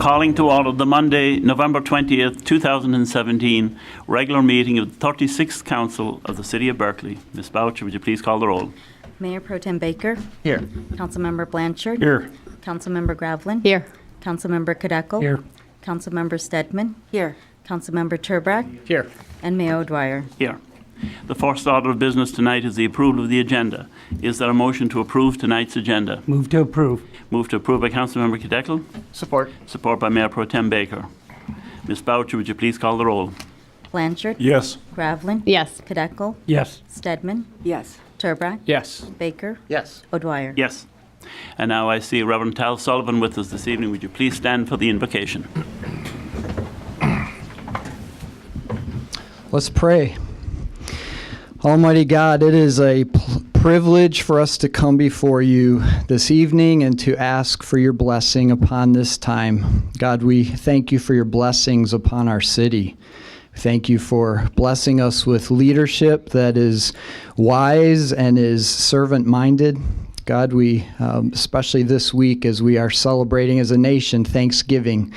calling to order the Monday, November 20th, 2017 regular meeting of the 36th Council of the City of Berkley. Ms. Boucher, would you please call the roll? Mayor Pro Tem Baker. Here. Councilmember Blanchard. Here. Councilmember Gravlin. Here. Councilmember Kadeco. Here. Councilmember Stedman. Here. Councilmember Turbrack. Here. And Mayor O'Dwyer. Here. The first order of business tonight is the approval of the agenda. Is there a motion to approve tonight's agenda? Move to approve. Moved to approve by Councilmember Kadeco. Support. Support by Mayor Pro Tem Baker. Ms. Boucher, would you please call the roll? Blanchard. Yes. Gravlin. Yes. Kadeco. Yes. Stedman. Yes. Turbrack. Yes. Baker. Yes. O'Dwyer. Yes. And now I see Reverend Tal Sullivan with us this evening. Would you please stand for the invocation? Let's pray. Almighty God, it is a privilege for us to come before you this evening and to ask for your blessing upon this time. God, we thank you for your blessings upon our city. Thank you for blessing us with leadership that is wise and is servant-minded. God, we, especially this week as we are celebrating as a nation Thanksgiving,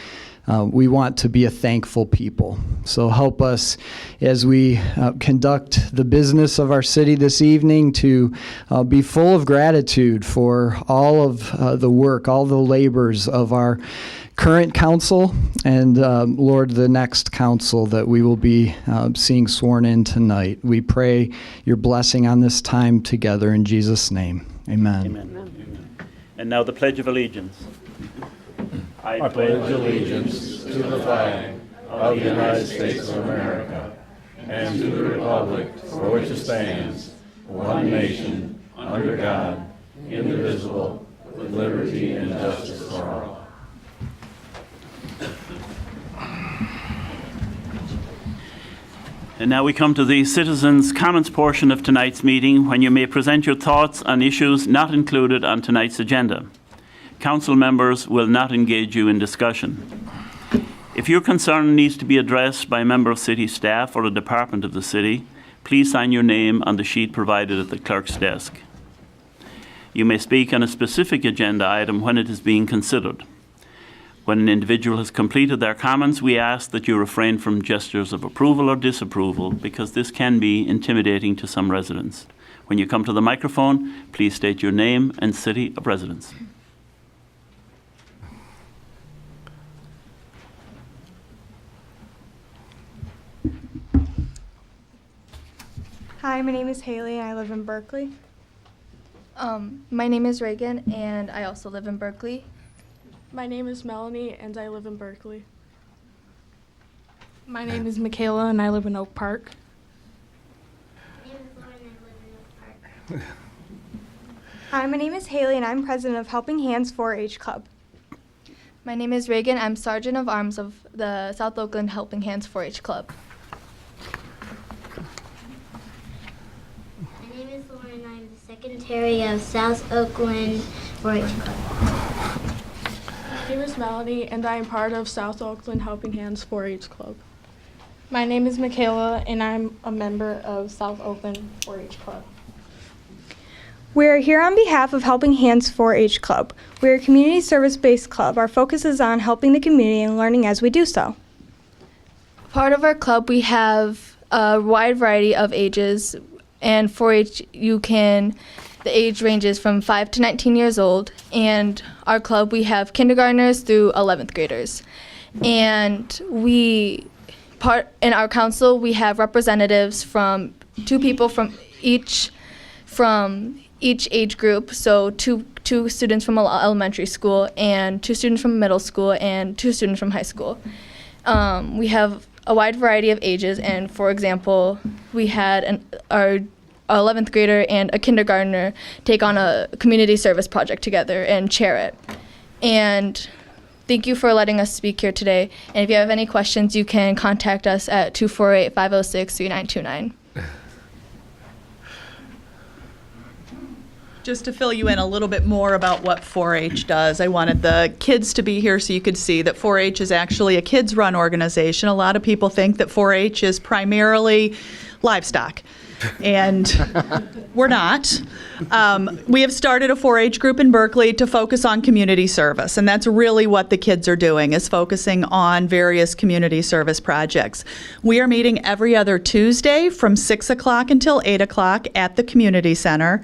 we want to be a thankful people. So help us as we conduct the business of our city this evening to be full of gratitude for all of the work, all the labors of our current council and, Lord, the next council that we will be seeing sworn in tonight. We pray your blessing on this time together in Jesus' name. Amen. Amen. And now the Pledge of Allegiance. I pledge allegiance to the flag of the United States of America and to the republic for which it stands, one nation, under God, indivisible, with liberty and justice for all. And now we come to the citizens' comments portion of tonight's meeting, when you may present your thoughts on issues not included on tonight's agenda. Council members will not engage you in discussion. If your concern needs to be addressed by a member of city staff or a department of the city, please sign your name on the sheet provided at the clerk's desk. You may speak on a specific agenda item when it is being considered. When an individual has completed their comments, we ask that you refrain from gestures of approval or disapproval, because this can be intimidating to some residents. When you come to the microphone, please state your name and city of residence. Hi, my name is Haley and I live in Berkeley. My name is Reagan and I also live in Berkeley. My name is Melanie and I live in Berkeley. My name is Michaela and I live in Oak Park. My name is Lauren and I live in Oak Park. Hi, my name is Haley and I'm president of Helping Hands 4-H Club. My name is Reagan. I'm Sergeant of Arms of the South Oakland Helping Hands 4-H Club. My name is Lauren and I'm the secretary of South Oakland 4-H Club. My name is Melanie and I am part of South Oakland Helping Hands 4-H Club. My name is Michaela and I'm a member of South Oakland 4-H Club. We are here on behalf of Helping Hands 4-H Club. We are a community service-based club. Our focus is on helping the community and learning as we do so. Part of our club, we have a wide variety of ages, and 4-H, the age ranges from 5 to 19 years old, and our club, we have kindergartners through 11th graders. And in our council, we have representatives from 2 people from each age group, so two students from elementary school and 2 students from middle school and 2 students from high school. We have a wide variety of ages, and for example, we had our 11th grader and a kindergartner take on a community service project together and chair it. And thank you for letting us speak here today. And if you have any questions, you can contact us at 248-506-3929. Just to fill you in a little bit more about what 4-H does, I wanted the kids to be here so you could see that 4-H is actually a kids-run organization. A lot of people think that 4-H is primarily livestock. And we're not. We have started a 4-H group in Berkeley to focus on community service, and that's really what the kids are doing, is focusing on various community service projects. We are meeting every other Tuesday from 6 o'clock until 8 o'clock at the community center.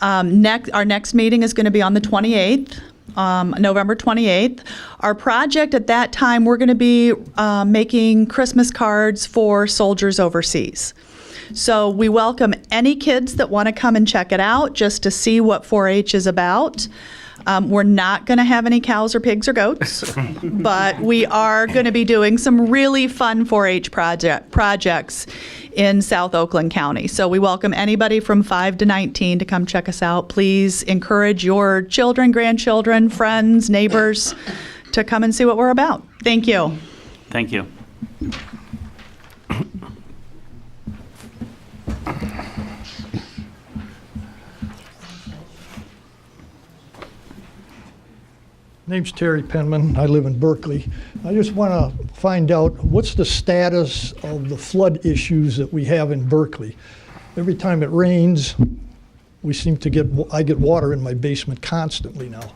Our next meeting is going to be on the 28th. November 28th. Our project at that time, we're going to be making Christmas cards for soldiers overseas. So we welcome any kids that want to come and check it out just to see what 4-H is about. We're not going to have any cows or pigs or goats, but we are going to be doing some really fun 4-H projects in South Oakland County. So we welcome anybody from 5 to 19 to come check us out. Please encourage your children, grandchildren, friends, neighbors to come and see what we're about. Thank you. Thank you. Name's Terry Penman. I live in Berkeley. I just want to find out what's the status of the flood issues that we have in Berkeley. Every time it rains, I get water in my basement constantly now.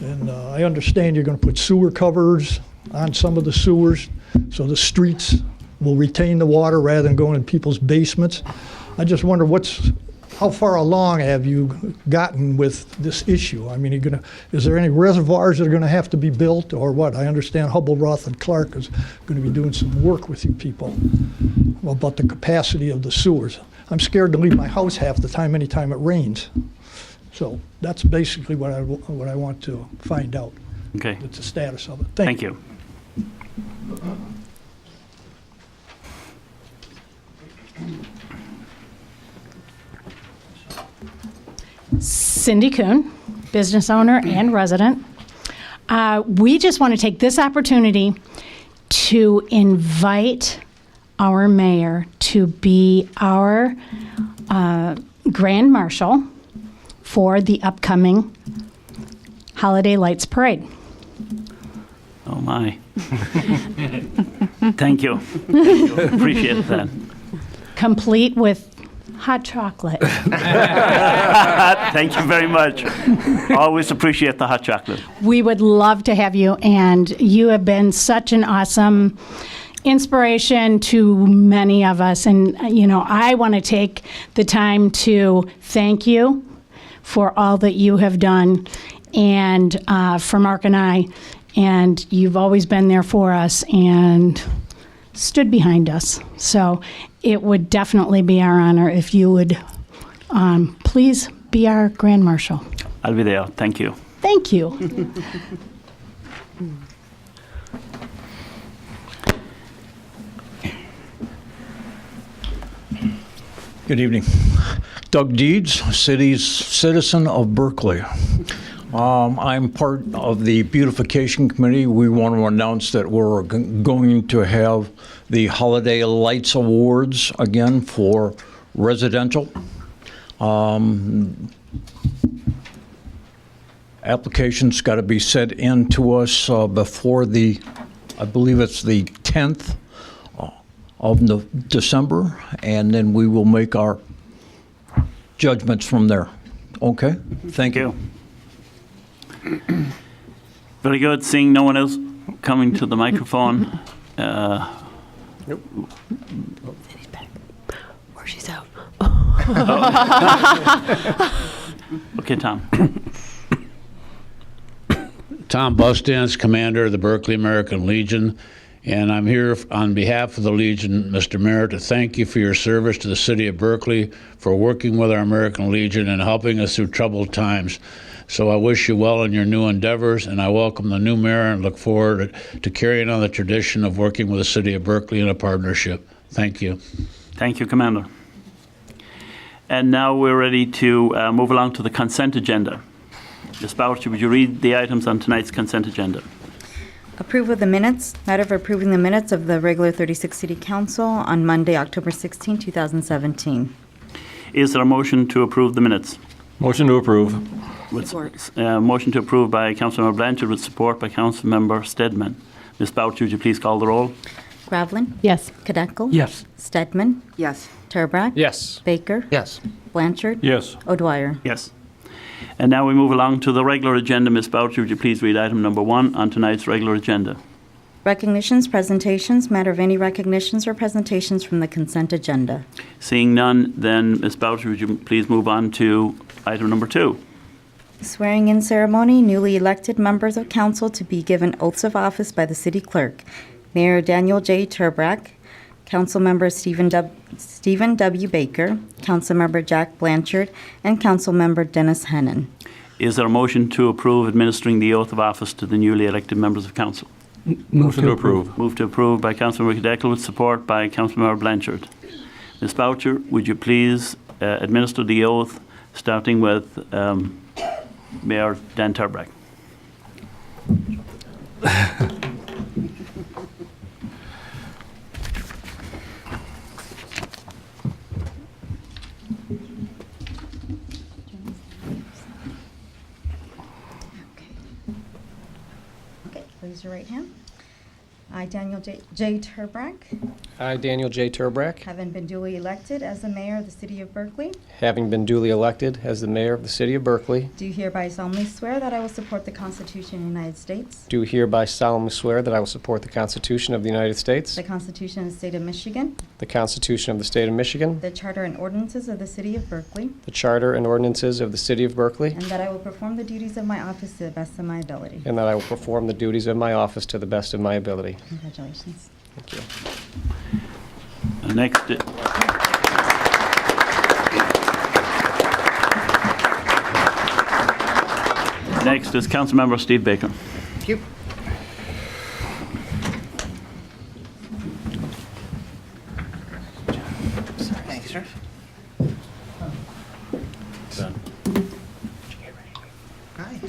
And I understand you're going to put sewer covers on some of the sewers so the streets will retain the water rather than going in people's basements. I just wonder how far along have you gotten with this issue? I mean, is there any reservoirs that are going to have to be built or what? I understand Hubble, Roth, and Clark is going to be doing some work with you people about the capacity of the sewers. I'm scared to leave my house half the time anytime it rains. So that's basically what I want to find out. Okay. It's the status of it. Thank you. Cindy Kuhn, business owner and resident. We just want to take this opportunity to invite our mayor to be our grand marshal for the upcoming Holiday Lights Parade. Oh, my. Thank you. Thank you. Appreciate that. Complete with hot chocolate. Thank you very much. Always appreciate the hot chocolate. We would love to have you, and you have been such an awesome inspiration to many of us. And, I want to take the time to thank you for all that you have done, and for Mark and I. And you've always been there for us and stood behind us. So it would definitely be our honor if you would please be our Grand Marshal. I'll be there. Thank you. Thank you. Good evening. Doug Deeds, citizen of Berkeley. I'm part of the beautification committee. We want to announce that we're going to have the Holiday Lights Awards again for residential. Applications got to be sent in to us before I believe it's the 10th of December, and then we will make our judgments from there. Okay? Thank you. Very good. Seeing no one else coming to the microphone. Nope. Cindy's back. Or she's out. Okay, Tom. Tom Bustance, commander of the Berkeley American Legion, and I'm here on behalf of the Legion, Mr. Mayor, to thank you for your service to the city of Berkeley, for working with our American Legion and helping us through troubled times. So I wish you well in your new endeavors, and I welcome the new mayor and look forward to carrying on the tradition of working with the city of Berkeley in a partnership. Thank you. Thank you, Commander. And now we're ready to move along to the consent agenda. Ms. Boucher, would you read the items on tonight's consent agenda? Approve of the minutes. Matter of approving the minutes of the regular 36th City Council on Monday, October 16, 2017. Is there a motion to approve the minutes? Motion to approve. Motion to approve by Councilmember Blanchard with support by Councilmember Stedman. Ms. Boucher, would you please call the roll? Gravlin, Yes. Kadeco. Yes. Stedman, Yes. Turbrack. Yes. Baker. Yes. Blanchard. Yes. O'Dwyer. Yes. And now we move along to the regular agenda. Ms. Boucher, would you please read item number 1 on tonight's regular agenda? Recognitions, presentations, matter of any recognitions or presentations from the consent agenda. Seeing none, then Ms. Boucher, would you please move on to item number 2? Swearing-in ceremony, newly elected members of council to be given oaths of office by the city clerk. Mayor Daniel J. Turbrack, Councilmember Stephen W. Baker, Councilmember Jack Blanchard, and Councilmember Dennis Hennon. Is there a motion to approve administering the oath of office to the newly elected members of council? Motion to approve. Move to approve by Councilmember Cadecle with support by Councilmember Blanchard. Ms. Boucher, would you please administer the oath, starting with Mayor Dan Turbrack? Okay, raise your right hand. I, Daniel J. Turbrack, I, Daniel J. Turbrack, having been duly elected as the mayor of the city of Berkeley, having been duly elected as the mayor of the city of Berkeley, do hereby solemnly swear that I will support the Constitution of the United States, do hereby solemnly swear that I will support the Constitution of the United States, the Constitution of the state of Michigan, the Constitution of the state of Michigan, the charter and ordinances of the city of Berkeley, the charter and ordinances of the city of Berkeley, and that I will perform the duties of my office to the best of my ability. and that I will perform the duties of my office to the best of my ability. Congratulations. Thank you. Next. Next is Councilmember Steve Baker. Thank you. Thank you, sir. Hi.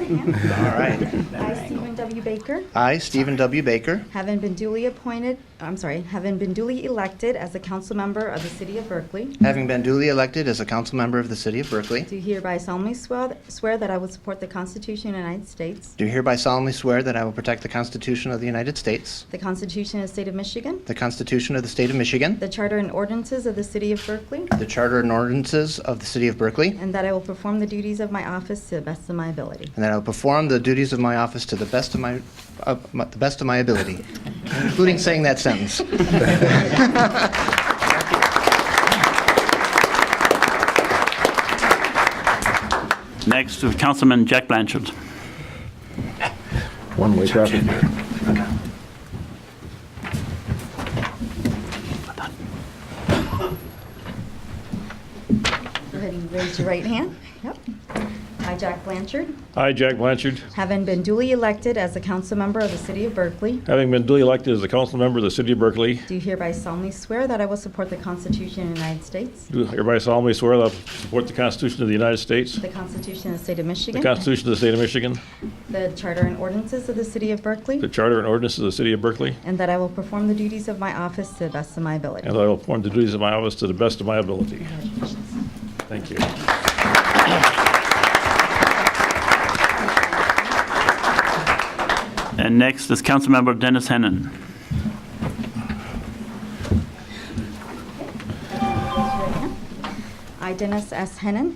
All right. I, Stephen W. Baker, I, Stephen W. Baker, having been duly elected as a council member of the city of Berkeley, having been duly elected as a council member of the city of Berkeley, do hereby solemnly swear that I will support the Constitution of the United States, do hereby solemnly swear that I will protect the Constitution of the United States, the Constitution of the state of Michigan, the Constitution of the state of Michigan, the charter and ordinances of the city of Berkeley, the charter and ordinances of the city of Berkeley, and that I will perform the duties of my office to the best of my ability. and that I will perform the duties of my office to the best of my ability, including saying that sentence. Next is Councilman Jack Blanchard. One-way traffic. Go ahead and raise your right hand. Yep. I, Jack Blanchard, I, Jack Blanchard, having been duly elected as a council member of the city of Berkeley, having been duly elected as a council member of the city of Berkeley, do hereby solemnly swear that I will support the Constitution of the United States, do hereby solemnly swear that I will support the Constitution of the United States, the Constitution of the state of the Michigan, Constitution of the state of Michigan, the charter and ordinances of the city of Berkeley, the charter and ordinances of the city of Berkeley, and that I will perform the duties of my office to the best of my ability. and that I will perform the duties of my office to the best of my ability. Thank you. And next is Councilmember Dennis Hennon. I, Dennis S. Hennon,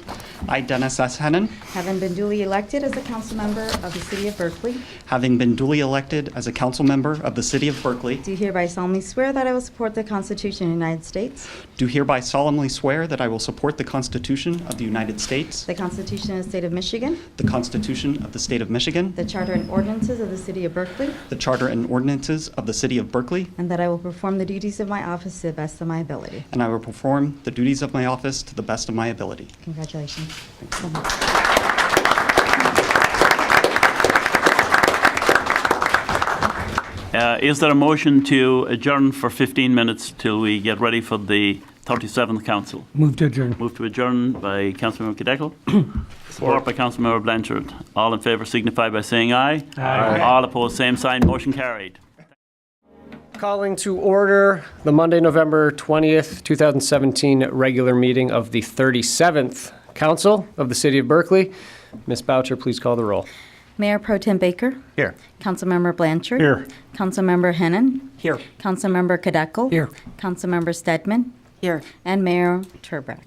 I, Dennis S. Hennon, having been duly elected as a council member of the city of Berkeley, having been duly elected as a council member of the city of Berkeley, do hereby solemnly swear that I will support the Constitution of the United States, do hereby solemnly swear that I will support the Constitution of the United States, the Constitution of the state of Michigan, the Constitution of the state of Michigan, the charter and ordinances of the city of Berkeley, the charter and ordinances of the city of Berkeley, and that I will perform the duties of my office to the best of my ability. and I will perform the duties of my office to the best of my ability. Congratulations. Is there a motion to adjourn for 15 minutes till we get ready for the 37th council? Move to adjourn. Move to adjourn by Councilmember Cadecle. Support by Councilmember Blanchard. All in favor signify by saying aye. Aye. All opposed, same sign. Motion carried. Calling to order the Monday, November 20th, 2017 regular meeting of the 37th Council of the City of Berkeley. Ms. Boucher, please call the roll. Mayor Pro Tem Baker. Here. Councilmember Blanchard. Here. Councilmember Hennan. Here. Councilmember Kadekel. Here. Councilmember Stedman. Here. And Mayor Turbrack.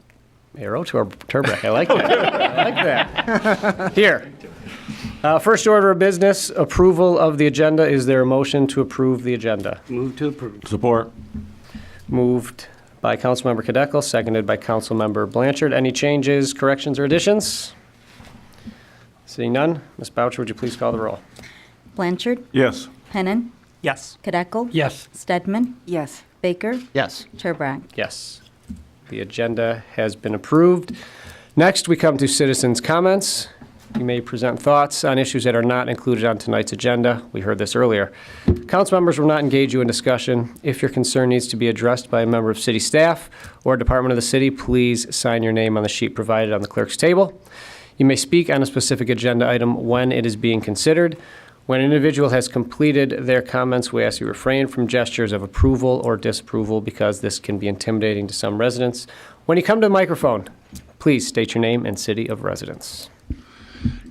Mayor Turbrack, I like that. I like that. Here. First order of business, approval of the agenda. Is there a motion to approve the agenda? Move to approve. Support. Moved by Councilmember Kadekel, seconded by Councilmember Blanchard. Any changes, corrections, or additions? Seeing none, Ms. Boucher, would you please call the roll? Blanchard. Yes. Hennan. Yes. Kadekel. Yes. Stedman. Yes. Baker. Yes. Turbrack. Yes. The agenda has been approved. Next, we come to citizens' comments. You may present thoughts on issues that are not included on tonight's agenda. We heard this earlier. Council members will not engage you in discussion. If your concern needs to be addressed by a member of city staff or a department of the city, please sign your name on the sheet provided on the clerk's table. You may speak on a specific agenda item when it is being considered. When an individual has completed their comments, we ask you refrain from gestures of approval or disapproval because this can be intimidating to some residents. When you come to the microphone, please state your name and city of residence.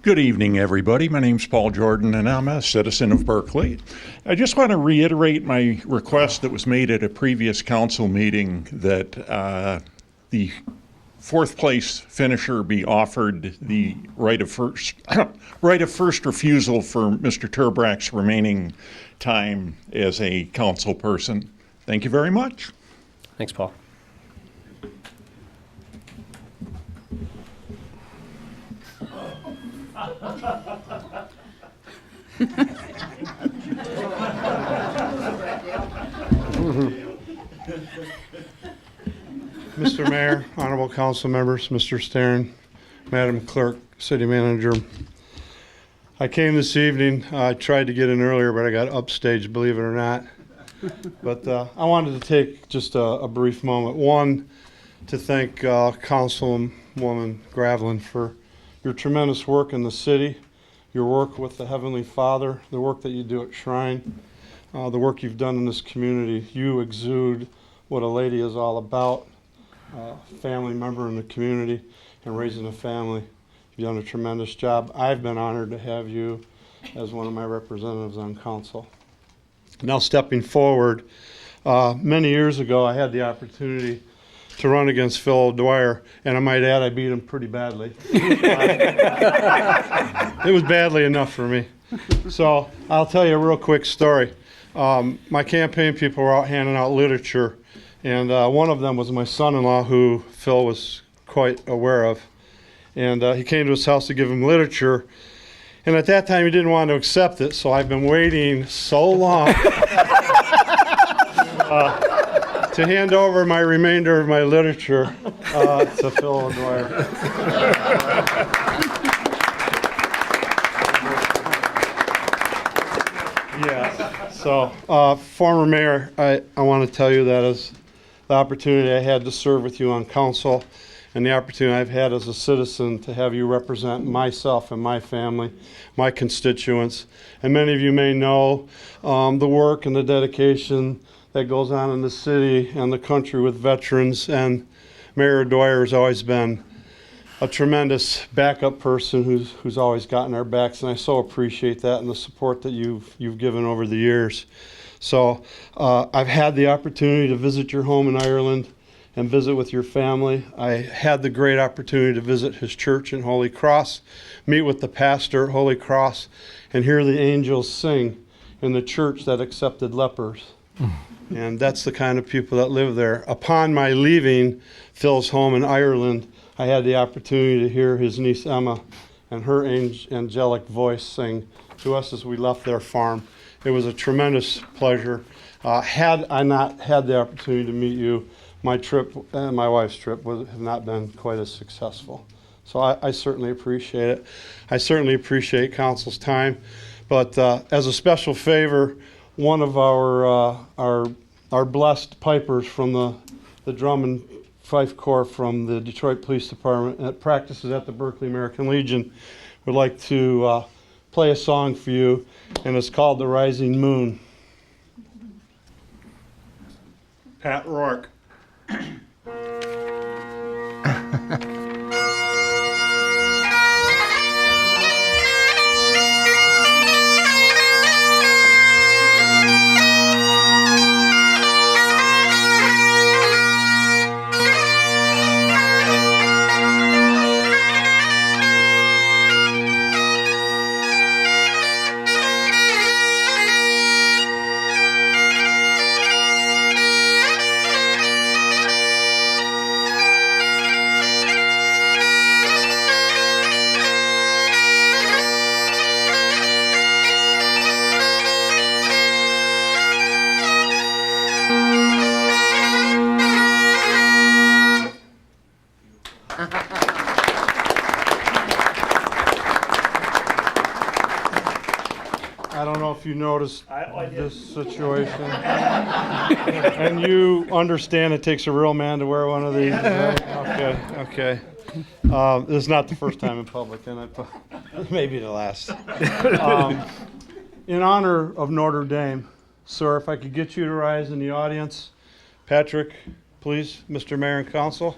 Good evening, everybody. My name's Paul Jordan, and I'm a citizen of Berkeley. I just want to reiterate my request that was made at a previous council meeting that the fourth place finisher be offered the right of first refusal for Mr. Turbrack's remaining time as a council person. Thank you very much. Thanks, Paul. Mr. Mayor, honorable council members, Mr. Stern, Madam Clerk, City Manager. I came this evening. I tried to get in earlier, but I got upstaged, believe it or not. But I wanted to take just a brief moment. One, to thank Councilwoman Gravelin for your tremendous work in the city, your work with the Heavenly Father, the work that you do at Shrine, the work you've done in this community. You exude what a lady is all about. Family member in the community and raising a family. You've done a tremendous job. I've been honored to have you as one of my representatives on council. Now stepping forward, many years ago I had the opportunity to run against Phil O'Dwyer, and I might add I beat him pretty badly. It was badly enough for me. So I'll tell you a real quick story. My campaign people were out handing out literature, and one of them was my son-in-law, who Phil was quite aware of. And he came to his house to give him literature. And at that time, he didn't want to accept it, so I've been waiting so long to hand over my remainder of my literature to Phil O'Dwyer. Yeah. So, former mayor, I want to tell you that as the opportunity I had to serve with you on council and the opportunity I've had as a citizen to have you represent myself and my family, my constituents. And many of you may know the work and the dedication that goes on in the city and the country with veterans. And Mayor Dwyer has always been a tremendous backup person who's always gotten our backs, and I so appreciate that and the support that you've given over the years. So I've had the opportunity to visit your home in Ireland and visit with your family. I had the great opportunity to visit his church in Holy Cross, meet with the pastor at Holy Cross, and hear the angels sing in the church that accepted lepers. And that's the kind of people that live there. Upon my leaving Phil's home in Ireland, I had the opportunity to hear his niece Emma and her angelic voice sing to us as we left their farm. It was a tremendous pleasure. Had I not had the opportunity to meet you, my trip and my wife's trip would have not been quite as successful. So I certainly appreciate it. I certainly appreciate council's time. But as a special favor, one of our blessed pipers from the drum and fife corps from the Detroit Police Department that practices at the Berkeley American Legion would like to play a song for you, and it's called The Rising Moon. Pat Rourke. if you noticed this situation. And you understand it takes a real man to wear one of these, right? Okay. This is not the first time in public, and maybe the last. In honor of Notre Dame, sir, if I could get you to rise in the audience. Patrick, please, Mr. Mayor and Council.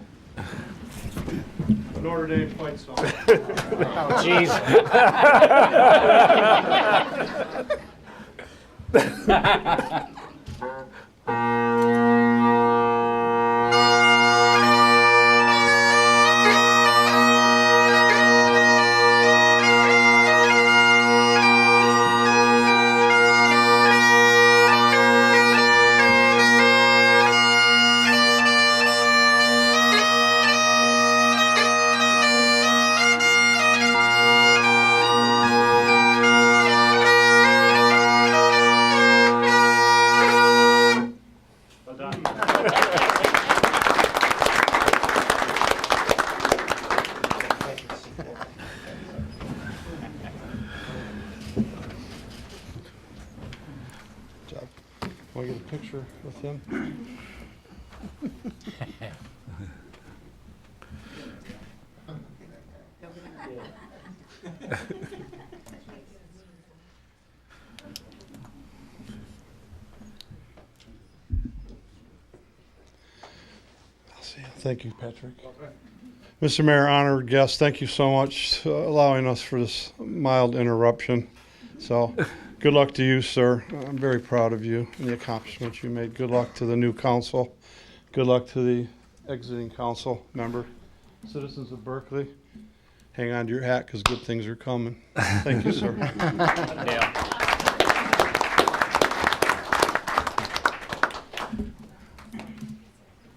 Notre Dame fight song. Oh, jeez. Want to get a picture with him? Thank you, Patrick. Mr. Mayor, honored guests, thank you so much for allowing us for this mild interruption. So, good luck to you, sir. I'm very proud of you and the accomplishments you made. Good luck to the new council. Good luck to the exiting council member. Citizens of Berkeley, hang on to your hat because good things are coming. Thank you, sir.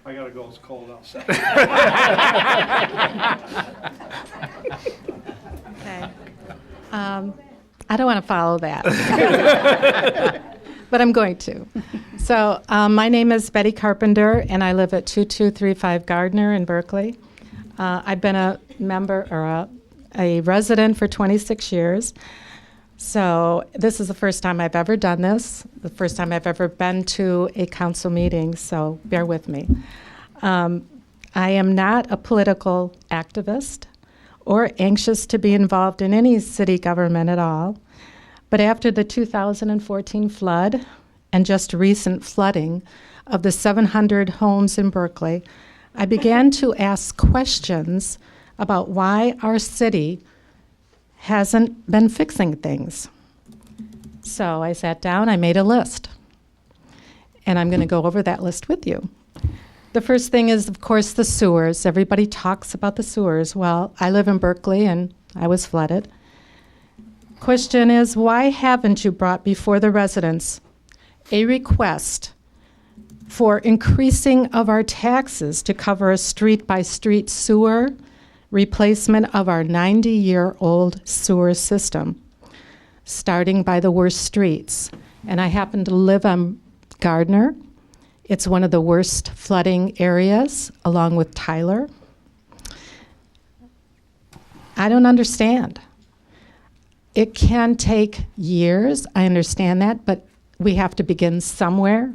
I gotta go, it's cold outside. Okay. I don't want to follow that, but I'm going to. So my name is Betty Carpenter, and I live at 2235 Gardner in Berkeley. I've been a member or a resident for 26 years. So this is the first time I've ever done this, the first time I've ever been to a council meeting, so bear with me. I am not a political activist or anxious to be involved in any city government at all. But after the 2014 flood and just recent flooding of the 700 homes in Berkeley, I began to ask questions about why our city hasn't been fixing things. So I sat down, I made a list, and I'm going to go over that list with you. The first thing is, of course, the sewers. Everybody talks about the sewers. Well, I live in Berkeley, and I was flooded. Question is, why haven't you brought before the residents a request for increasing of our taxes to cover a street-by-street sewer replacement of our 90-year-old sewer system, starting by the worst streets? And I happen to live on Gardner. It's one of the worst flooding areas, along with Tyler. I don't understand. It can take years, I understand that, but we have to begin somewhere.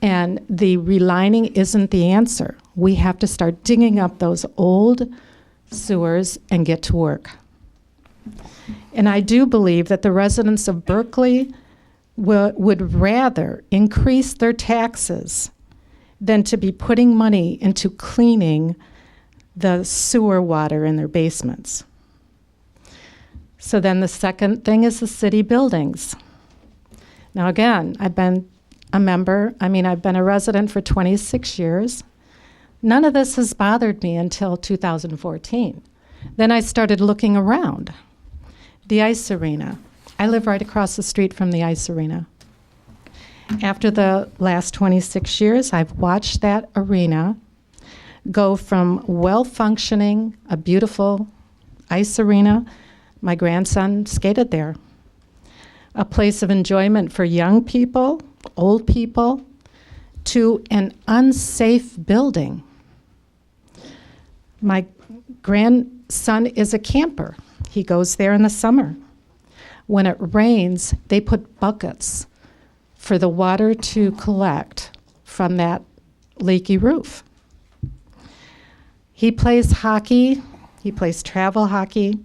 And the relining isn't the answer. We have to start digging up those old sewers and get to work. And I do believe that the residents of Berkeley would rather increase their taxes than to be putting money into cleaning the sewer water in their basements. So then the second thing is the city buildings. Now again, I've been a resident for 26 years. None of this has bothered me until 2014. Then I started looking around. The ice arena. I live right across the street from the ice arena. After the last 26 years, I've watched that arena go from well-functioning, a beautiful ice arena. My grandson skated there. A place of enjoyment for young people, old people, to an unsafe building. My grandson is a camper. He goes there in the summer. When it rains, they put buckets for the water to collect from that leaky roof. He plays hockey, he plays travel hockey,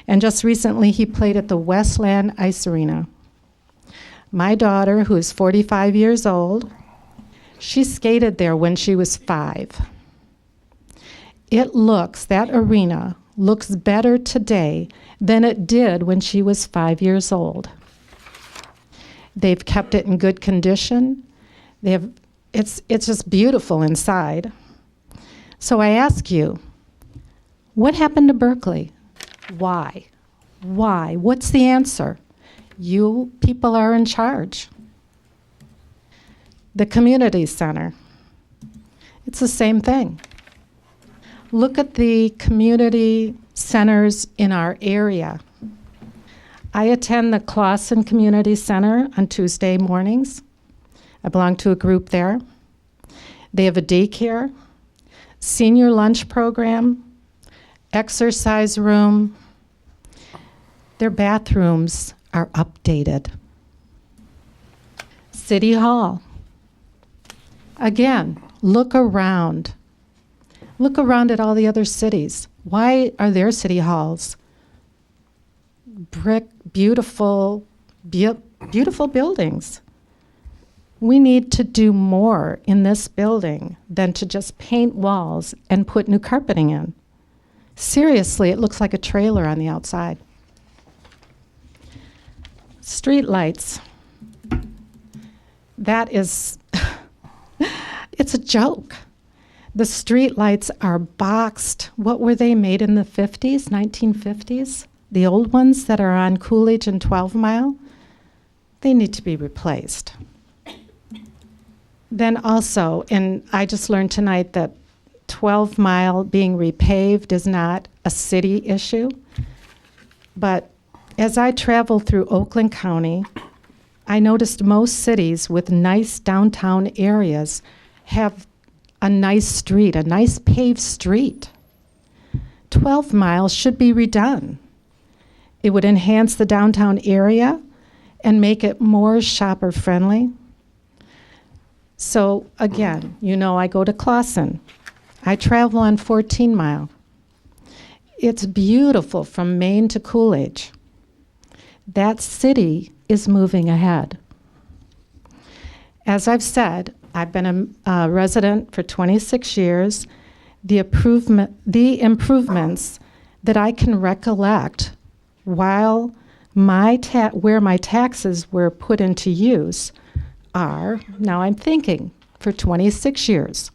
and just recently he played at the Westland Ice Arena. My daughter, who is 45 years old, she skated there when she was 5. That arena looks better today than it did when she was 5 years old. They've kept it in good condition. It's just beautiful inside. So I ask you, what happened to Berkeley? Why? Why? What's the answer? You people are in charge. The community center. It's the same thing. Look at the community centers in our area. I attend the Clawson Community Center on Tuesday mornings. I belong to a group there. They have a daycare, senior lunch program, exercise room. Their bathrooms are updated. City Hall. Again, look around. Look around at all the other cities. Why are their city halls brick, beautiful buildings? We need to do more in this building than to just paint walls and put new carpeting in. Seriously, it looks like a trailer on the outside. Street lights. That is, it's a joke. The street lights are boxed. What were they made in the 50s, 1950s? The old ones that are on Coolidge and 12 Mile? They need to be replaced. Then also, and I just learned tonight that 12 Mile being repaved is not a city issue. But as I travel through Oakland County, I noticed most cities with nice downtown areas have a nice street, a nice paved street. 12 Miles should be redone. It would enhance the downtown area and make it more shopper friendly. So again, I go to Clawson. I travel on 14 Mile. It's beautiful from Maine to Coolidge. That city is moving ahead. As I've said, I've been a resident for 26 years. The improvements that I can recollect while where my taxes were put into use are, now I'm thinking, for 26 years.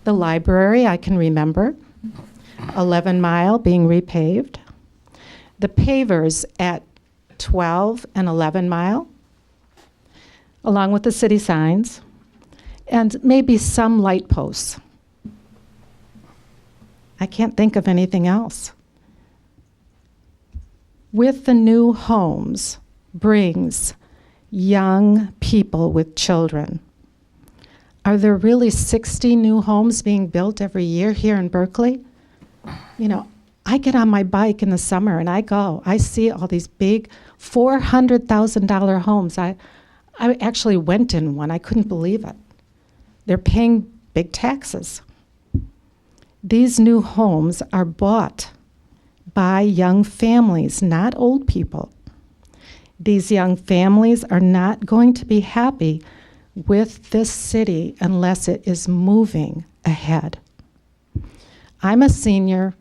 The library, I can remember. 11 Mile being repaved. The pavers at 12 and 11 Mile, along with the city signs, and maybe some light posts. I can't think of anything else. With the new homes brings young people with children. Are there really 60 new homes being built every year here in Berkeley? I get on my bike in the summer and I see all these big $400,000 homes. I actually went in one. I couldn't believe it. They're paying big taxes. These new homes are bought by young families, not old people. These young families are not going to be happy with this city unless it is moving ahead. I'm a senior.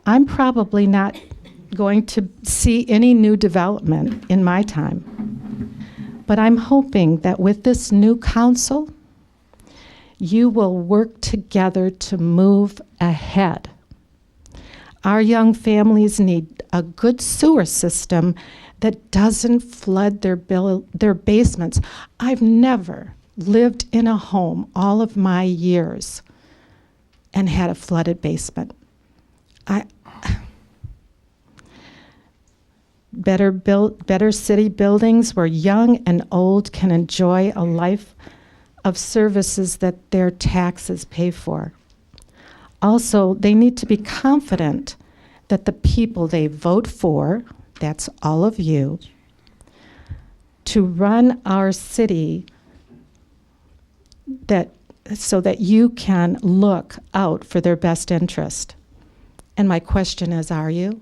I'm probably not going to see any new development in my time. But I'm hoping that with this new council, you will work together to move ahead. Our young families need a good sewer system that doesn't flood their basements. I've never lived in a home all of my years and had a flooded basement. Better city buildings where young and old can enjoy a life of services that their taxes pay for. Also, they need to be confident that the people they vote for, that's all of you, to run our city so that you can look out for their best interest. And my question is, are you?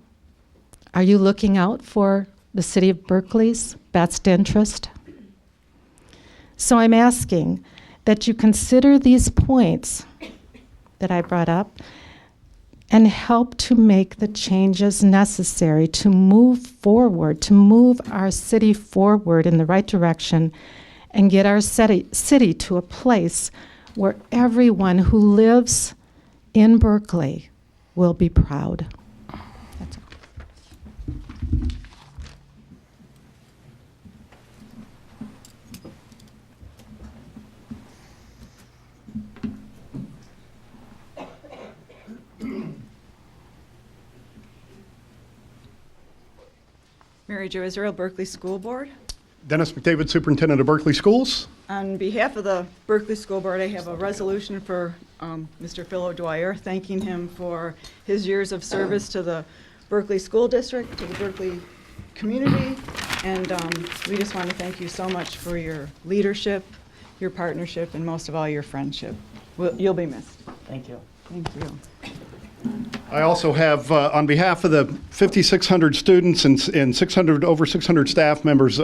Are you looking out for the City of Berkeley's best interest? So I'm asking that you consider these points that I brought up and help to make the changes necessary to move forward, to move our city forward in the right direction and get our city to a place where everyone who lives in Berkeley will be proud. That's all. Mary Jo Israel, Berkeley School Board. Dennis McDavid, Superintendent of Berkeley Schools. On behalf of the Berkeley School Board, I have a resolution for Mr. Phil O'Dwyer, thanking him for his years of service to the Berkeley School District, to the Berkeley community, and we just want to thank you so much for your leadership, your partnership, and most of all, your friendship. You'll be missed. Thank you. Thank you. I also have, on behalf of the 5,600 students and over 600 staff members,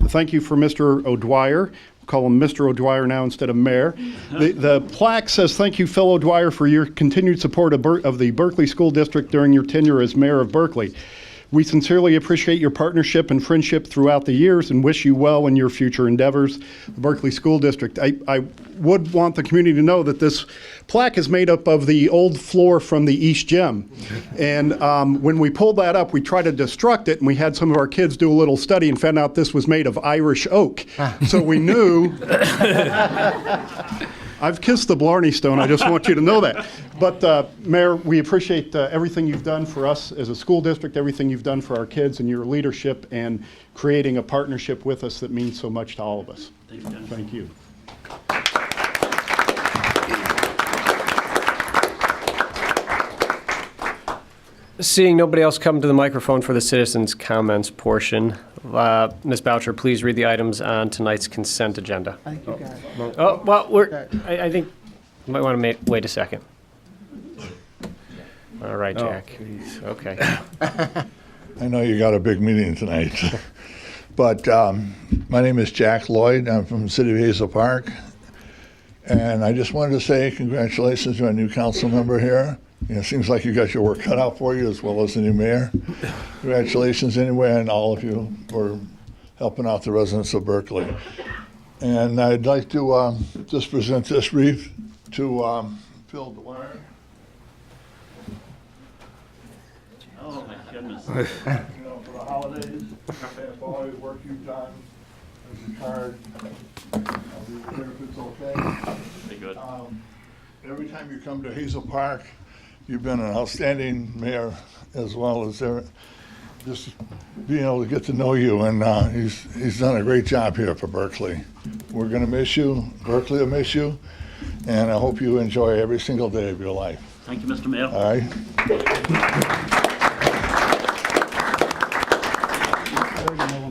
thank you for Mr. O'Dwyer. We'll call him Mr. O'Dwyer now instead of Mayor. The plaque says, "Thank you, Phil O'Dwyer, for your continued support of the Berkeley School District during your tenure as Mayor of Berkeley. We sincerely appreciate your partnership and friendship throughout the years and wish you well in your future endeavors." The Berkeley School District. I would want the community to know that this plaque is made up of the old floor from the East Gym. And when we pulled that up, we tried to destruct it, and we had some of our kids do a little study and found out this was made of Irish oak. So we knew. I've kissed the Blarney Stone. I just want you to know that. But Mayor, we appreciate everything you've done for us as a school district, everything you've done for our kids, and your leadership and creating a partnership with us that means so much to all of us. Thank you. Seeing nobody else come to the microphone for the citizens' comments portion, Ms. Boucher, please read the items on tonight's consent agenda. I think you got it. Oh, well, I think you might want to wait a second. All right, Jack. Okay. I know you got a big meeting tonight, but my name is Jack Lloyd. I'm from the City of Hazel Park, and I just wanted to say congratulations to our new council member here. You know, it seems like you got your work cut out for you, as well as the new mayor. Congratulations anyway, and all of you for helping out the residents of Berkeley. And I'd like to just present this wreath to Phil Dwyer. Oh, my goodness. You know, for the holidays, for all the work you've done, there's a card. I'll be here if it's okay. Very good. Every time you come to Hazel Park, you've been an outstanding mayor, as well as just being able to get to know you, and he's done a great job here for Berkeley. We're going to miss you. Berkeley will miss you, and I hope you enjoy every single day of your life. Thank you, Mr. Mayor. All right.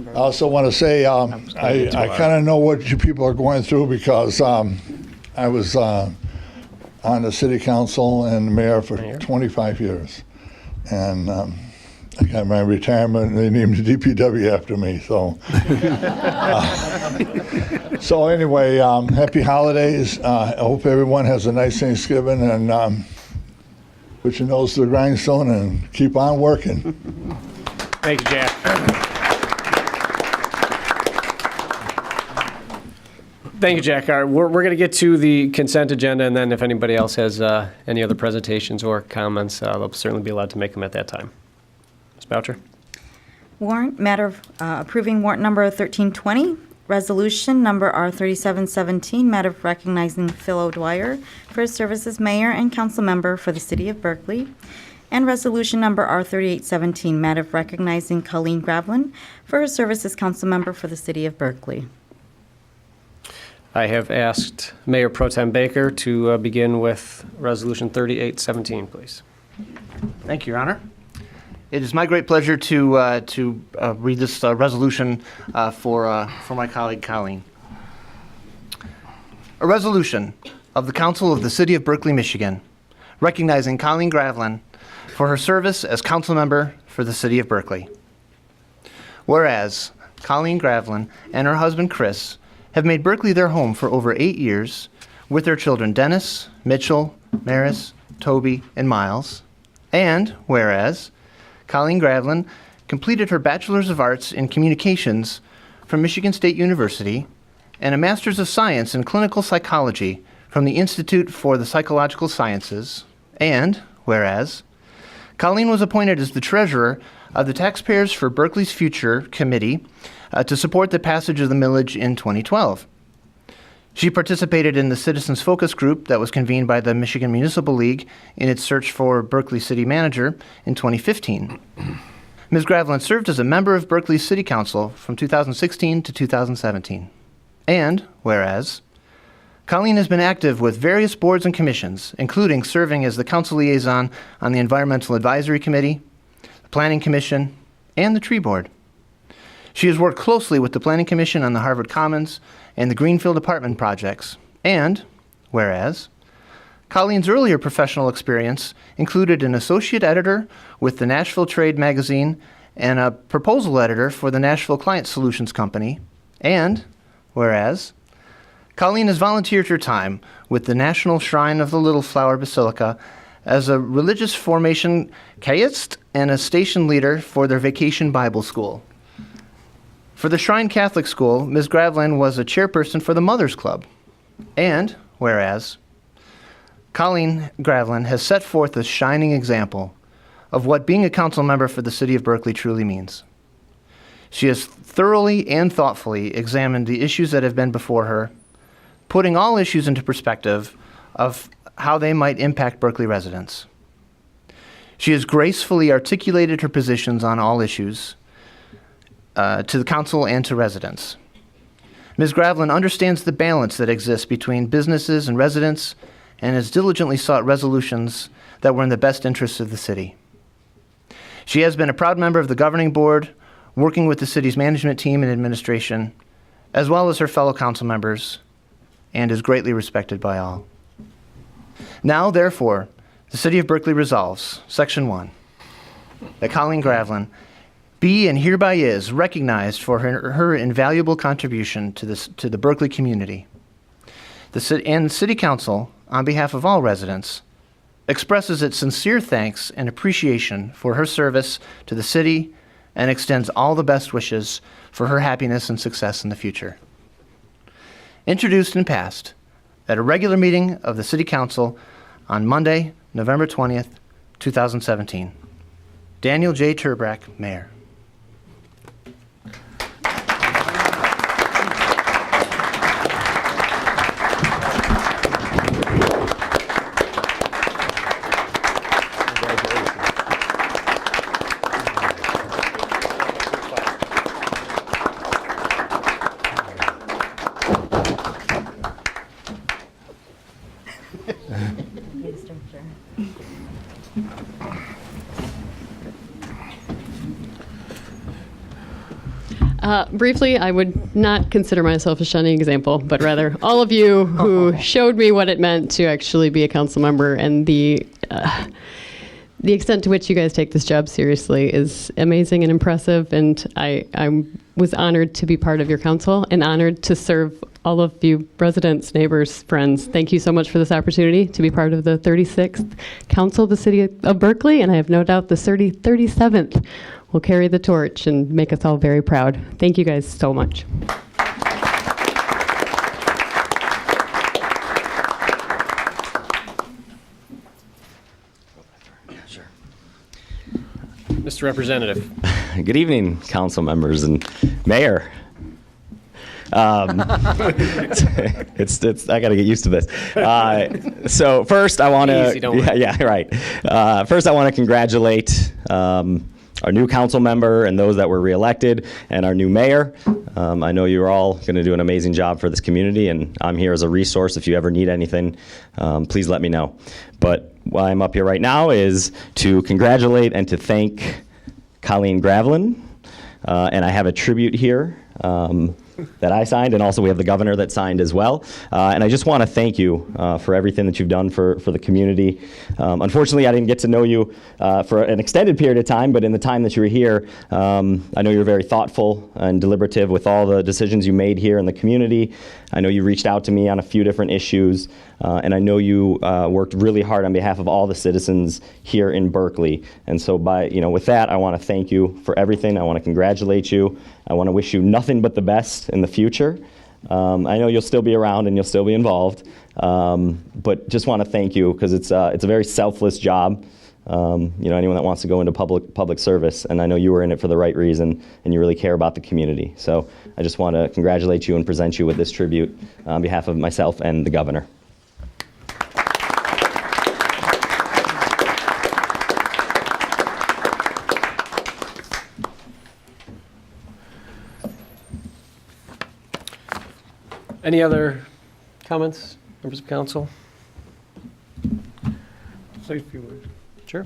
I also want to say I kind of know what you people are going through, because I was on the city council and mayor for 25 years. And I got my retirement, and they named the DPW after me. So, so anyway, happy holidays. I hope everyone has a nice Thanksgiving, and put your nose to the grindstone and keep on working. Thank you, Jack. Thank you, Jack. All right, we're going to get to the consent agenda, and then if anybody else has any other presentations or comments, they'll certainly be allowed to make them at that time. Ms. Boucher? Warrant, matter of approving warrant number 1320, resolution number R3717, matter of recognizing Phil O'Dwyer for his service as mayor and council member for the City of Berkeley, and resolution number R3817, matter of recognizing Colleen Gravlin for her service as council member for the City of Berkeley. I have asked Mayor Pro Tem Baker to begin with Resolution 3817, please. Thank you, Your Honor. It is my great pleasure to read this resolution for my colleague Colleen. A resolution of the Council of the City of Berkley, Michigan, recognizing Colleen Gravlin for her service as council member for the City of Berkley. Whereas Colleen Gravlin and her husband Chris have made Berkley their home for over 8 years with their children Dennis, Mitchell, Maris, Toby, and Miles. And whereas Colleen Gravlin completed her Bachelor's of Arts in Communications from Michigan State University and a Master's of Science in Clinical Psychology from the Institute for the Psychological Sciences. And whereas Colleen was appointed as the treasurer of the Taxpayers for Berkley's Future Committee to support the passage of the millage in 2012. She participated in the Citizens Focus Group that was convened by the Michigan Municipal League in its search for Berkley City Manager in 2015. Ms. Gravlin served as a member of Berkley's City Council from 2016 to 2017. And whereas Colleen has been active with various boards and commissions, including serving as the council liaison on the Environmental Advisory Committee, the Planning Commission, and the Tree Board. She has worked closely with the Planning Commission on the Harvard Commons and the Greenfield Apartment projects. And whereas Colleen's earlier professional experience included an associate editor with the Nashville Trade magazine and a proposal editor for the Nashville Client Solutions Company. And whereas Colleen has volunteered her time with the National Shrine of the Little Flower Basilica as a religious formation chaist and a station leader for their Vacation Bible School. For the Shrine Catholic School, Ms. Gravlin was a chairperson for the Mothers Club. And whereas Colleen Gravlin has set forth a shining example of what being a council member for the City of Berkley truly means. She has thoroughly and thoughtfully examined the issues that have been before her, putting all issues into perspective of how they might impact Berkley residents. She has gracefully articulated her positions on all issues to the council and to residents. Ms. Gravlin understands the balance that exists between businesses and residents and has diligently sought resolutions that were in the best interests of the city. She has been a proud member of the governing board, working with the city's management team and administration, as well as her fellow council members, and is greatly respected by all. Now, therefore, the City of Berkley resolves, Section 1, that Colleen Gravlin be and hereby is recognized for her invaluable contribution to the Berkley community. The City Council, on behalf of all residents, expresses its sincere thanks and appreciation for her service to the city and extends all the best wishes for her happiness and success in the future. Introduced and passed at a regular meeting of the City Council on Monday, November 20th, 2017. Daniel J. Turbrack, Mayor. Briefly, I would not consider myself a shining example, but rather all of you who showed me what it meant to actually be a council member, and the extent to which you guys take this job seriously is amazing and impressive, and I was honored to be part of your council and honored to serve all of you residents, neighbors, friends. Thank you so much for this opportunity to be part of the 36th Council of the City of Berkley, and I have no doubt the 37th will carry the torch and make us all very proud. Thank you guys so much. Sure. Mr. Representative. Good evening, council members and mayor. It's I got to get used to this. So first, I want to First, I want to congratulate our new council member and those that were reelected, and our new mayor. I know you're all going to do an amazing job for this community, and I'm here as a resource. If you ever need anything, please let me know. But why I'm up here right now is to congratulate and to thank Colleen Gravelin, and I have a tribute here that I signed, and also we have the governor that signed as well. And I just want to thank you for everything that you've done for the community. Unfortunately, I didn't get to know you for an extended period of time, but in the time that you were here, I know you were very thoughtful and deliberative with all the decisions you made here in the community. I know you reached out to me on a few different issues, and I know you worked really hard on behalf of all the citizens here in Berkeley. And so with that, I want to thank you for everything. I want to congratulate you. I want to wish you nothing but the best in the future. I know you'll still be around and you'll still be involved, but just want to thank you because it's a very selfless job. Anyone that wants to go into public service, and I know you were in it for the right reason, and you really care about the community. So I just want to congratulate you and present you with this tribute on behalf of myself and the governor. Any other comments, members of council? Say a few words. Sure.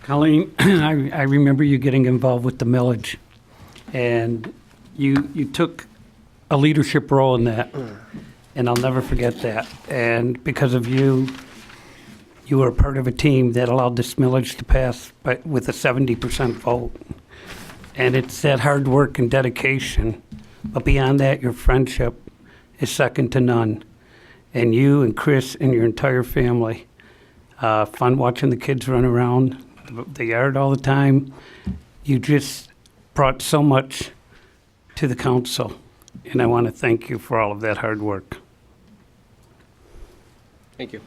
Colleen, I remember you getting involved with the millage, and you took a leadership role in that, and I'll never forget that. And because of you, you were a part of a team that allowed this millage to pass with a 70% vote. And it's that hard work and dedication. But beyond that, your friendship is second to none. And you and Chris and your entire family, fun watching the kids run around the yard all the time. You just brought so much to the council. And I want to thank you for all of that hard work. Thank you.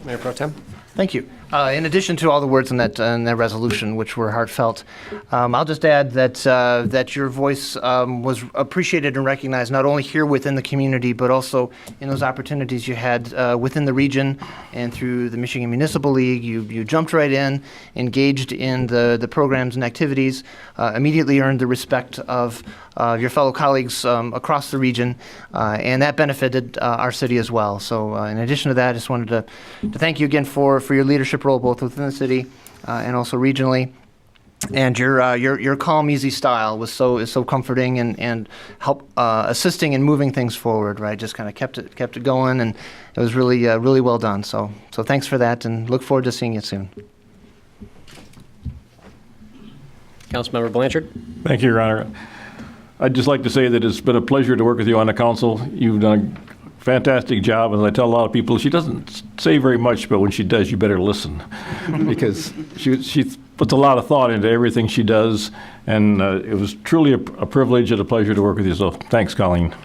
Mayor Pro Tem? Thank you. In addition to all the words in that resolution, which were heartfelt, I'll just add that your voice was appreciated and recognized not only here within the community, but also in those opportunities you had within the region and through the Michigan Municipal League. You jumped right in, engaged in the programs and activities, immediately earned the respect of your fellow colleagues across the region, and that benefited our city as well. So in addition to that, I just wanted to thank you again for your leadership role both within the city and also regionally. And your calm, easy style is so comforting and help assisting in moving things forward. Right, just kind of kept it going, and it was really well done. So thanks for that, and look forward to seeing you soon. Councilmember Blanchard. Thank you, Your Honor. I'd just like to say that it's been a pleasure to work with you on the council. You've done a fantastic job, and I tell a lot of people she doesn't say very much, but when she does, you better listen, because she puts a lot of thought into everything she does, and it was truly a privilege and a pleasure to work with you. So thanks, Colleen.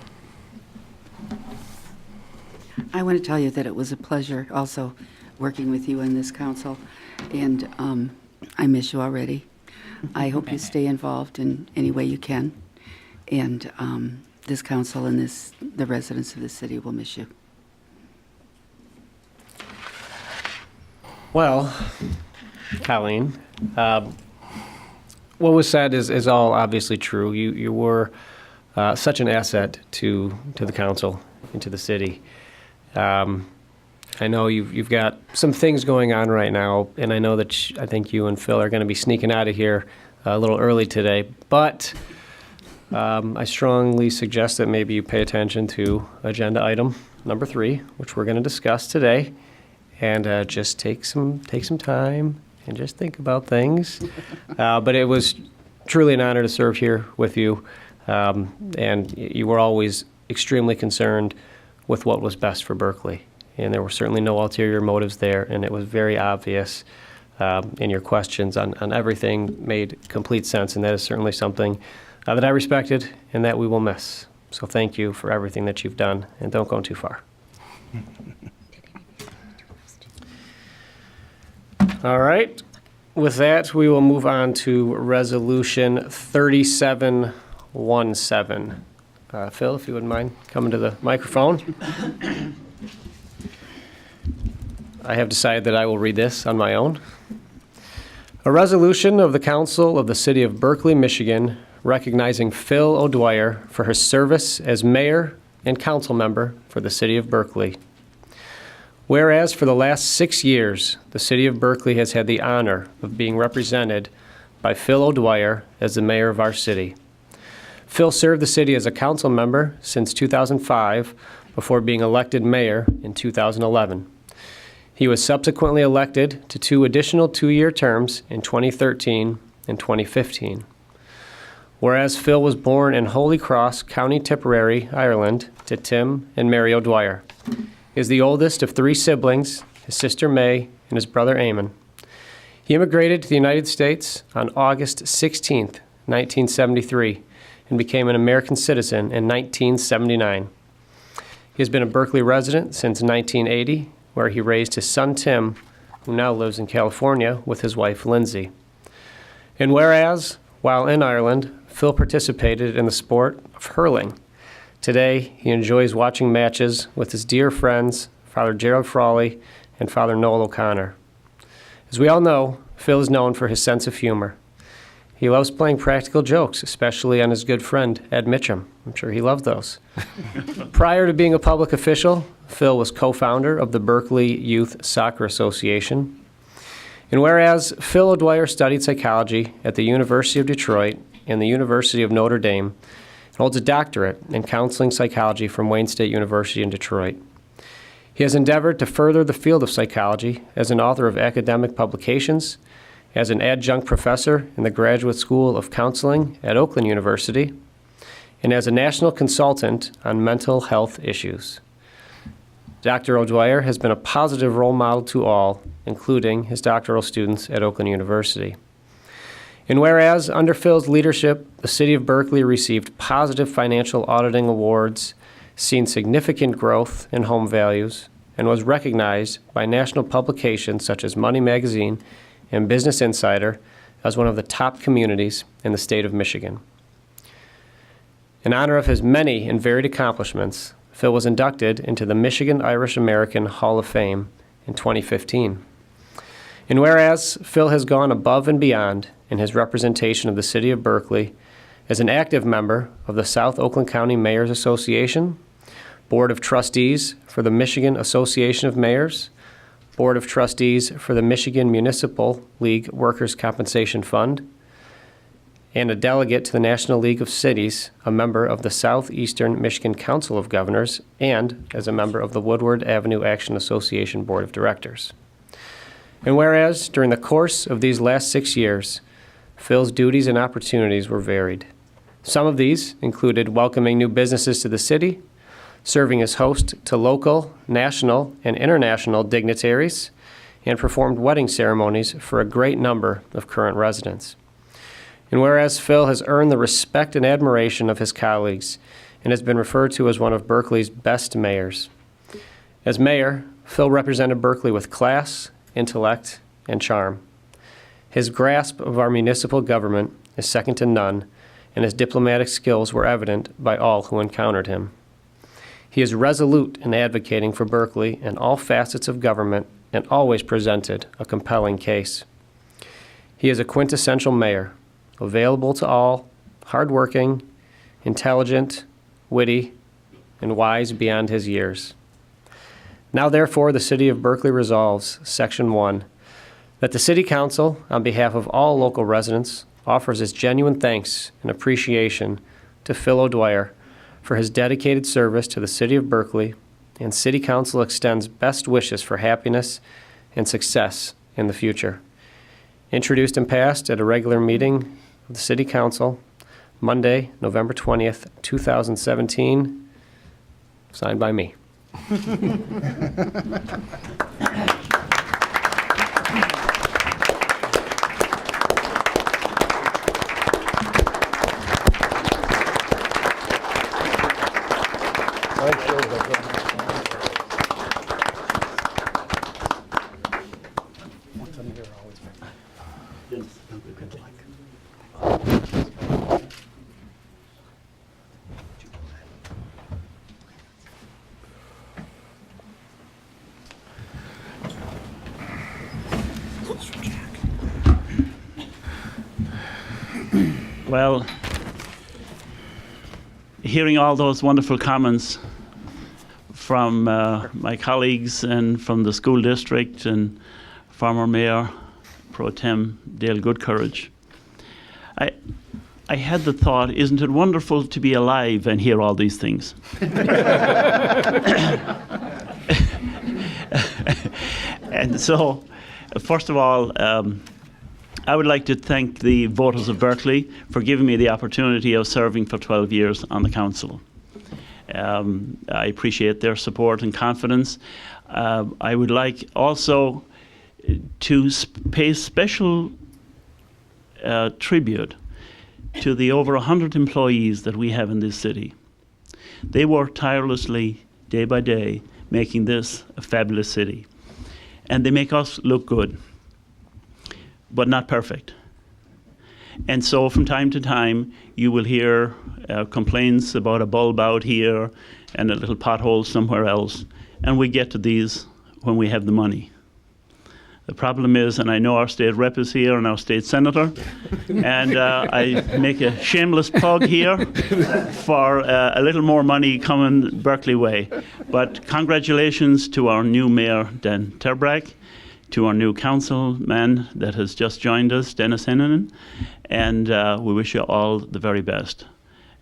I want to tell you that it was a pleasure also working with you in this council, and I miss you already. I hope you stay involved in any way you can. And this council and the residents of the city will miss you. Well, Colleen, what was said is all obviously true. You were such an asset to the council and to the city. I know you've got some things going on right now, and I know that I think you and Phil are going to be sneaking out of here a little early today, but I strongly suggest that maybe you pay attention to agenda item number 3, which we're going to discuss today, and just take some time and just think about things. But it was truly an honor to serve here with you, and you were always extremely concerned with what was best for Berkeley, and there were certainly no ulterior motives there, and it was very obvious. And your questions on everything made complete sense, and that is certainly something that I respected and that we will miss. So thank you for everything that you've done, and don't go too far. All right. With that, we will move on to Resolution 3717. Phil, if you wouldn't mind coming to the microphone. I have decided that I will read this on my own. A resolution of the Council of the City of Berkley, Michigan, recognizing Phil O'Dwyer for his service as mayor and council member for the City of Berkeley. Whereas for the last 6 years, the City of Berkeley has had the honor of being represented by Phil O'Dwyer as the mayor of our city. Phil served the city as a council member since 2005 before being elected mayor in 2011. He was subsequently elected to 2 additional 2-year terms in 2013 and 2015. Whereas Phil was born in Holy Cross, County Tipperary, Ireland, to Tim and Mary O'Dwyer. He is the oldest of 3 siblings, his sister May and his brother Eamon. He immigrated to the United States on August 16, 1973, and became an American citizen in 1979. He has been a Berkeley resident since 1980, where he raised his son Tim, who now lives in California with his wife Lindsay. And whereas, while in Ireland, Phil participated in the sport of hurling. Today, he enjoys watching matches with his dear friends, Father Gerald Frawley and Father Noel O'Connor. As we all know, Phil is known for his sense of humor. He loves playing practical jokes, especially on his good friend, Ed Mitchum. I'm sure he loved those. Prior to being a public official, Phil was co-founder of the Berkeley Youth Soccer Association. And whereas Phil O'Dwyer studied psychology at the University of Detroit and the University of Notre Dame, and holds a doctorate in counseling psychology from Wayne State University in Detroit. He has endeavored to further the field of psychology as an author of academic publications, as an adjunct professor in the Graduate School of Counseling at Oakland University, and as a national consultant on mental health issues. Dr. O'Dwyer has been a positive role model to all, including his doctoral students at Oakland University. And whereas, under Phil's leadership, the City of Berkeley received positive financial auditing awards, seen significant growth in home values, and was recognized by national publications such as Money Magazine and Business Insider as one of the top communities in the state of Michigan. In honor of his many and varied accomplishments, Phil was inducted into the Michigan Irish American Hall of Fame in 2015. And whereas Phil has gone above and beyond in his representation of the City of Berkeley as an active member of the South Oakland County Mayors Association, Board of Trustees for the Michigan Association of Mayors, Board of Trustees for the Michigan Municipal League Workers' Compensation Fund, and a delegate to the National League of Cities, a member of the Southeastern Michigan Council of Governors, and as a member of the Woodward Avenue Action Association Board of Directors. And whereas, during the course of these last 6 years, Phil's duties and opportunities were varied. Some of these included welcoming new businesses to the city, serving as host to local, national, and international dignitaries, and performed wedding ceremonies for a great number of current residents. And whereas Phil has earned the respect and admiration of his colleagues and has been referred to as one of Berkeley's best mayors. As mayor, Phil represented Berkeley with class, intellect, and charm. His grasp of our municipal government is second to none, and his diplomatic skills were evident by all who encountered him. He is resolute in advocating for Berkeley in all facets of government and always presented a compelling case. He is a quintessential mayor, available to all, hardworking, intelligent, witty, and wise beyond his years. Now, therefore, the City of Berkeley resolves, Section 1, that the City Council, on behalf of all local residents, offers its genuine thanks and appreciation to Phil O'Dwyer for his dedicated service to the City of Berkeley, and City Council extends best wishes for happiness and success in the future. Introduced and passed at a regular meeting of the City Council, Monday, November 20th, 2017, signed by me. Well, hearing all those wonderful comments from my colleagues and from the school district and former Mayor Pro Tem Dale Goodcourage. I had the thought, isn't it wonderful to be alive and hear all these things? And so, first of all, I would like to thank the voters of Berkeley for giving me the opportunity of serving for 12 years on the council. I appreciate their support and confidence. I would like also to pay special tribute to the over 100 employees that we have in this city. They work tirelessly, day by day, making this a fabulous city. And they make us look good, but not perfect. And so from time to time, you will hear complaints about a bulb out here and a little pothole somewhere else. And we get to these when we have the money. The problem is, and I know our state rep is here and our state senator, and I make a shameless plug here for a little more money coming Berkeley way. But congratulations to our new mayor, Dan Terbrack, to our new councilman that has just joined us, Dennis Hennanen, and we wish you all the very best.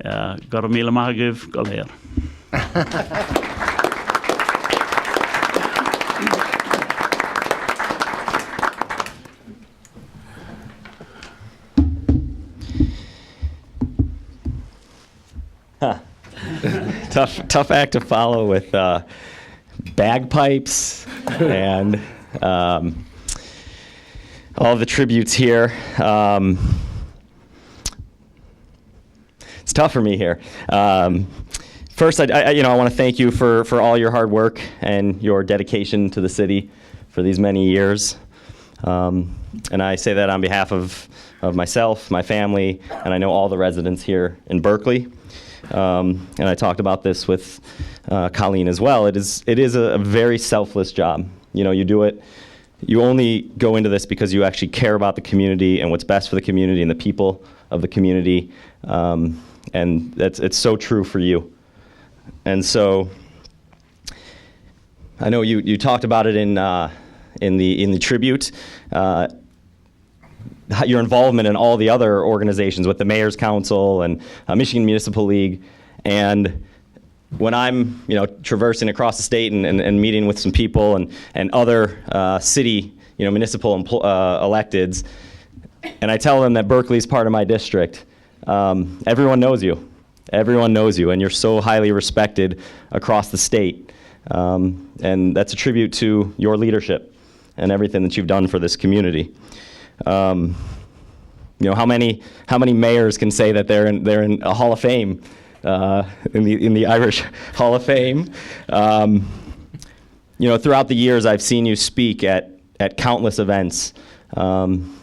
Garamila Mahagiv, Galer. Tough act to follow with bagpipes and all the tributes here. It's tough for me here. First, I want to thank you for all your hard work and your dedication to the city for these many years. And I say that on behalf of myself, my family, and I know all the residents here in Berkeley. And I talked about this with Colleen as well. It is a very selfless job. You do it. You only go into this because you actually care about the community and what's best for the community and the people of the community. And it's so true for you. And so I know you talked about it in the tribute. Your involvement in all the other organizations with the Mayor's Council and Michigan Municipal League. And when I'm traversing across the state and meeting with some people and other city municipal electeds, and I tell them that Berkeley is part of my district, everyone knows you. Everyone knows you, and you're so highly respected across the state. And that's a tribute to your leadership and everything that you've done for this community. How many mayors can say that they're in a Hall of Fame, in the Irish Hall of Fame? Throughout the years, I've seen you speak at countless events, and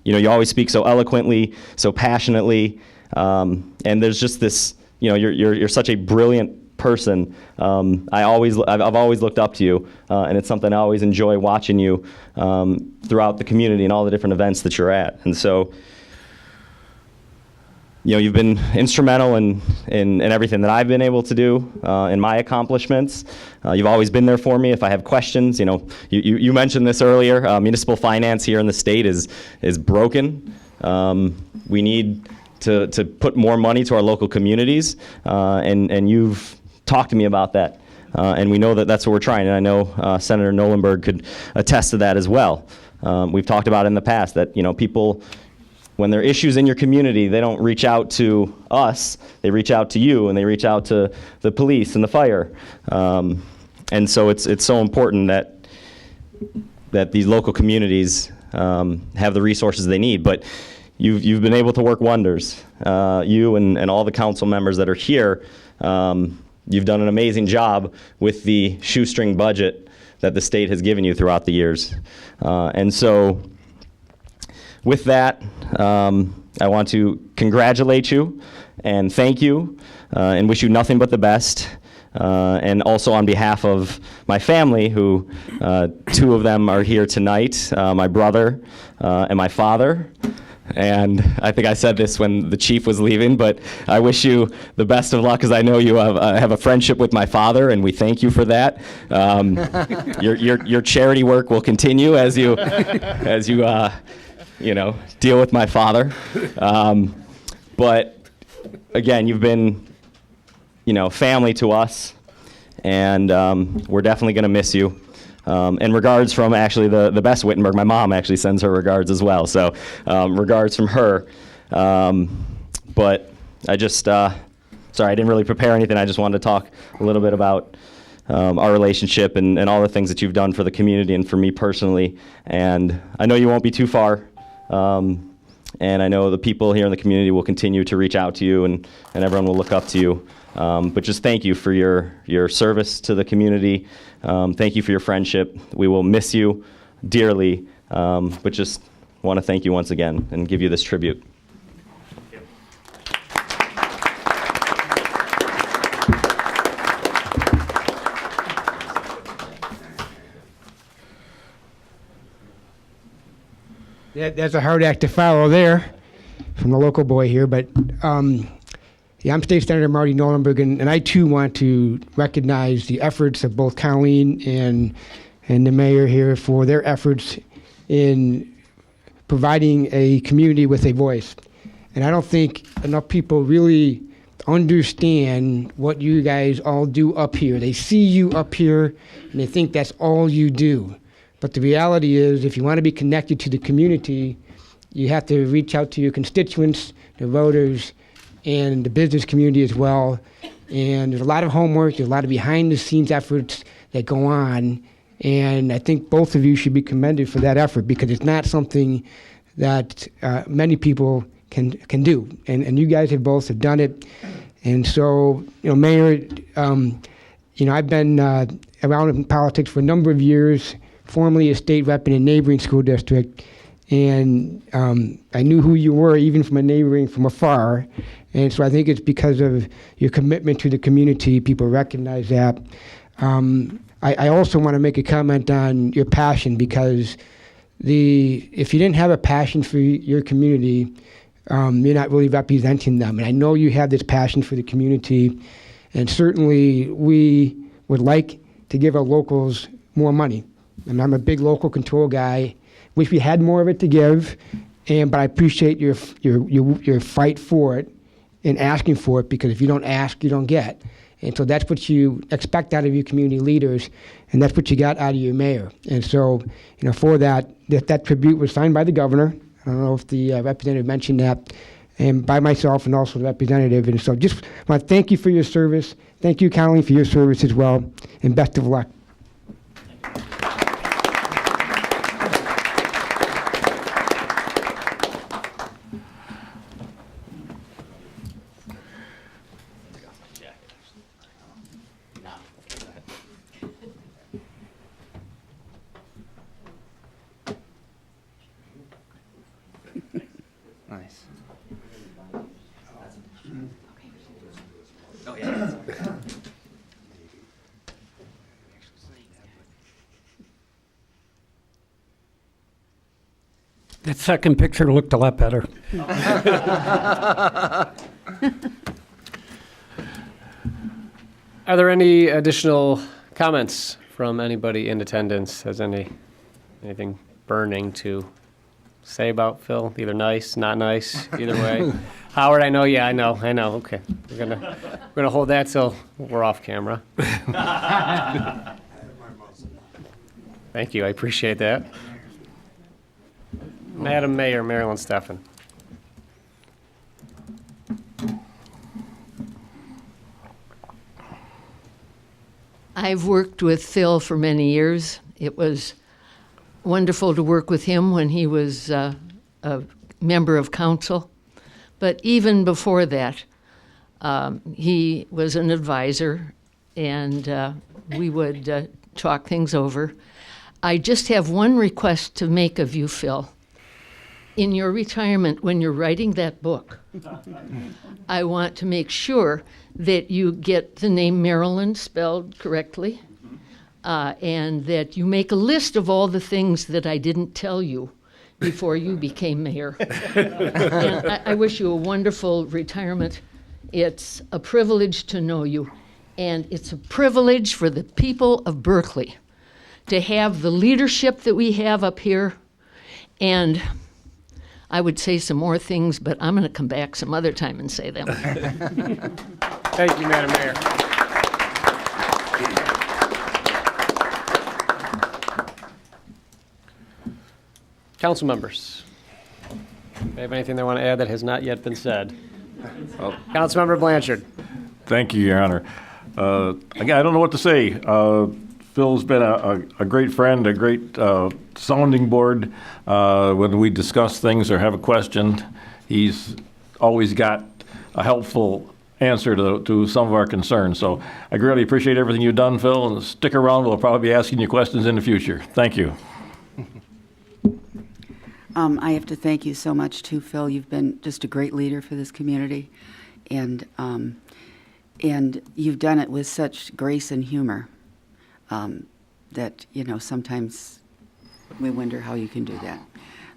you always speak so eloquently, so passionately, and there's just this. You're such a brilliant person. I've always looked up to you, and it's something I always enjoy watching you throughout the community and all the different events that you're at. And so, you've been instrumental in everything that I've been able to do in my accomplishments. You've always been there for me if I have questions. You mentioned this earlier. Municipal finance here in the state is broken. We need to put more money to our local communities, and you've talked to me about that. And we know that that's what we're trying, and I know Senator Nolenberg could attest to that as well. We've talked about in the past that people, when there are issues in your community, they don't reach out to us, they reach out to you, and they reach out to the police and the fire. And so it's so important that these local communities have the resources they need. But you've been able to work wonders. You and all the council members that are here, you've done an amazing job with the shoestring budget that the state has given you throughout the years. And so with that, I want to congratulate you and thank you and wish you nothing but the best. And also on behalf of my family, who two of them are here tonight, my brother and my father. And I think I said this when the chief was leaving, but I wish you the best of luck because I know you have a friendship with my father, and we thank you for that. Your charity work will continue as you deal with my father. But again, you've been family to us, and we're definitely going to miss you. And regards from actually the best Wittenberg. My mom actually sends her regards as well. So regards from her. But I just, sorry, I didn't really prepare anything. I just wanted to talk a little bit about our relationship and all the things that you've done for the community and for me personally. And I know you won't be too far. And I know the people here in the community will continue to reach out to you, and everyone will look up to you. But just thank you for your service to the community. Thank you for your friendship. We will miss you dearly, but just want to thank you once again and give you this tribute. That's a hard act to follow there from the local boy here, but I'm State Senator Marty Nolenberg, and I too want to recognize the efforts of both Colleen and the mayor here for their efforts in providing a community with a voice. And I don't think enough people really understand what you guys all do up here. They see you up here, and they think that's all you do. But the reality is, if you want to be connected to the community, you have to reach out to your constituents, the voters, and the business community as well. And there's a lot of homework, there's a lot of behind-the-scenes efforts that go on. And I think both of you should be commended for that effort, because it's not something that many people can do. And you guys have both done it. And so, Mayor, I've been around in politics for a number of years, formerly a state rep in a neighboring school district. And I knew who you were, even from afar. And so I think it's because of your commitment to the community, people recognize that. I also want to make a comment on your passion, because if you didn't have a passion for your community, you're not really representing them. And I know you have this passion for the community, and certainly we would like to give our locals more money. And I'm a big local control guy. Wish we had more of it to give, but I appreciate your fight for it and asking for it, because if you don't ask, you don't get. And so that's what you expect out of your community leaders, and that's what you got out of your mayor. And so, for that tribute was signed by the governor. I don't know if the representative mentioned that, and by myself and also the representative. And so just want to thank you for your service. Thank you, Colleen, for your service as well, and best of luck. Nice. Oh, yeah. That second picture looked a lot better. Are there any additional comments from anybody in attendance? Has anything burning to say about Phil? Either nice, not nice, either way. Howard, I know. Yeah, I know. Okay, we're gonna hold that till we're off camera. Thank you. I appreciate that. Madam Mayor, Marilyn Steffen. I've worked with Phil for many years. It was wonderful to work with him when he was a member of council. But even before that, he was an advisor, and we would talk things over. I just have one request to make of you, Phil. In your retirement, when you're writing that book, I want to make sure that you get the name Marilyn spelled correctly, and that you make a list of all the things that I didn't tell you before you became mayor. And I wish you a wonderful retirement. It's a privilege to know you, and it's a privilege for the people of Berkeley to have the leadership that we have up here. And I would say some more things, but I'm going to come back some other time and say them. Thank you, Madam Mayor. Council members, do you have anything they want to add that has not yet been said? Councilmember Blanchard. Thank you, Your Honor. Again, I don't know what to say. Phil's been a great friend, a great sounding board. When we discuss things or have a question, he's always got a helpful answer to some of our concerns. So I greatly appreciate everything you've done, Phil, and stick around. We'll probably be asking you questions in the future. Thank you. I have to thank you so much too, Phil. You've been just a great leader for this community, and you've done it with such grace and humor that, you know, sometimes we wonder how you can do that.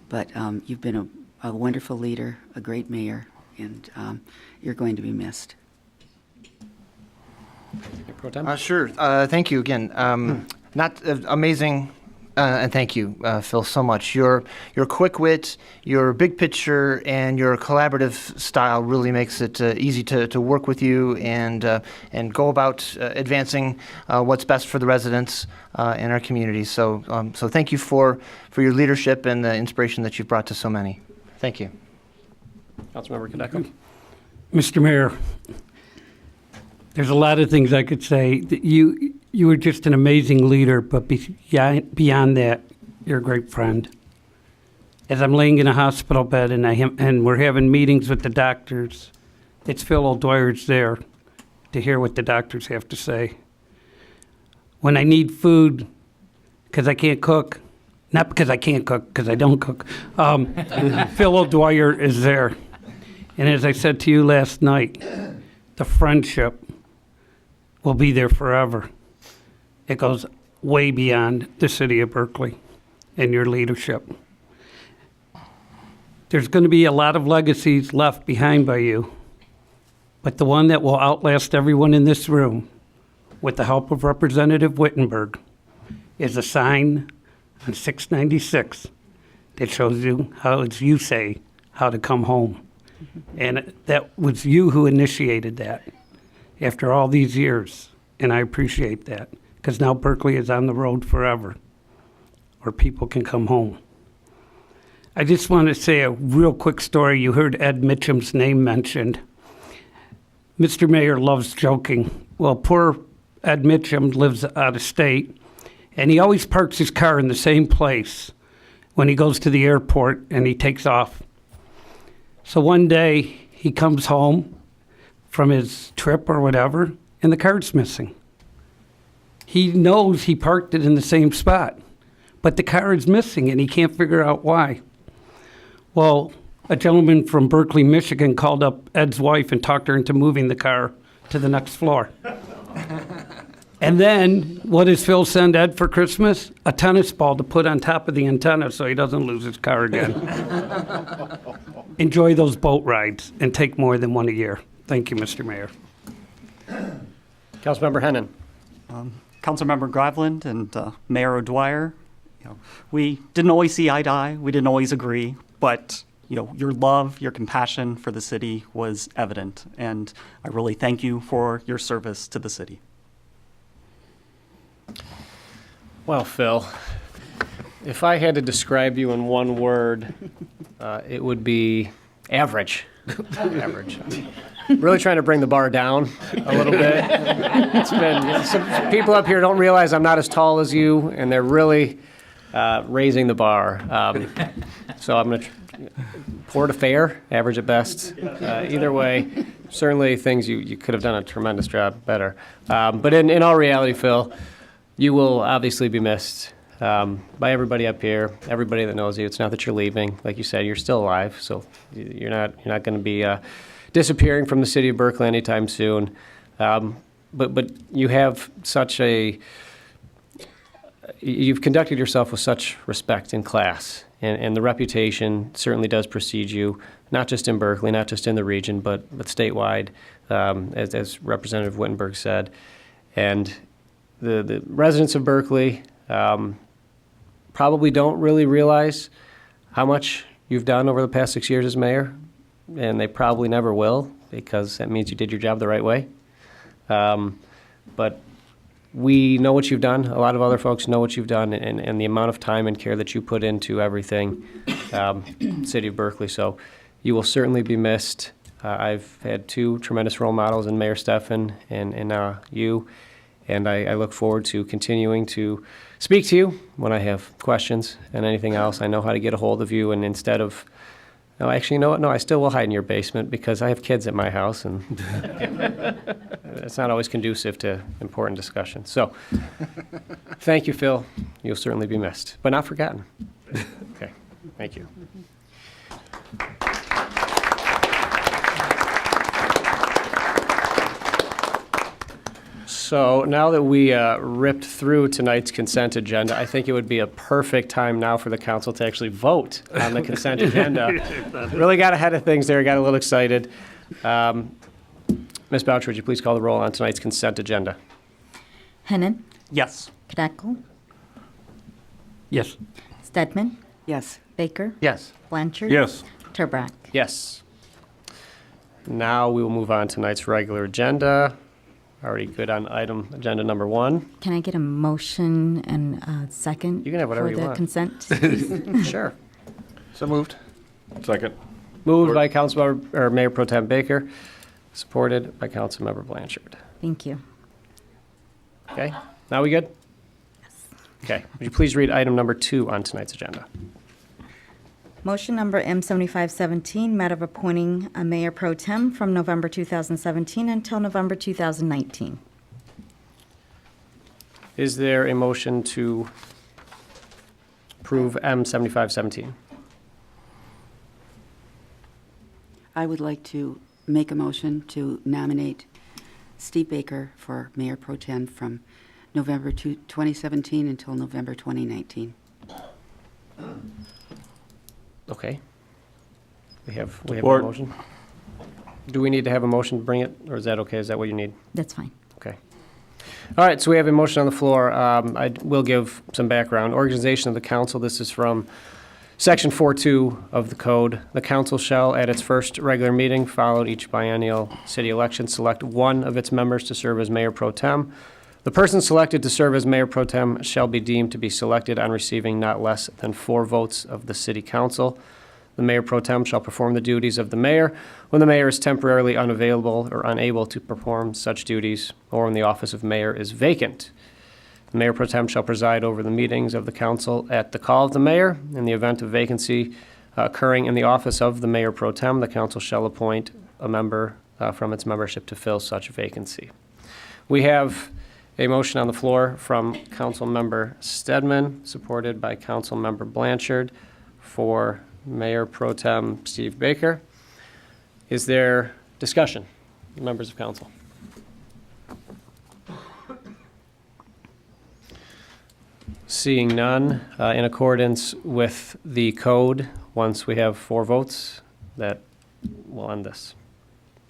But you've been a wonderful leader, a great mayor, and you're going to be missed. Sure. Thank you again. Not amazing. And thank you, Phil, so much. Your quick wit, your big picture, and your collaborative style really makes it easy to work with you and go about advancing what's best for the residents in our community. So thank you for your leadership and the inspiration that you've brought to so many. Thank you. Councilmember Kadeko. Mr. Mayor, there's a lot of things I could say. You were just an amazing leader, but beyond that, you're a great friend. As I'm laying in a hospital bed and we're having meetings with the doctors, it's Phil O'Dwyer's there to hear what the doctors have to say. When I need food, because I can't cook, not because I can't cook, because I don't cook, Phil O'Dwyer is there. And as I said to you last night, the friendship will be there forever. It goes way beyond the city of Berkeley and your leadership. There's going to be a lot of legacies left behind by you, but the one that will outlast everyone in this room, with the help of Representative Wittenberg, is a sign on 696 that shows you how, as you say, how to come home. And that was you who initiated that after all these years, and I appreciate that. Because now Berkeley is on the road forever, where people can come home. I just want to say a real quick story. You heard Ed Mitchum's name mentioned. Mr. Mayor loves joking. Well, poor Ed Mitchum lives out of state, and he always parks his car in the same place when he goes to the airport and he takes off. So one day he comes home from his trip or whatever, and the car's missing. He knows he parked it in the same spot, but the car is missing and he can't figure out why. Well, a gentleman from Berkeley, Michigan called up Ed's wife and talked her into moving the car to the next floor. And then, what does Phil send Ed for Christmas? A tennis ball to put on top of the antenna so he doesn't lose his car again. Enjoy those boat rides and take more than one a year. Thank you, Mr. Mayor. Councilmember Hennon. Councilmember Gravland and Mayor O'Dwyer, we didn't always see eye to eye. We didn't always agree, but your love, your compassion for the city was evident, and I really thank you for your service to the city. Well, Phil, if I had to describe you in one word, it would be average. Average. Really trying to bring the bar down a little bit. It's been some people up here don't realize I'm not as tall as you, and they're really raising the bar. So I'm going to poor to fair, average at best. Either way, certainly things you could have done a tremendous job better. But in all reality, Phil, you will obviously be missed by everybody up here, everybody that knows you. It's not that you're leaving. Like you said, you're still alive, so you're not going to be disappearing from the city of Berkeley anytime soon. But you have you've conducted yourself with such respect and class and the reputation certainly does precede you, not just in Berkeley, not just in the region, but statewide, as Representative Wittenberg said. And the residents of Berkeley probably don't really realize how much you've done over the past 6 years as mayor, and they probably never will, because that means you did your job the right way. But we know what you've done. A lot of other folks know what you've done, and the amount of time and care that you put into everything, City of Berkeley. So you will certainly be missed. I've had two tremendous role models in Mayor Steffen and you, and I look forward to continuing to speak to you when I have questions and anything else. I know how to get a hold of you, and instead of, no, actually, you know what? No, I still will hide in your basement because I have kids at my house, and it's not always conducive to important discussions. So, thank you, Phil. You'll certainly be missed, but not forgotten. Okay, thank you. So now that we ripped through tonight's consent agenda, I think it would be a perfect time now for the council to actually vote on the consent agenda. Really got ahead of things there, got a little excited. Ms. Boucher, would you please call the roll on tonight's consent agenda? Hennan. Yes. Kneckel. Yes. Stedman. Yes. Baker. Yes. Blanchard. Yes. Turbrack. Yes. Now we will move on to tonight's regular agenda. Already good on item agenda number 1. Can I get a motion and a second? You can have whatever for you the want. consent? Sure. So moved. Second. Moved by Councilmember or Mayor Pro Tem Baker, supported by Councilmember Blanchard. Thank you. Okay, now we good? Yes. Okay, would you please read item number 2 on tonight's agenda? Motion number M7517, matter of appointing a mayor pro tem from November 2017 until November 2019. Is there a motion to approve M7517? I would like to make a motion to nominate Steve Baker for Mayor Pro Tem from November 2017 until November 2019. Okay. We have a Support. motion. Do we need to have a motion to bring it, or is that okay? Is that what you need? That's fine. Okay. All right, so we have a motion on the floor. I will give some background. Organization of the council, this is from Section 4.2 of the code. The council shall, at its first regular meeting, followed each biennial city election, select one of its members to serve as mayor pro tem. The person selected to serve as mayor pro tem shall be deemed to be selected on receiving not less than 4 votes of the city council. The mayor pro tem shall perform the duties of the mayor when the mayor is temporarily unavailable or unable to perform such duties, or when the office of mayor is vacant. The mayor pro tem shall preside over the meetings of the council at the call of the mayor. In the event of vacancy occurring in the office of the mayor pro tem, the council shall appoint a member from its membership to fill such vacancy. We have a motion on the floor from Councilmember Stedman, supported by Councilmember Blanchard, for Mayor Pro Tem Steve Baker. Is there discussion, members of council? Seeing none, in accordance with the code, once we have 4 votes, that will end this.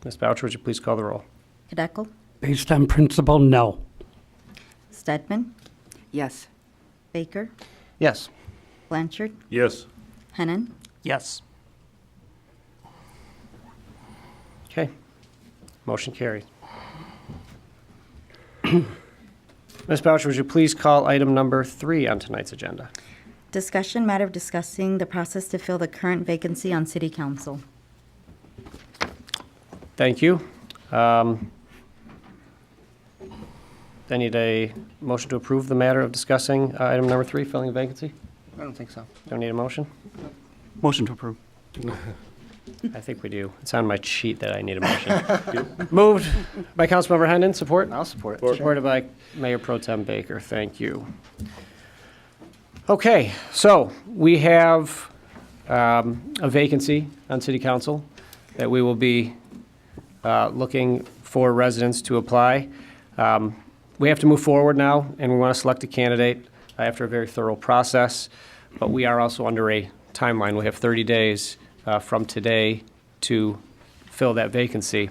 Ms. Boucher, would you please call the roll? Kneckel. Based on principle, no. Stedman. Yes. Baker. Yes. Blanchard. Yes. Hennan. Yes. Okay. Motion carried. Ms. Boucher, would you please call item number 3 on tonight's agenda? Discussion matter of discussing the process to fill the current vacancy on city council. Thank you. I need a motion to approve the matter of discussing item number 3, filling a vacancy. I don't think so. Don't need a motion? Motion to approve. I think we do. It's on my sheet that I need a motion. Moved by Councilmember Hendon, support? I'll support it. Supported by Mayor Pro Tem Baker. Thank you. Okay, so we have a vacancy on City Council that we will be looking for residents to apply. We have to move forward now, and we want to select a candidate after a very thorough process, but we are also under a timeline. We have 30 days from today to fill that vacancy.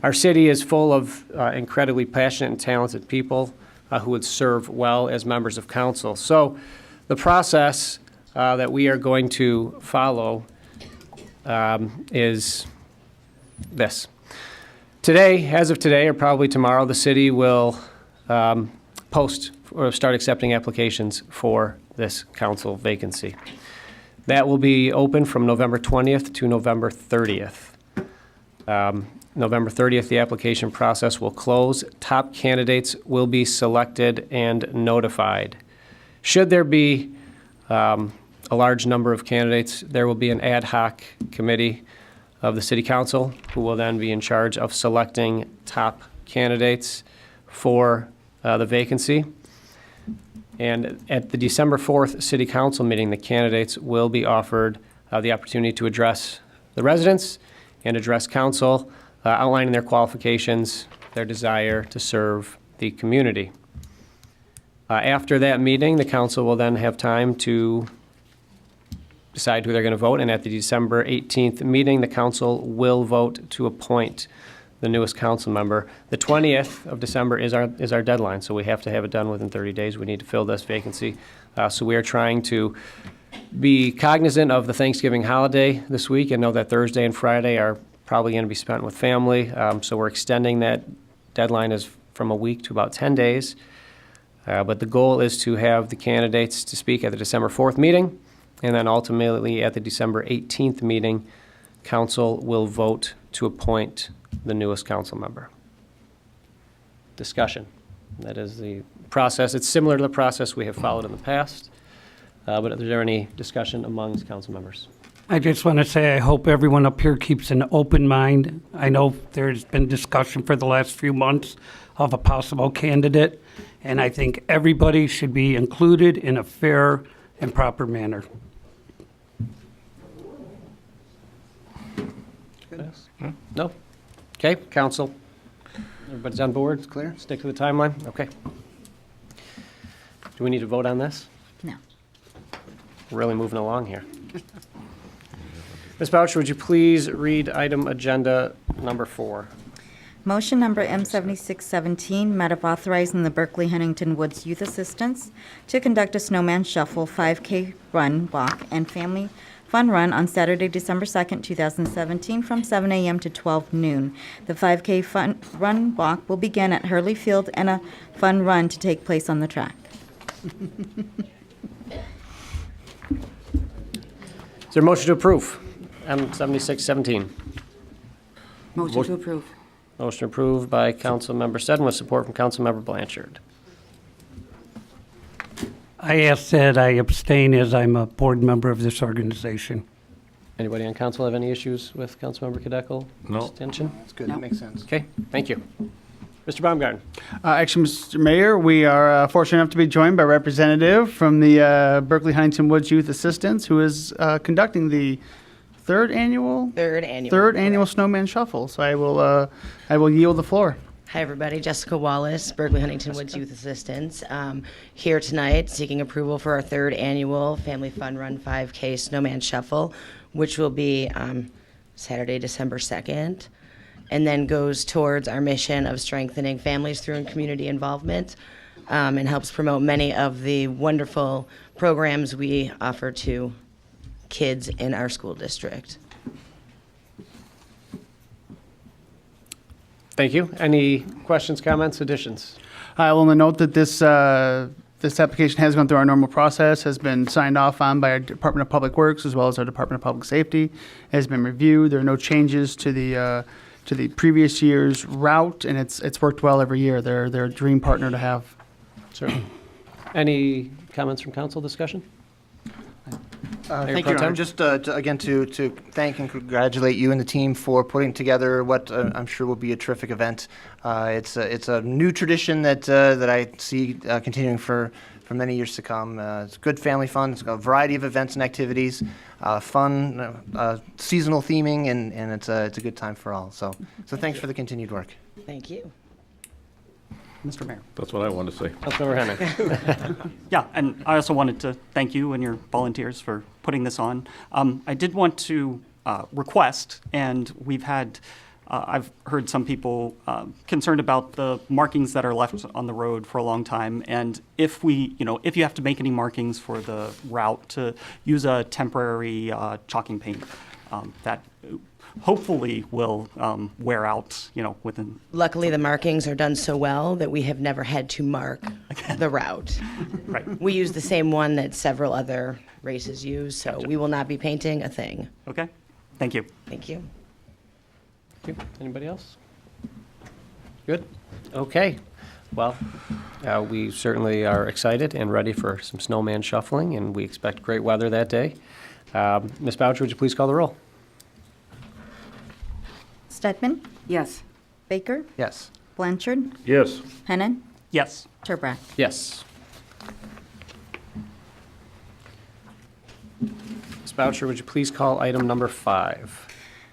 Our city is full of incredibly passionate and talented people who would serve well as members of council. So the process that we are going to follow is this. Today, as of today, or probably tomorrow, the city will post or start accepting applications for this council vacancy. That will be open from November 20th to November 30th. November 30th, the application process will close. Top candidates will be selected and notified. Should there be a large number of candidates, there will be an ad hoc committee of the City Council who will then be in charge of selecting top candidates for the vacancy. And at the December 4th City Council meeting, the candidates will be offered the opportunity to address the residents and address council, outlining their qualifications, their desire to serve the community. After that meeting, the council will then have time to decide who they're going to vote, and at the December 18th meeting, the council will vote to appoint the newest council member. The 20th of December is our deadline, so we have to have it done within 30 days. We need to fill this vacancy. So we are trying to be cognizant of the Thanksgiving holiday this week and know that Thursday and Friday are probably going to be spent with family. So we're extending that deadline is from a week to about 10 days. But the goal is to have the candidates to speak at the December 4th meeting, and then ultimately at the December 18th meeting, council will vote to appoint the newest council member. Discussion. That is the process. It's similar to the process we have followed in the past. But is there any discussion amongst council members? I just want to say I hope everyone up here keeps an open mind. I know there's been discussion for the last few months of a possible candidate, and I think everybody should be included in a fair and proper manner. No? Okay, council. Everybody's on board? It's clear? Stick to the timeline? Okay. Do we need to vote on this? No. We're really moving along here. Ms. Boucher, would you please read item agenda number 4? Motion number M7617, met of authorizing the Berkley Huntington Woods Youth Assistance to conduct a snowman shuffle 5K run, walk, and family fun run on Saturday, December 2nd, 2017 from 7 a.m. to 12 noon. The 5K fun run walk will begin at Hurley Field and a fun run to take place on the track. Is there a motion to approve? M7617. Motion to approve. Motion approved by Councilmember Seddon with support from Councilmember Blanchard. I ask that I abstain as I'm a board member of this organization. Anybody on council have any issues with Councilmember Kadeco? No. Abstention? That's good. That makes sense. Okay, thank you. Mr. Baumgarten. Actually, Mr. Mayor, we are fortunate enough to be joined by a representative from the Berkley Huntington Woods Youth Assistance, who is conducting the third annual Snowman Shuffle. So I will yield the floor. Hi, everybody. Jessica Wallace, Berkley Huntington Woods Youth Assistance. Here tonight seeking approval for our third annual Family Fun Run 5K Snowman Shuffle, which will be Saturday, December 2nd, and then goes towards our mission of strengthening families through community involvement, and helps promote many of the wonderful programs we offer to kids in our school district. Thank you. Any questions, comments, additions? I will only note that this application has gone through our normal process, has been signed off on by our Department of Public Works as well as our Department of Public Safety, has been reviewed. There are no changes to the previous year's route, and it's worked well every year. They're a dream partner to have. Certainly. Any comments from council discussion? Thank you, Your Honor. Just again to thank and congratulate you and the team for putting together what I'm sure will be a terrific event. It's a new tradition that I see continuing for many years to come. It's good family fun. It's got a variety of events and activities, fun, seasonal theming, and it's a good time for all. So thanks for the continued work. Thank you. Mr. Mayor. That's what I wanted to say. Councilmember Henning. Yeah, and I also wanted to thank you and your volunteers for putting this on. I did want to request, and I've heard some people concerned about the markings that are left on the road for a long time, and if you have to make any markings for the route, to use a temporary chalking paint that hopefully will wear out, within. Luckily, the markings are done so well that we have never had to mark the route. Right. We use the same one that several other races use, so we will not be painting a thing. Okay. Thank you. Thank you. Thank you. Anybody else? Good? Okay. Well, we certainly are excited and ready for some snowman shuffling, and we expect great weather that day. Ms. Boucher, would you please call the roll? Stedman? Yes. Baker? Yes. Blanchard? Yes. Hennan? Yes. Turbrack? Yes. Ms. Boucher, would you please call item number 5?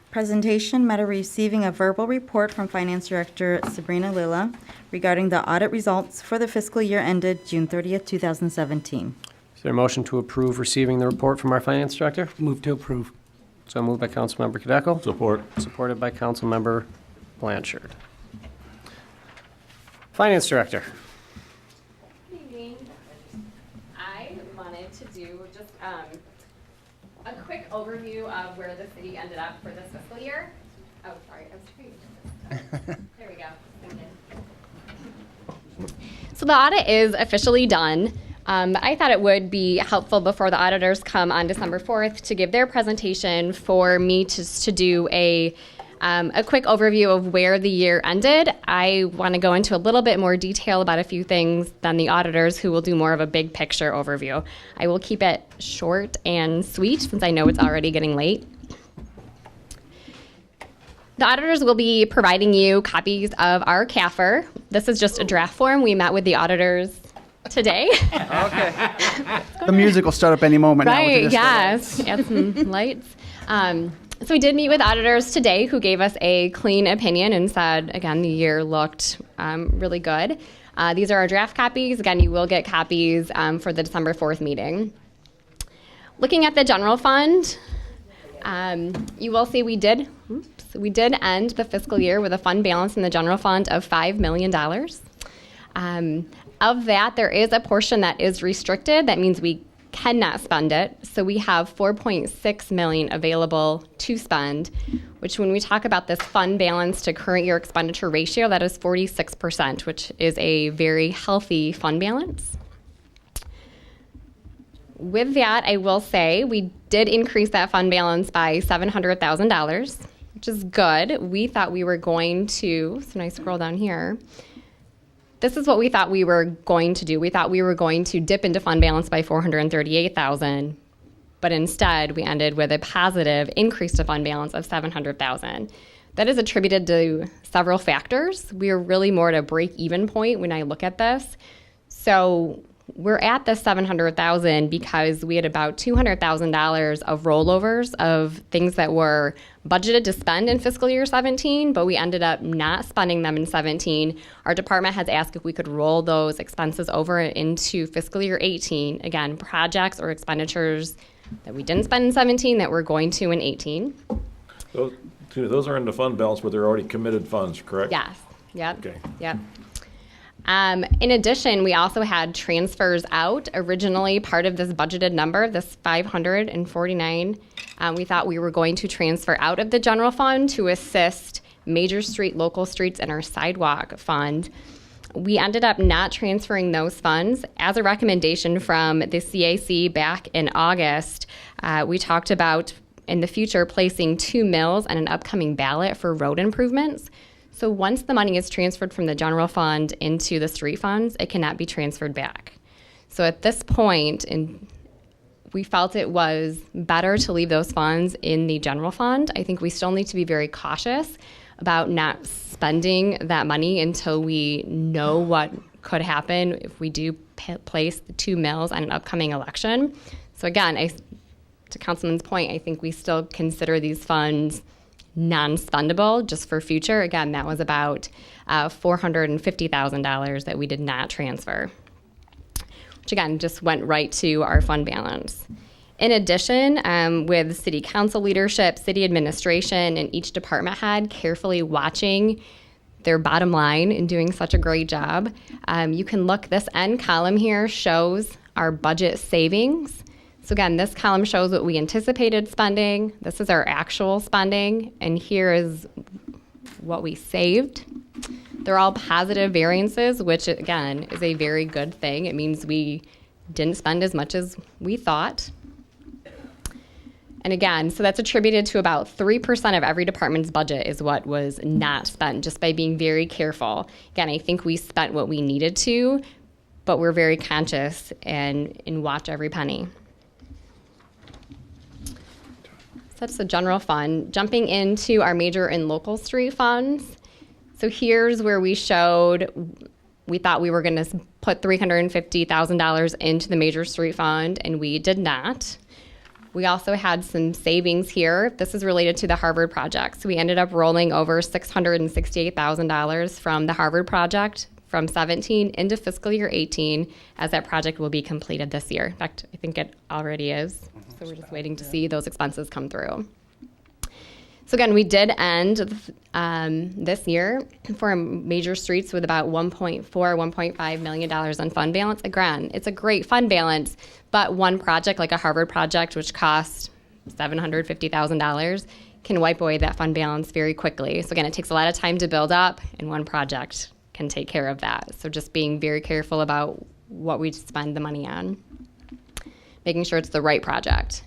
Presentation, matter receiving a verbal report from Finance Director Sabrina Lilla regarding the audit results for the fiscal year ended June 30th, 2017. Is there a motion to approve receiving the report from our finance director? Move to approve. So moved by Councilmember Cadeco. Support. Supported by Councilmember Blanchard. Finance Director. Good evening. I wanted to do just a quick overview of where the city ended up for this fiscal year. Oh, sorry, I was trying to there we go. Thank you. So the audit is officially done. I thought it would be helpful before the auditors come on December 4th to give their presentation for me to do a quick overview of where the year ended. I want to go into a little bit more detail about a few things than the auditors, who will do more of a big picture overview. I will keep it short and sweet since I know it's already getting late. The auditors will be providing you copies of our CAFR. This is just a draft form. We met with the auditors today. Okay. The music will start up any moment now. Right, yes. Add some lights. So we did meet with auditors today who gave us a clean opinion and said, again, the year looked really good. These are our draft copies. Again, you will get copies for the December 4th meeting. Looking at the general fund, you will see we did end the fiscal year with a fund balance in the general fund of $5 million. Of that, there is a portion that is restricted. That means we cannot spend it. So we have $4.6 million available to spend, which when we talk about this fund balance to current year expenditure ratio, that is 46%, which is a very healthy fund balance. With that, I will say we did increase that fund balance by $700,000, which is good. We thought we were going to, so when I scroll down here, this is what we thought we were going to do. We thought we were going to dip into fund balance by $438,000, but instead we ended with a positive increase to fund balance of $700,000. That is attributed to several factors. We are really more at a break-even point when I look at this. So we're at the $700,000 because we had about $200,000 of rollovers of things that were budgeted to spend in fiscal year 17, but we ended up not spending them in 17. Our department has asked if we could roll those expenses over into fiscal year 18. Again, projects or expenditures that we didn't spend in 17 that we're going to in 18. Those are in the fund balance, but they're already committed funds, correct? Yes. Yep. Okay. Yep. In addition, we also had transfers out. Originally, part of this budgeted number, this 549, we thought we were going to transfer out of the general fund to assist major street, local streets, and our sidewalk fund. We ended up not transferring those funds. As a recommendation from the CAC back in August, we talked about in the future placing 2 mills and an upcoming ballot for road improvements. So once the money is transferred from the general fund into the street funds, it cannot be transferred back. So at this point, we felt it was better to leave those funds in the general fund. I think we still need to be very cautious about not spending that money until we know what could happen if we do place the 2 mills on an upcoming election. So again, to Councilman's point, I think we still consider these funds non-spendable just for future. Again, that was about $450,000 that we did not transfer, which again just went right to our fund balance. In addition, with city council leadership, city administration, and each department head carefully watching their bottom line and doing such a great job, you can look, this end column here shows our budget savings. So again, this column shows what we anticipated spending. This is our actual spending, and here is what we saved. They're all positive variances, which again is a very good thing. It means we didn't spend as much as we thought. And again, so that's attributed to about 3% of every department's budget is what was not spent, just by being very careful. Again, I think we spent what we needed to, but we're very conscious and watch every penny. So that's the general fund. Jumping into our major and local street funds. So here's where we showed, we thought we were going to put $350,000 into the major street fund, and we did not. We also had some savings here. This is related to the Harvard project. So we ended up rolling over $668,000 from the Harvard project from 17 into fiscal year 18, as that project will be completed this year. In fact, I think it already is. So we're just waiting to see those expenses come through. So again, we did end this year for major streets with about $1.5 million on fund balance. Again, it's a great fund balance, but one project like a Harvard project, which cost $750,000, can wipe away that fund balance very quickly. So again, it takes a lot of time to build up, and one project can take care of that. So just being very careful about what we spend the money on, making sure it's the right project.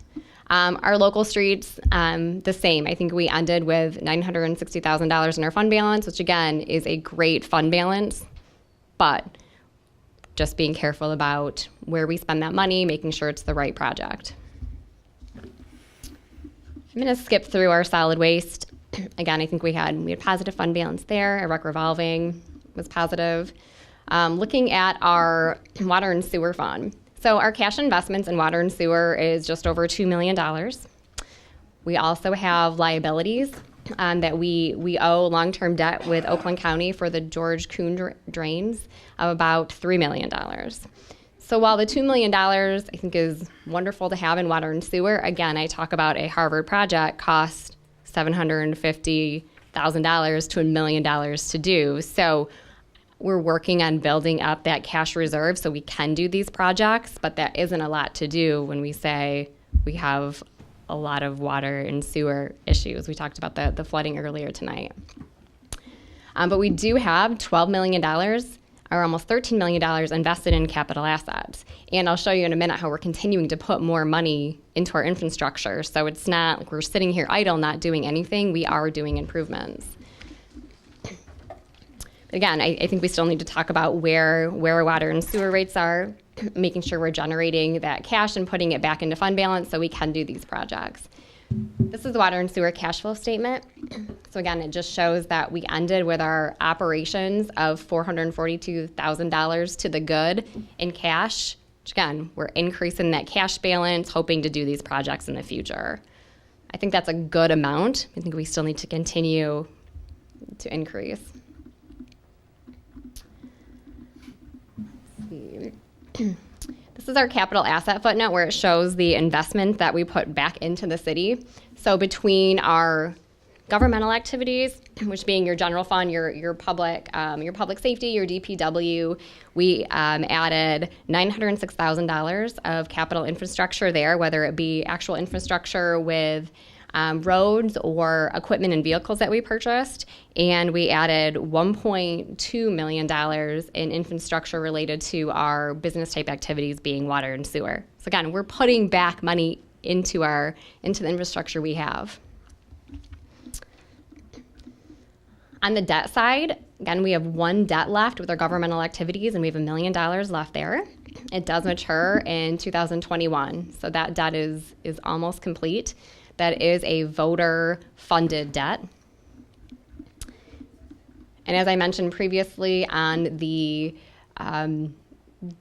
Our local streets, the same. I think we ended with $960,000 in our fund balance, which again is a great fund balance, but just being careful about where we spend that money, making sure it's the right project. I'm going to skip through our solid waste. Again, I think we had positive fund balance there. Our rec revolving was positive. Looking at our water and sewer fund. So our cash investments in water and sewer is just over $2 million. We also have liabilities that we owe long-term debt with Oakland County for the George Kuhn drains of about $3 million. So while the $2 million I think is wonderful to have in water and sewer, again, I talk about a Harvard project cost $750,000 to $1 million to do. So we're working on building up that cash reserve so we can do these projects, but that isn't a lot to do when we say we have a lot of water and sewer issues. We talked about the flooding earlier tonight. But we do have $12 million, or almost $13 million invested in capital assets. And I'll show you in a minute how we're continuing to put more money into our infrastructure. So it's not like we're sitting here idle, not doing anything. We are doing improvements. Again, I think we still need to talk about where our water and sewer rates are, making sure we're generating that cash and putting it back into fund balance so we can do these projects. This is the water and sewer cash flow statement. So again, it just shows that we ended with our operations of $442,000 to the good in cash, which again, we're increasing that cash balance, hoping to do these projects in the future. I think that's a good amount. I think we still need to continue to increase. This is our capital asset footnote where it shows the investment that we put back into the city. So between our governmental activities, which being your general fund, your public safety, your DPW, we added $906,000 of capital infrastructure there, whether it be actual infrastructure with roads or equipment and vehicles that we purchased, and we added $1.2 million in infrastructure related to our business type activities being water and sewer. So again, we're putting back money into the infrastructure we have. On the debt side, again, we have one debt left with our governmental activities, and we have $1 million left there. It does mature in 2021, so that debt is almost complete. That is a voter-funded debt. And as I mentioned previously, on the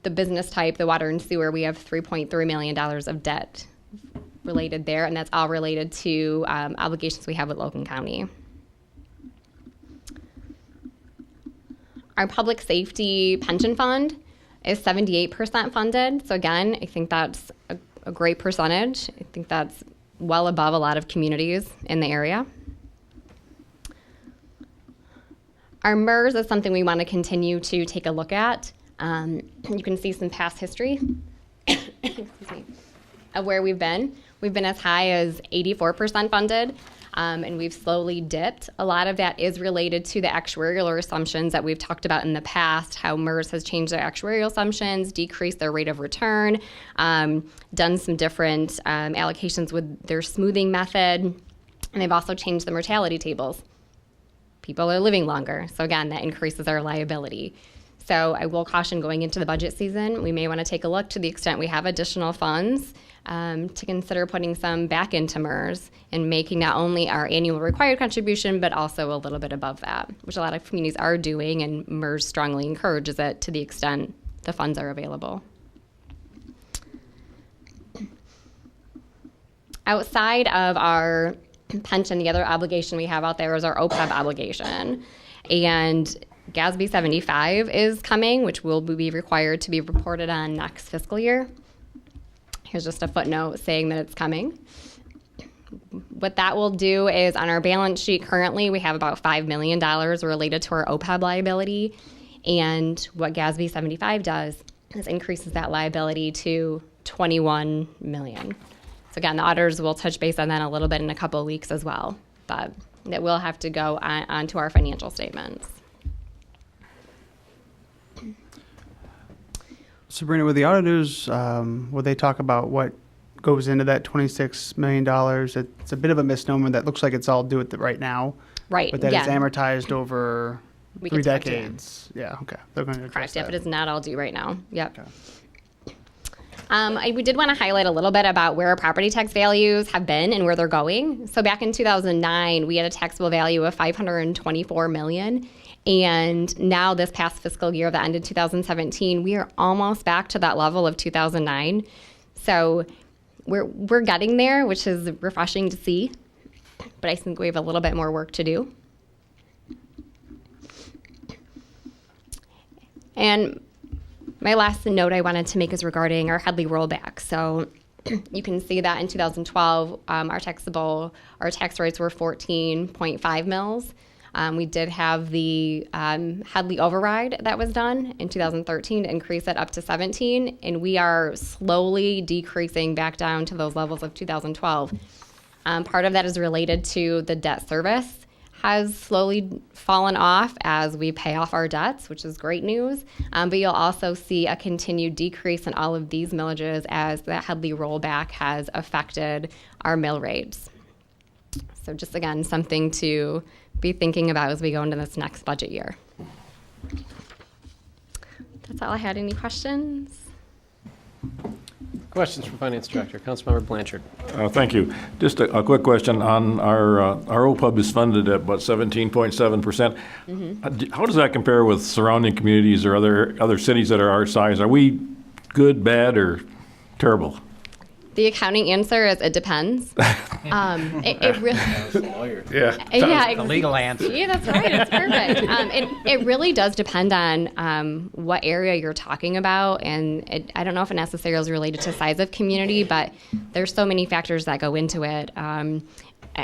business type, the water and sewer, we have $3.3 million of debt related there, and that's all related to obligations we have with Logan County. Our public safety pension fund is 78% funded. So again, I think that's a great percentage. I think that's well above a lot of communities in the area. Our MERS is something we want to continue to take a look at. You can see some past history excuse me, of where we've been. We've been as high as 84% funded, and we've slowly dipped. A lot of that is related to the actuarial assumptions that we've talked about in the past, how MERS has changed their actuarial assumptions, decreased their rate of return, done some different allocations with their smoothing method, and they've also changed the mortality tables. People are living longer, so again, that increases our liability. So I will caution going into the budget season, we may want to take a look to the extent we have additional funds to consider putting some back into MERS and making not only our annual required contribution, but also a little bit above that, which a lot of communities are doing, and MERS strongly encourages it to the extent the funds are available. Outside of our pension, the other obligation we have out there is our OPEB obligation. And GASB 75 is coming, which will be required to be reported on next fiscal year. Here's just a footnote saying that it's coming. What that will do is on our balance sheet currently, we have about $5 million related to our OPEB liability. And what GASB 75 does is increases that liability to $21 million. So again, the auditors will touch base on that a little bit in a couple of weeks as well, but it will have to go onto our financial statements. Sabrina, with the auditors, will they talk about what goes into that $26 million? It's a bit of a misnomer that looks like it's all due right now. Right, But that yeah. it's amortized over We 3 can talk to you. decades. Yeah, okay. They're going to address Correct, yep, that. it is not all due right now, yep. We did want to highlight a little bit about where our property tax values have been and where they're going. So back in 2009, we had a taxable value of $524 million. And now this past fiscal year that ended 2017, we are almost back to that level of 2009. So we're getting there, which is refreshing to see. But I think we have a little bit more work to do. And my last note I wanted to make is regarding our Headley rollback. So you can see that in 2012, our tax rates were 14.5 mils. We did have the Headley override that was done in 2013 to increase it up to 17, and we are slowly decreasing back down to those levels of 2012. Part of that is related to the debt service has slowly fallen off as we pay off our debts, which is great news. But you'll also see a continued decrease in all of these millages as the Headley rollback has affected our mill rates. So just again, something to be thinking about as we go into this next budget year. That's all I had. Any questions? Questions from Finance Director. Councilmember Blanchard. Thank you. Just a quick question on our OPEB is funded at about 17.7%. How does that compare with surrounding communities or other cities that are our size? Are we good, bad, or terrible? The accounting answer is it depends. It really. Yeah. Yeah. The legal answer. Yeah, that's right. It's perfect. It really does depend on what area you're talking about, and I don't know if it necessarily is related to size of community, but there's so many factors that go into it.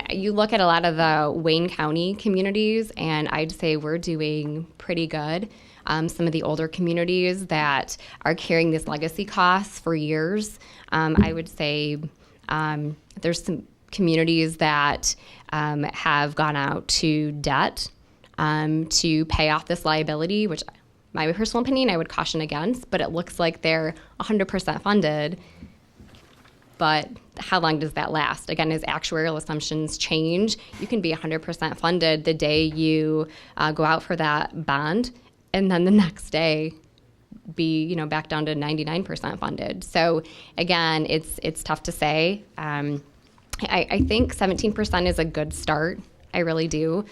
You look at a lot of the Wayne County communities, and I'd say we're doing pretty good. Some of the older communities that are carrying this legacy costs for years, I would say there's some communities that have gone out to debt to pay off this liability, which my personal opinion I would caution against, but it looks like they're 100% funded. But how long does that last? Again, as actuarial assumptions change, you can be 100% funded the day you go out for that bond, and then the next day be back down to 99% funded. So again, it's tough to say. I think 17% is a good start. I really do.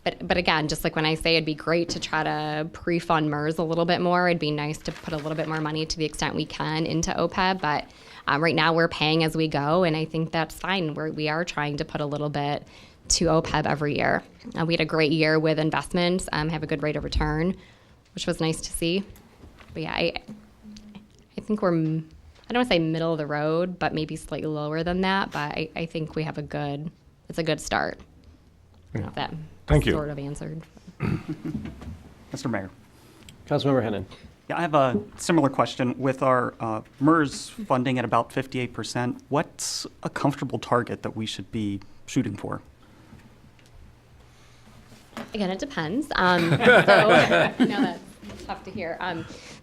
But again, just like when I say it'd be great to try to pre-fund MERS a little bit more, it'd be nice to put a little bit more money to the extent we can into OPEB. But right now we're paying as we go, and I think that's fine. We are trying to put a little bit to OPEB every year. We had a great year with investments, have a good rate of return, which was nice to see. But yeah, I think we're, I don't want to say middle of the road, but maybe slightly lower than that. But I think we have it's a good start. I don't know if that Thank you. sort of answered. Mr. Mayor. Councilmember Hennon. Yeah, I have a similar question. With our MERS funding at about 58%, what's a comfortable target that we should be shooting for? Again, it depends. That's tough to hear.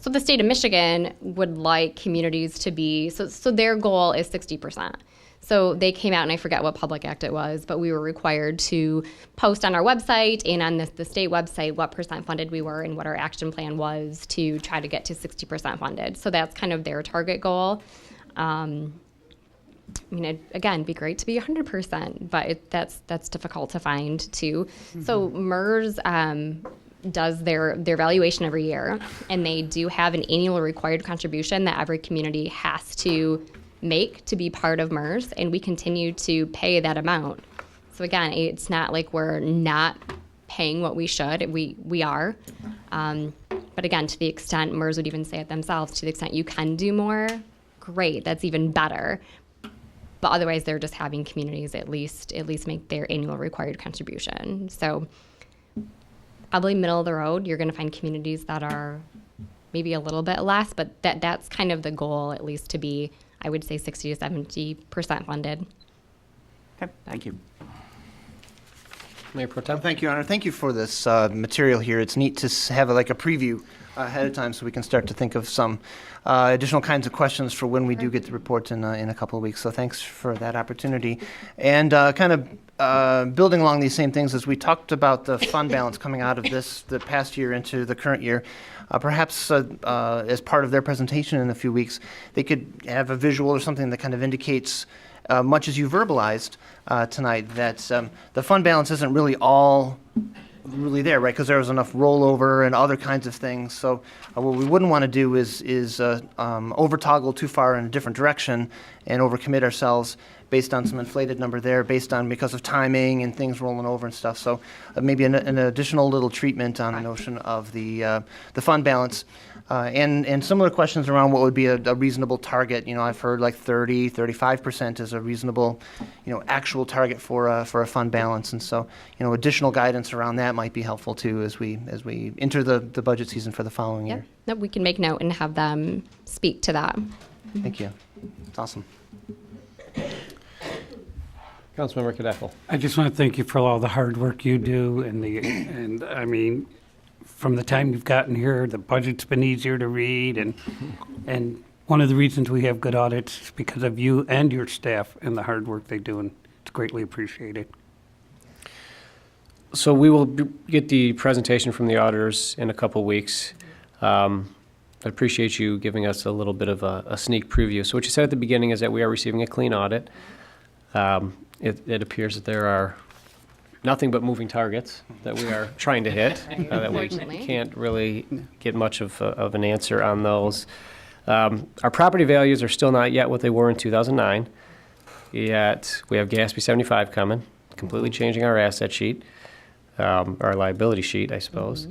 So the state of Michigan would like communities to be, so their goal is 60%. So they came out, and I forget what public act it was, but we were required to post on our website and on the state website what percent funded we were and what our action plan was to try to get to 60% funded. So that's kind of their target goal. I mean, it'd be great to be 100%, but that's difficult to find too. Mm-hmm. So MERS does their valuation every year, and they do have an annual required contribution that every community has to make to be part of MERS, and we continue to pay that amount. So again, it's not like we're not paying what we should. We are. But again, to the extent MERS would even say it themselves, to the extent you can do more, great, that's even better. But otherwise, they're just having communities at least make their annual required contribution. So probably middle of the road, you're going to find communities that are maybe a little bit less, but that's kind of the goal, at least to be, I would say, 60 to 70% funded. Okay, thank you. Mayor Pro Tem. Thank you, Honor. Thank you for this material here. It's neat to have a preview ahead of time so we can start to think of some additional kinds of questions for when we do get the report in a couple of weeks. So thanks for that opportunity. And building along these same things, as we talked about the fund balance coming out of the past year into the current year, perhaps as part of their presentation in a few weeks, they could have a visual or something that kind of indicates, much as you verbalized tonight, that the fund balance isn't really all really there, right? Because there was enough rollover and other kinds of things. So what we wouldn't want to do is over toggle too far in a different direction and overcommit ourselves based on some inflated number there, because of timing and things rolling over and stuff. So maybe an additional little treatment on the notion of the fund balance. And similar questions around what would be a reasonable target. I've heard like 30, 35% is a reasonable, actual target for a fund balance. And so, additional guidance around that might be helpful too as we enter the budget season for the following year. No, we can make note and have them speak to that. Thank you. It's awesome. Councilmember Kadeckel. I just want to thank you for all the hard work you do, and I mean, from the time you've gotten here, the budget's been easier to read, and one of the reasons we have good audits is because of you and your staff and the hard work they do, and it's greatly appreciated. So we will get the presentation from the auditors in a couple weeks. I appreciate you giving us a little bit of a sneak preview. So what you said at the beginning is that we are receiving a clean audit. It appears that there are nothing but moving targets that we are trying to hit, that we can't really get much of an answer on those. Our property values are still not yet what they were in 2009, yet we have GASB 75 coming, completely changing our asset sheet, our liability sheet, I suppose.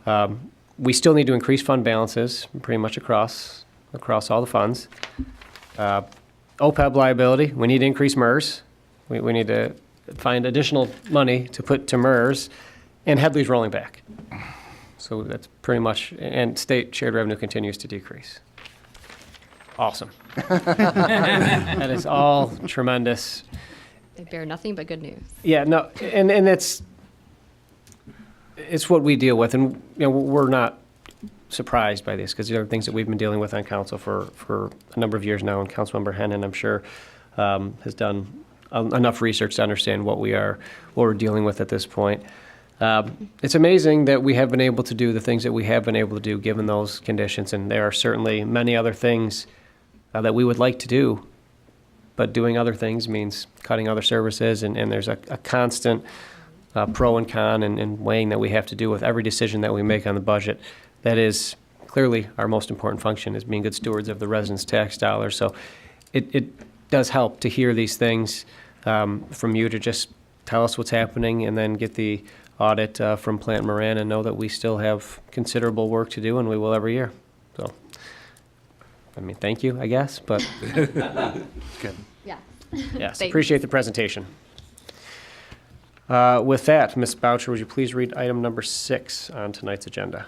Mm-hmm. We still need to increase fund balances pretty much across all the funds. OPEB liability, we need to increase MERS. We need to find additional money to put to MERS, and Headley's rolling back. So that's pretty much, and state shared revenue continues to decrease. Awesome. That is all tremendous. They bear nothing but good news. Yeah, no, and it's what we deal with, and we're not surprised by this because these are things that we've been dealing with on council for a number of years now, and Councilmember Hennon, I'm sure, has done enough research to understand what we're dealing with at this point. It's amazing that we have been able to do the things that we have been able to do given those conditions, and there are certainly many other things that we would like to do, but doing other things means cutting other services, and there's a constant pro and con and weighing that we have to do with every decision that we make on the budget. That is clearly our most important function, is being good stewards of the residents' tax dollars. So it does help to hear these things from you, to just tell us what's happening and then get the audit from Plant Moran and know that we still have considerable work to do, and we will every year. So, I mean, thank you, I guess, but Good. Yeah. yes, Thanks. appreciate the presentation. With that, Ms. Boucher, would you please read item number 6 on tonight's agenda?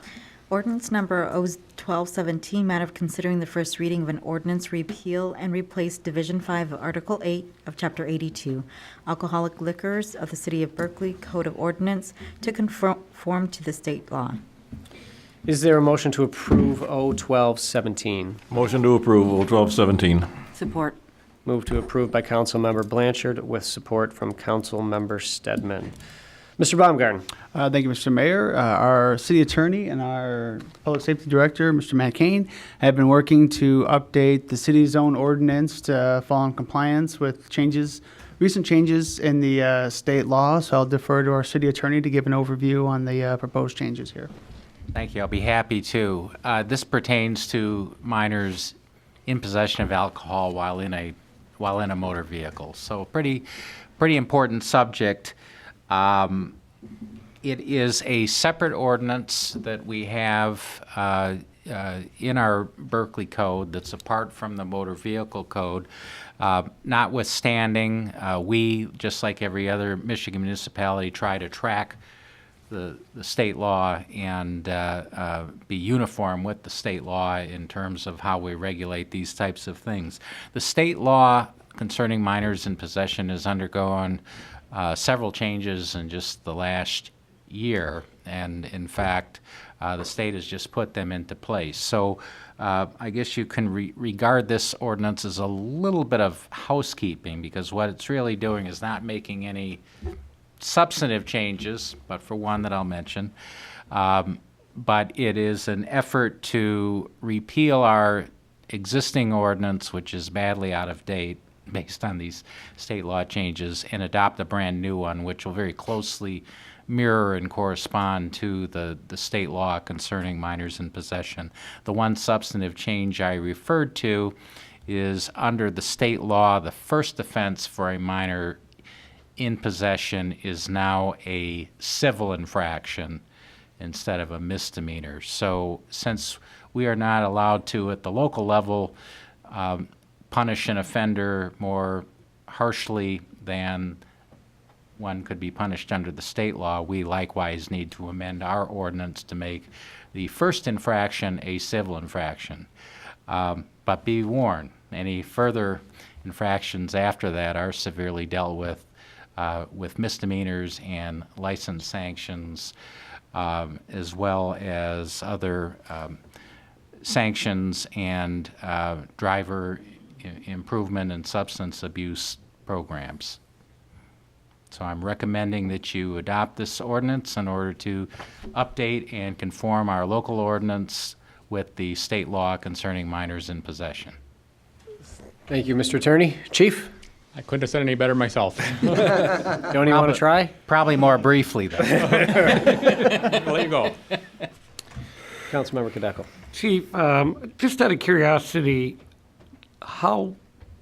Ordinance number 1217, matter of considering the first reading of an ordinance repeal and replace Division 5 of Article 8 of Chapter 82, alcoholic liquors of the City of Berkley Code of Ordinance to conform to the state law. Is there a motion to approve O-1217? Motion to approve O 1217. Support. Move to approve by Councilmember Blanchard with support from Councilmember Stedman. Mr. Baumgarten. Thank you, Mr. Mayor. Our city attorney and our public safety director, Mr. Matt Kane, have been working to update the city's own ordinance to fall in compliance with recent changes in the state law. So I'll defer to our city attorney to give an overview on the proposed changes here. Thank you. I'll be happy to. This pertains to minors in possession of alcohol while in a motor vehicle. So pretty important subject. It is a separate ordinance that we have in our Berkeley Code that's apart from the motor vehicle code. Notwithstanding, we, just like every other Michigan municipality, try to track the state law and be uniform with the state law in terms of how we regulate these types of things. The state law concerning minors in possession has undergone several changes in just the last year, and in fact, the state has just put them into place. So I guess you can regard this ordinance as a little bit of housekeeping, because what it's really doing is not making any substantive changes, but for one that I'll mention. But it is an effort to repeal our existing ordinance, which is badly out of date based on these state law changes, and adopt a brand new one, which will very closely mirror and correspond to the state law concerning minors in possession. The one substantive change I referred to is under the state law, the first offense for a minor in possession is now a civil infraction instead of a misdemeanor. So since we are not allowed to, at the local level, punish an offender more harshly than one could be punished under the state law, we likewise need to amend our ordinance to make the first infraction a civil infraction. But be warned, any further infractions after that are severely dealt with misdemeanors and license sanctions, as well as other sanctions and driver improvement and substance abuse programs. So I'm recommending that you adopt this ordinance in order to update and conform our local ordinance with the state law concerning minors in possession. Thank you, Mr. Attorney. Chief? I couldn't have said any better myself. Don't you want to try? Probably more briefly, though. I'll let you go. Councilmember Kadeko. Chief, just out of curiosity, how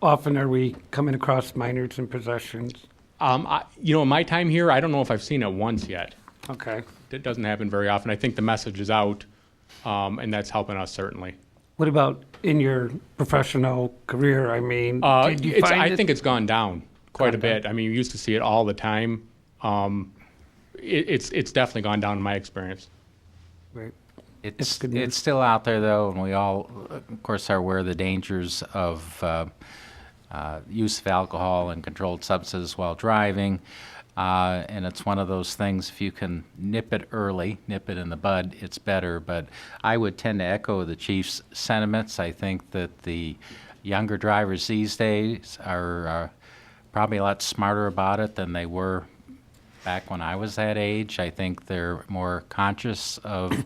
often are we coming across minors in possessions? In my time here, I don't know if I've seen it once yet. Okay. It doesn't happen very often. I think the message is out, and that's helping us certainly. What about in your professional career? I mean, did you find I think it's gone down quite a bit. I mean, you used to see it all the time. It's definitely gone down in my experience. Right. It's still out there, though, and we all, of course, are aware of the dangers of use of alcohol and controlled substances while driving. And it's one of those things, if you can nip it early, nip it in the bud, it's better. But I would tend to echo the chief's sentiments. I think that the younger drivers these days are probably a lot smarter about it than they were back when I was that age. I think they're more conscious of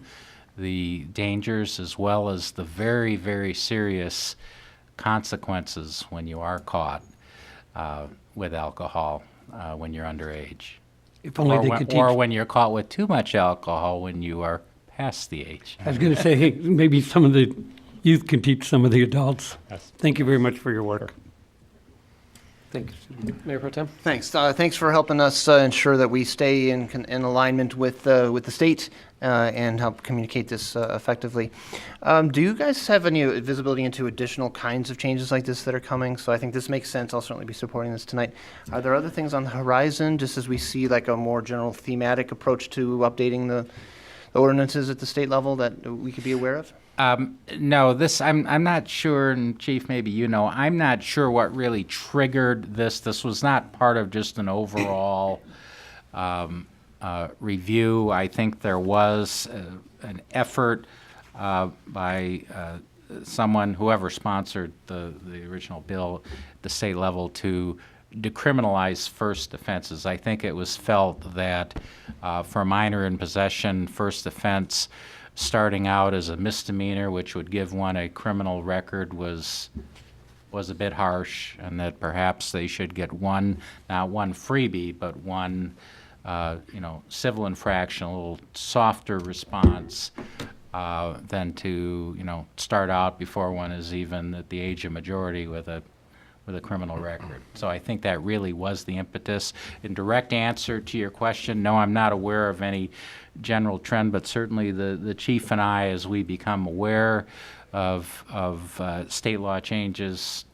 the dangers as well as the very, very serious consequences when you are caught with alcohol when you're underage. If only they could teach. Or when you're caught with too much alcohol when you are past the age. I was going to say, hey, maybe some of the youth can teach some of the adults. Yes. Thank you very much for your work. Thanks. Mayor Pro Tem? Thanks. Thanks for helping us ensure that we stay in alignment with the state and help communicate this effectively. Do you guys have any visibility into additional kinds of changes like this that are coming? So I think this makes sense. I'll certainly be supporting this tonight. Are there other things on the horizon, just as we see like a more general thematic approach to updating the ordinances at the state level that we could be aware of? No, I'm not sure, and Chief, maybe you know, I'm not sure what really triggered this. This was not part of just an overall review. I think there was an effort by someone, whoever sponsored the original bill at the state level, to decriminalize first offenses. I think it was felt that for minor in possession, first offense starting out as a misdemeanor, which would give one a criminal record, was a bit harsh, and that perhaps they should get not one freebie, but one civil infraction, a little softer response than to start out before one is even at the age of majority with a criminal record. So I think that really was the impetus. In direct answer to your question, no, I'm not aware of any general trend, but certainly the chief and I, as we become aware of state law changes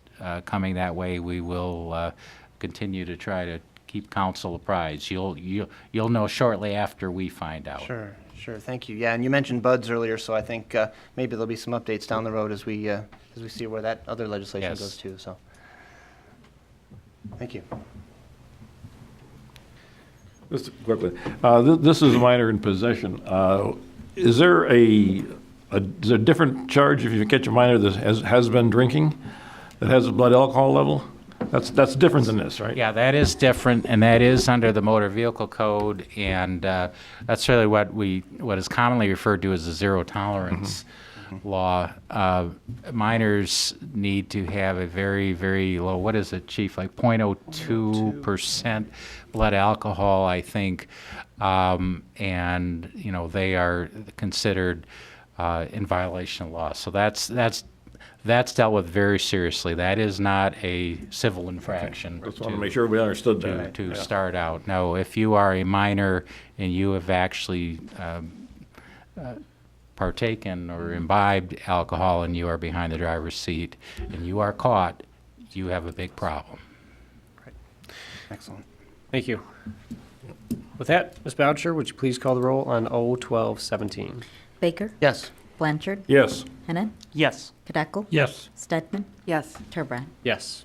coming that way, we will continue to try to keep council apprised. You'll know shortly after we find out. Sure. Thank you. Yeah, and you mentioned buds earlier, so I think maybe there'll be some updates down the road as we see where that other legislation goes too. So, thank you. Just quickly, this is a minor in possession. Is there a different charge if you catch a minor that has been drinking, that has a blood alcohol level? That's different than this, right? Yeah, that is different, and that is under the Motor Vehicle Code, and that's really what is commonly referred to as the zero tolerance law. Minors need to have a very, very low, what is it, Chief, like 0.02% blood alcohol, I think, and they are considered in violation of law. So that's dealt with very seriously. That is not a civil infraction. Okay. Just want to make sure we understood that. To start out. No, if you are a minor and you have actually partaken or imbibed alcohol and you are behind the driver's seat and you are caught, you have a big problem. Right. Excellent. Thank you. With that, Ms. Boucher, would you please call the roll on O-1217? Baker? Yes. Blanchard? Yes. Hennan? Yes. Kadeco? Yes. Stedman? Yes. Turbrack? Yes.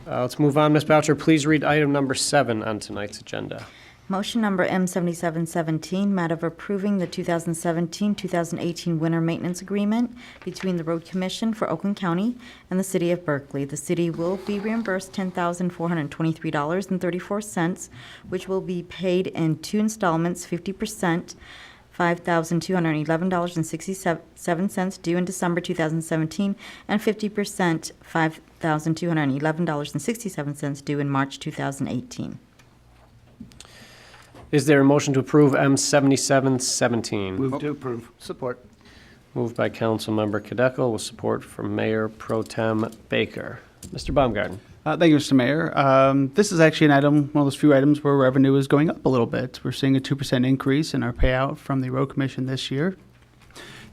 Let's move on. Ms. Boucher, please read item number 7 on tonight's agenda. Motion number M7717, matter of approving the 2017-2018 winter maintenance agreement between the Road Commission for Oakland County and the City of Berkley. The city will be reimbursed $10,423.34, which will be paid in 2 installments, 50%, $5,211.67 due in December 2017, and 50%, $5,211.67 due in March 2018. Is there a motion to approve M7717? Move to approve. Support. Moved by Councilmember Kadeco with support from Mayor Pro Tem Baker. Mr. Baumgarten. Thank you, Mr. Mayor. This is actually an item, one of those few items where revenue is going up a little bit. We're seeing a 2% increase in our payout from the Road Commission this year.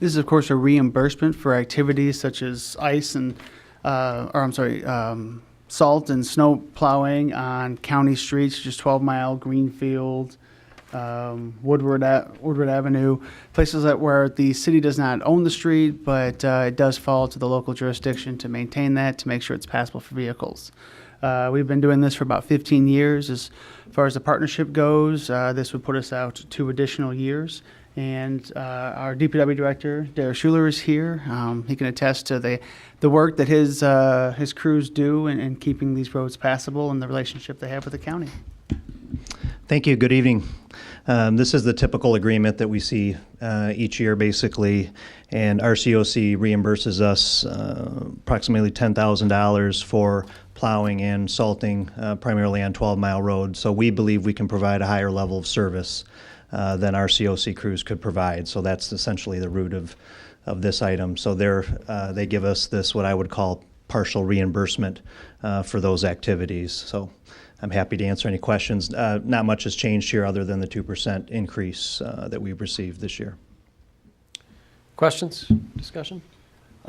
This is, of course, a reimbursement for activities such as ice and, salt and snow plowing on county streets, just 12-mile Greenfield, Woodward Avenue, places where the city does not own the street, but it does fall to the local jurisdiction to maintain that, to make sure it's passable for vehicles. We've been doing this for about 15 years. As far as the partnership goes, this would put us out 2 additional years. And our DPW director, Dara Schuler, is here. He can attest to the work that his crews do in keeping these roads passable and the relationship they have with the county. Thank you. Good evening. This is the typical agreement that we see each year, basically, and RCOC reimburses us approximately $10,000 for plowing and salting, primarily on 12-mile roads. So we believe we can provide a higher level of service than our COC crews could provide. So that's essentially the root of this item. So they give us this, what I would call partial reimbursement for those activities. So I'm happy to answer any questions. Not much has changed here other than the 2% increase that we've received this year. Questions, discussion?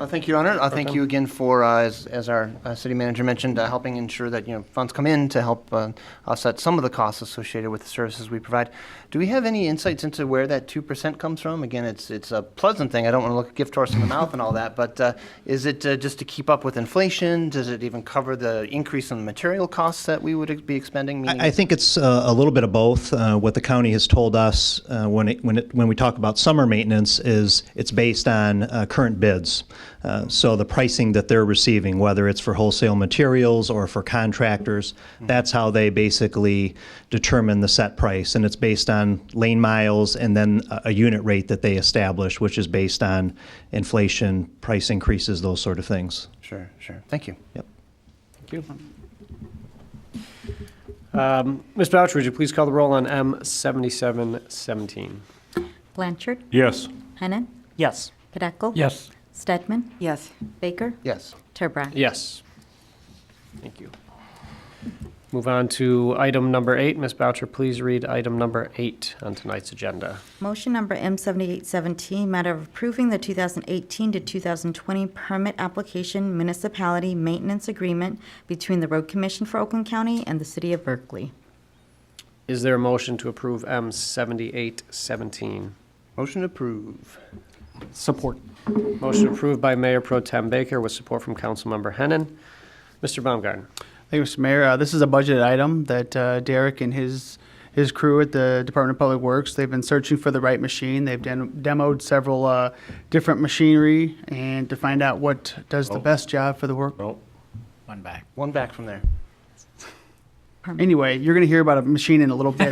Thank you, Your Honor. Thank you again for, as our city manager mentioned, helping ensure that funds come in to help offset some of the costs associated with the services we provide. Do we have any insights into where that 2% comes from? Again, it's a pleasant thing. I don't want to look a gift horse in the mouth and all that, but is it just to keep up with inflation? Does it even cover the increase in the material costs that we would be expending? I think it's a little bit of both. What the county has told us when we talk about summer maintenance is it's based on current bids. So the pricing that they're receiving, whether it's for wholesale materials or for contractors, that's how they basically determine the set price. And it's based on lane miles and then a unit rate that they establish, which is based on inflation, price increases, those sort of things. Sure. Thank you. Yep. Thank you. Ms. Boucher, would you please call the roll on M7717? Blanchard. Yes. Hennan. Yes. Kadeco. Yes. Stedman. Yes. Baker. Yes. Turbrack. Yes. Thank you. Move on to item number 8. Ms. Boucher, please read item number 8 on tonight's agenda. Motion number M7817, matter of approving the 2018 to 2020 permit application municipality maintenance agreement between the Road Commission for Oakland County and the City of Berkley. Is there a motion to approve M7817? Motion to approve. Support. Motion approved by Mayor Pro Tem Baker with support from Councilmember Hennan. Mr. Baumgarten. Thank you, Mr. Mayor. This is a budgeted item that Derek and his crew at the Department of Public Works, they've been searching for the right machine. They've demoed several different machinery and to find out what does the best job for the work. One back. One back from there. Anyway, you're going to hear about a machine in a little bit.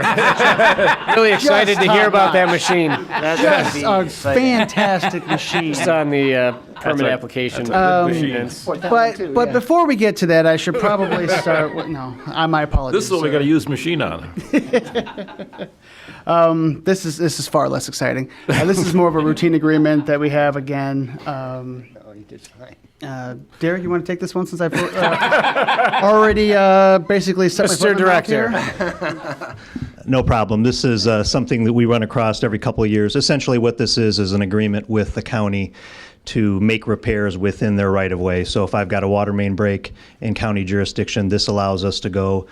Really excited to hear about that machine. That's Just a fantastic machine. Just on the permit application. But before we get to that, I should probably start with, my apologies. This is what we got to use the machine on. This is far less exciting. This is more of a routine agreement that we have again. You did fine. Derek, you want to take this one since I've already basically set my foot in the mouth here? No problem. This is something that we run across every couple of years. Essentially what this is an agreement with the county to make repairs within their right-of-way. So if I've got a water main break in county jurisdiction, this allows us to go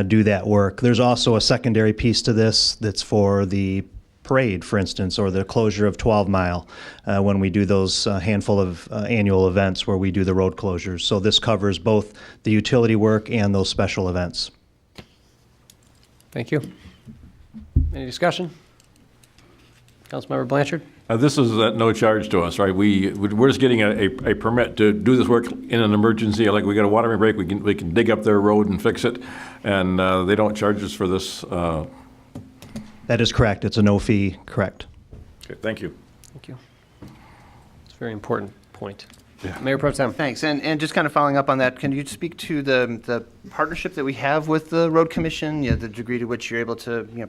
do that work. There's also a secondary piece to this that's for the parade, for instance, or the closure of 12 Mile when we do those handful of annual events where we do the road closures. So this covers both the utility work and those special events. Thank you. Any discussion? Councilmember Blanchard? This is at no charge to us, right? We're just getting a permit to do this work in an emergency. Like we got a water main break, we can dig up their road and fix it, and they don't charge us for this. That is correct. It's a no fee, correct. Okay, thank you. Thank you. It's a very important point. Yeah. Mayor Pro Tem. Thanks. And just kind of following up on that, can you speak to the partnership that we have with the Road Commission, the degree to which you're able to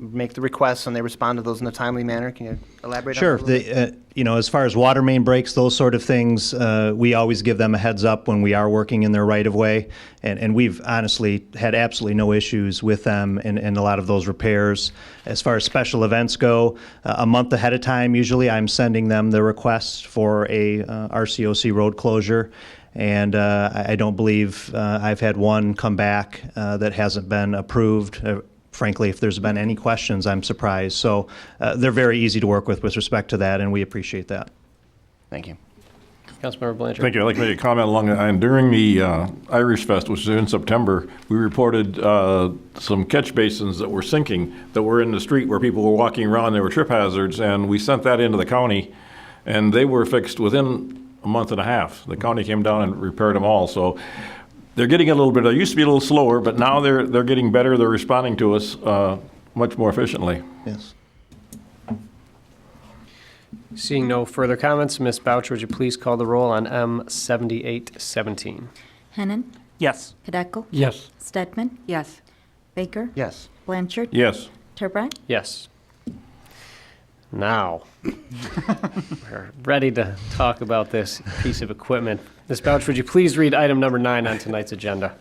make the requests and they respond to those in a timely manner? Can you elaborate on that a little bit? As far as water main breaks, those sort of things, we always give them a heads up when we are working in their right-of-way. And we've honestly had absolutely no issues with them in a lot of those repairs. As far as special events go, a month ahead of time, usually I'm sending them the request for a RCOC road closure. And I don't believe I've had one come back that hasn't been approved. Frankly, if there's been any questions, I'm surprised. So they're very easy to work with respect to that, and we appreciate that. Thank you. Councilmember Blanchard. Thank you. I'd like to make a comment along the line. During the Irish Fest, which was in September, we reported some catch basins that were sinking, that were in the street where people were walking around. They were trip hazards, and we sent that into the county, and they were fixed within a month and a half. The county came down and repaired them all. So they're getting a little bit. They used to be a little slower, but now they're getting better. They're responding to us much more efficiently. Yes. Seeing no further comments, Ms. Boucher, would you please call the roll on M7817? Hennan. Yes. Kadeco? Yes. Stedman? Yes. Baker? Yes. Blanchard? Yes. Turbrack? Yes. Now, we're ready to talk about this piece of equipment. Ms. Bouch, would you please read item number 9 on tonight's agenda?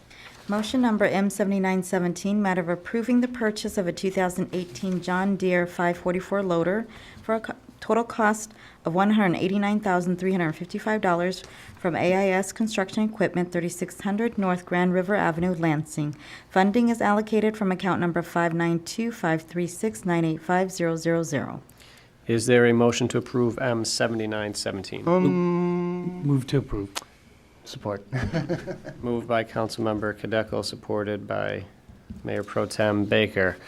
Motion number M7917, matter of approving the purchase of a 2018 John Deere 544 loader for a total cost of $189,355 from AIS Construction Equipment, 3600 North Grand River Avenue, Lansing. Funding is allocated from account number 592-536-985-000. Is there a motion to approve M7917? Move to approve. Support. Moved by Councilmember Kadeco, supported by Mayor Pro Tem Baker.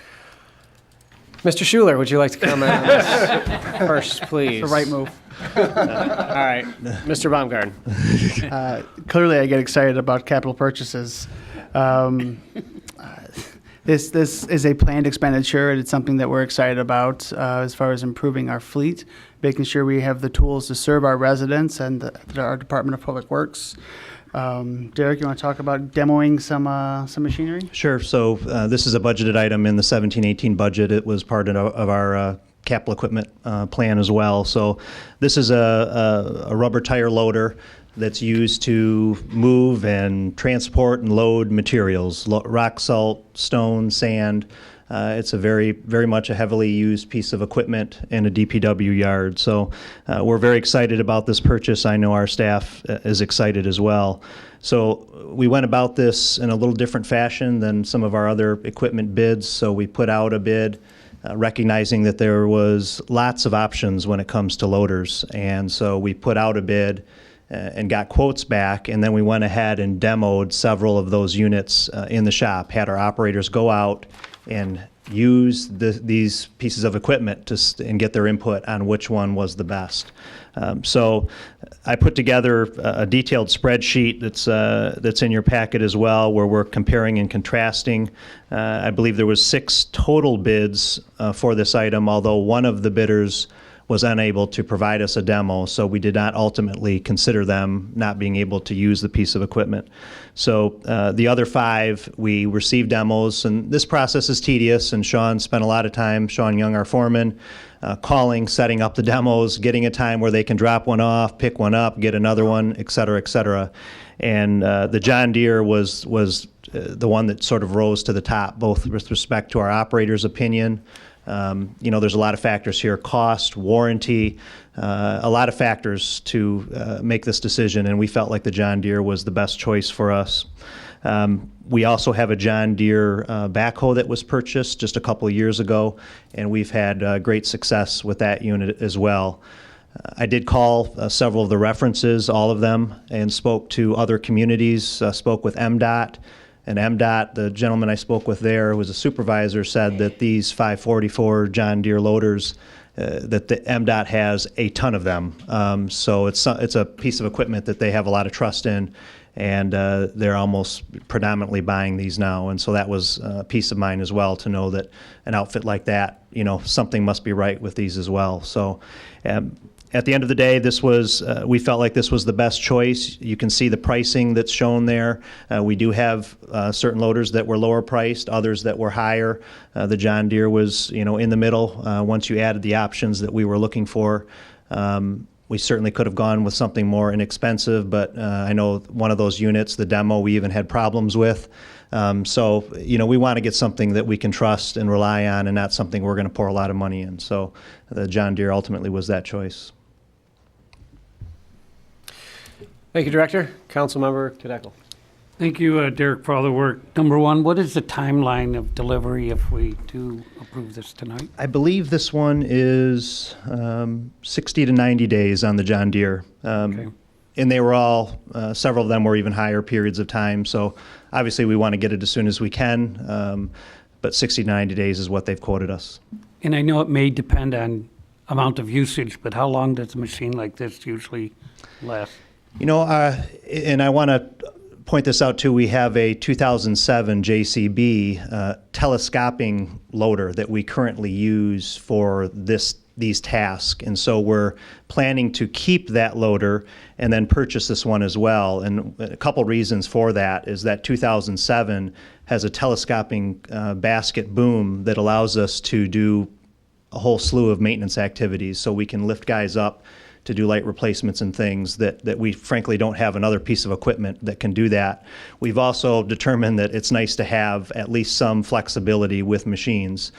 Mr. Schuler, would you like to comment on this first, please? It's the right move. All right, Mr. Baumgarten. Clearly, I get excited about capital purchases. This is a planned expenditure, and it's something that we're excited about as far as improving our fleet, making sure we have the tools to serve our residents and our Department of Public Works. Derek, you want to talk about demoing some machinery? Sure. So this is a budgeted item in the 17-18 budget. It was part of our capital equipment plan as well. So this is a rubber tire loader that's used to move and transport and load materials, rock, salt, stone, sand. It's a very much a heavily used piece of equipment in a DPW yard. So we're very excited about this purchase. I know our staff is excited as well. So we went about this in a little different fashion than some of our other equipment bids. So we put out a bid recognizing that there was lots of options when it comes to loaders. And so we put out a bid and got quotes back, and then we went ahead and demoed several of those units in the shop, had our operators go out and use these pieces of equipment and get their input on which one was the best. So I put together a detailed spreadsheet that's in your packet as well, where we're comparing and contrasting. I believe there was 6 total bids for this item, although one of the bidders was unable to provide us a demo, so we did not ultimately consider them not being able to use the piece of equipment. So the other 5, we received demos, and this process is tedious, and Sean spent a lot of time, Sean Young, our foreman, calling, setting up the demos, getting a time where they can drop one off, pick one up, get another one, et cetera, et cetera. And the John Deere was the one that sort of rose to the top, both with respect to our operator's opinion. There's a lot of factors here: cost, warranty, a lot of factors to make this decision, and we felt like the John Deere was the best choice for us. We also have a John Deere backhoe that was purchased just a couple of years ago, and we've had great success with that unit as well. I did call several of the references, all of them, and spoke to other communities, spoke with MDOT. And MDOT, the gentleman I spoke with there, who was a supervisor, said that these 544 John Deere loaders, that the MDOT has a ton of them. So it's a piece of equipment that they have a lot of trust in, and they're almost predominantly buying these now. And so that was peace of mind as well, to know that an outfit like that, something must be right with these as well. So at the end of the day, this was we felt like this was the best choice. You can see the pricing that's shown there. We do have certain loaders that were lower priced, others that were higher. The John Deere was, in the middle. Once you added the options that we were looking for, we certainly could have gone with something more inexpensive. But I know one of those units, the demo, we even had problems with. So we want to get something that we can trust and rely on, and not something we're going to pour a lot of money in. So the John Deere ultimately was that choice. Thank you, Director. Councilmember Kadeco. Thank you, Derek, for all the work. Number 1, what is the timeline of delivery if we do approve this tonight? I believe this one is 60 to 90 days on the John Deere. Okay. And they were all, several of them were even higher periods of time. So obviously we want to get it as soon as we can, but 60 to 90 days is what they've quoted us. And I know it may depend on amount of usage, but how long does a machine like this usually last? And I want to point this out too. We have a 2007 JCB telescoping loader that we currently use for this these tasks. And so we're planning to keep that loader and then purchase this one as well. And a couple reasons for that is that 2007 has a telescoping basket boom that allows us to do a whole slew of maintenance activities. So we can lift guys up to do light replacements and things that we frankly don't have another piece of equipment that can do that. We've also determined that it's nice to have at least some flexibility with machines.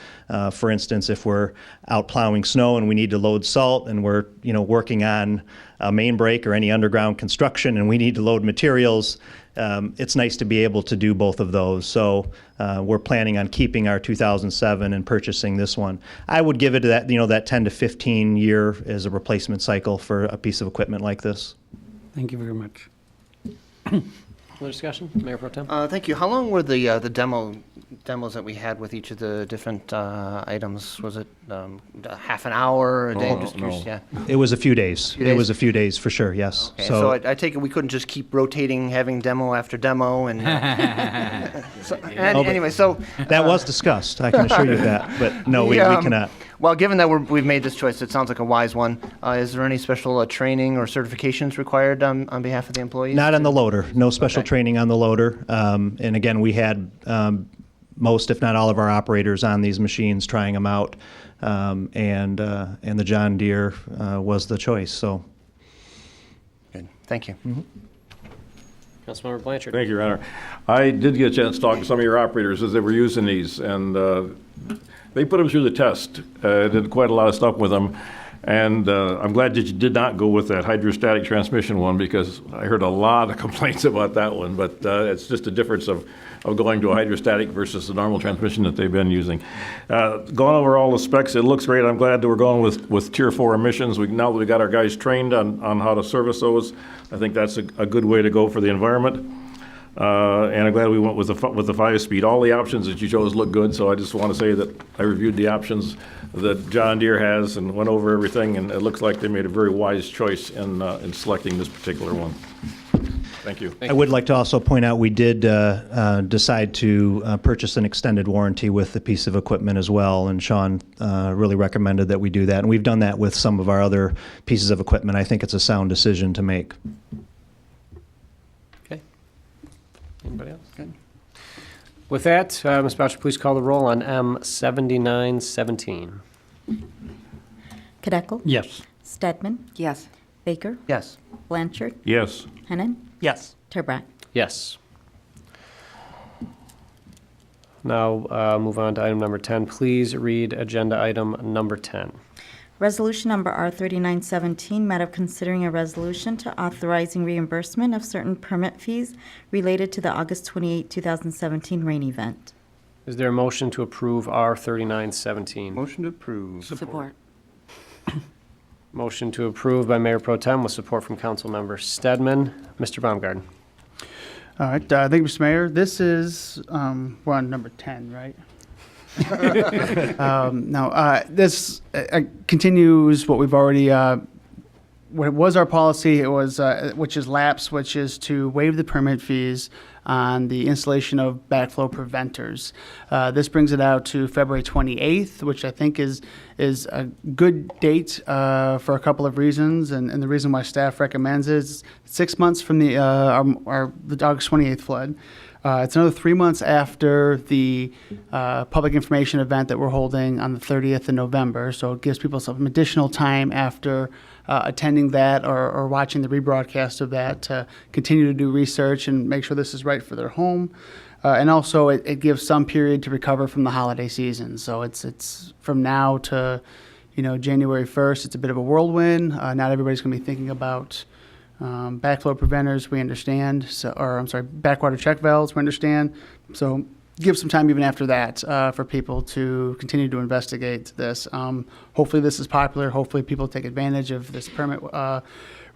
For instance, if we're out plowing snow and we need to load salt and we're working on a main break or any underground construction and we need to load materials, it's nice to be able to do both of those. So we're planning on keeping our 2007 and purchasing this one. I would give it that 10 to 15 year as a replacement cycle for a piece of equipment like this. Thank you very much. Further discussion? Mayor Pro Tem? Thank you. How long were the demos that we had with each of the different items? Was it half an hour, a day? Oh, Just curious, yeah. It was a few days. Few days? It was a few days for sure, yes. Okay, so I take it we couldn't just keep rotating, having demo after demo, and anyway, so that was discussed. I can assure you that, but no, we cannot. Well, given that we've made this choice, it sounds like a wise one. Is there any special training or certifications required on behalf of the employees? Not on the loader. No special training on the loader. And again, we had most, if not all, of our operators on these machines trying them out, and the John Deere was the choice. So, good. Thank you. Mm-hmm. Councilmember Blanchard. Thank you, Your Honor. I did get a chance to talk to some of your operators as they were using these, and they put them through the test. Did quite a lot of stuff with them. And I'm glad that you did not go with that hydrostatic transmission one, because I heard a lot of complaints about that one. But it's just a difference of going to a hydrostatic versus the normal transmission that they've been using. Going over all the specs, it looks great. I'm glad that we're going with Tier 4 emissions. Now that we got our guys trained on how to service those, I think that's a good way to go for the environment. And I'm glad we went with the 5-speed. All the options that you chose look good, so I just want to say that I reviewed the options that John Deere has and went over everything, and it looks like they made a very wise choice in selecting this particular one. Thank you. I would like to also point out we did decide to purchase an extended warranty with the piece of equipment as well, and Sean really recommended that we do that. And we've done that with some of our other pieces of equipment. I think it's a sound decision to make. Anybody else? Good. With that, Ms. Boucher, please call the roll on M7917. Kadeco? Yes. Stedman? Yes. Baker? Yes. Blanchard? Yes. Hennan? Yes. Turbrack? Yes. Now move on to item number 10. Please read agenda item number 10. Resolution number R3917, matter of considering a resolution to authorizing reimbursement of certain permit fees related to the August 28, 2017 rain event. Is there a motion to approve R3917? Motion to approve. Support. Motion to approve by Mayor Pro Tem with support from Councilmember Stedman. Mr. Baumgarten. All right, thank you, Mr. Mayor. This is, we're on number 10, right? This continues what we've already, what was our policy, it was, which is lapse, which is to waive the permit fees on the installation of backflow preventers. This brings it out to February 28th, which I think is a good date for a couple of reasons, and the reason why staff recommends it is 6 months from the August 28th flood. It's another 3 months after the public information event that we're holding on the 30th of November, so it gives people some additional time after attending that or watching the rebroadcast of that to continue to do research and make sure this is right for their home. And also, it gives some period to recover from the holiday season. So it's from now to, January 1st. It's a bit of a whirlwind. Not everybody's going to be thinking about backflow preventers. We understand. Backwater check valves. We understand. So give some time even after that for people to continue to investigate this. Hopefully this is popular. Hopefully people take advantage of this permit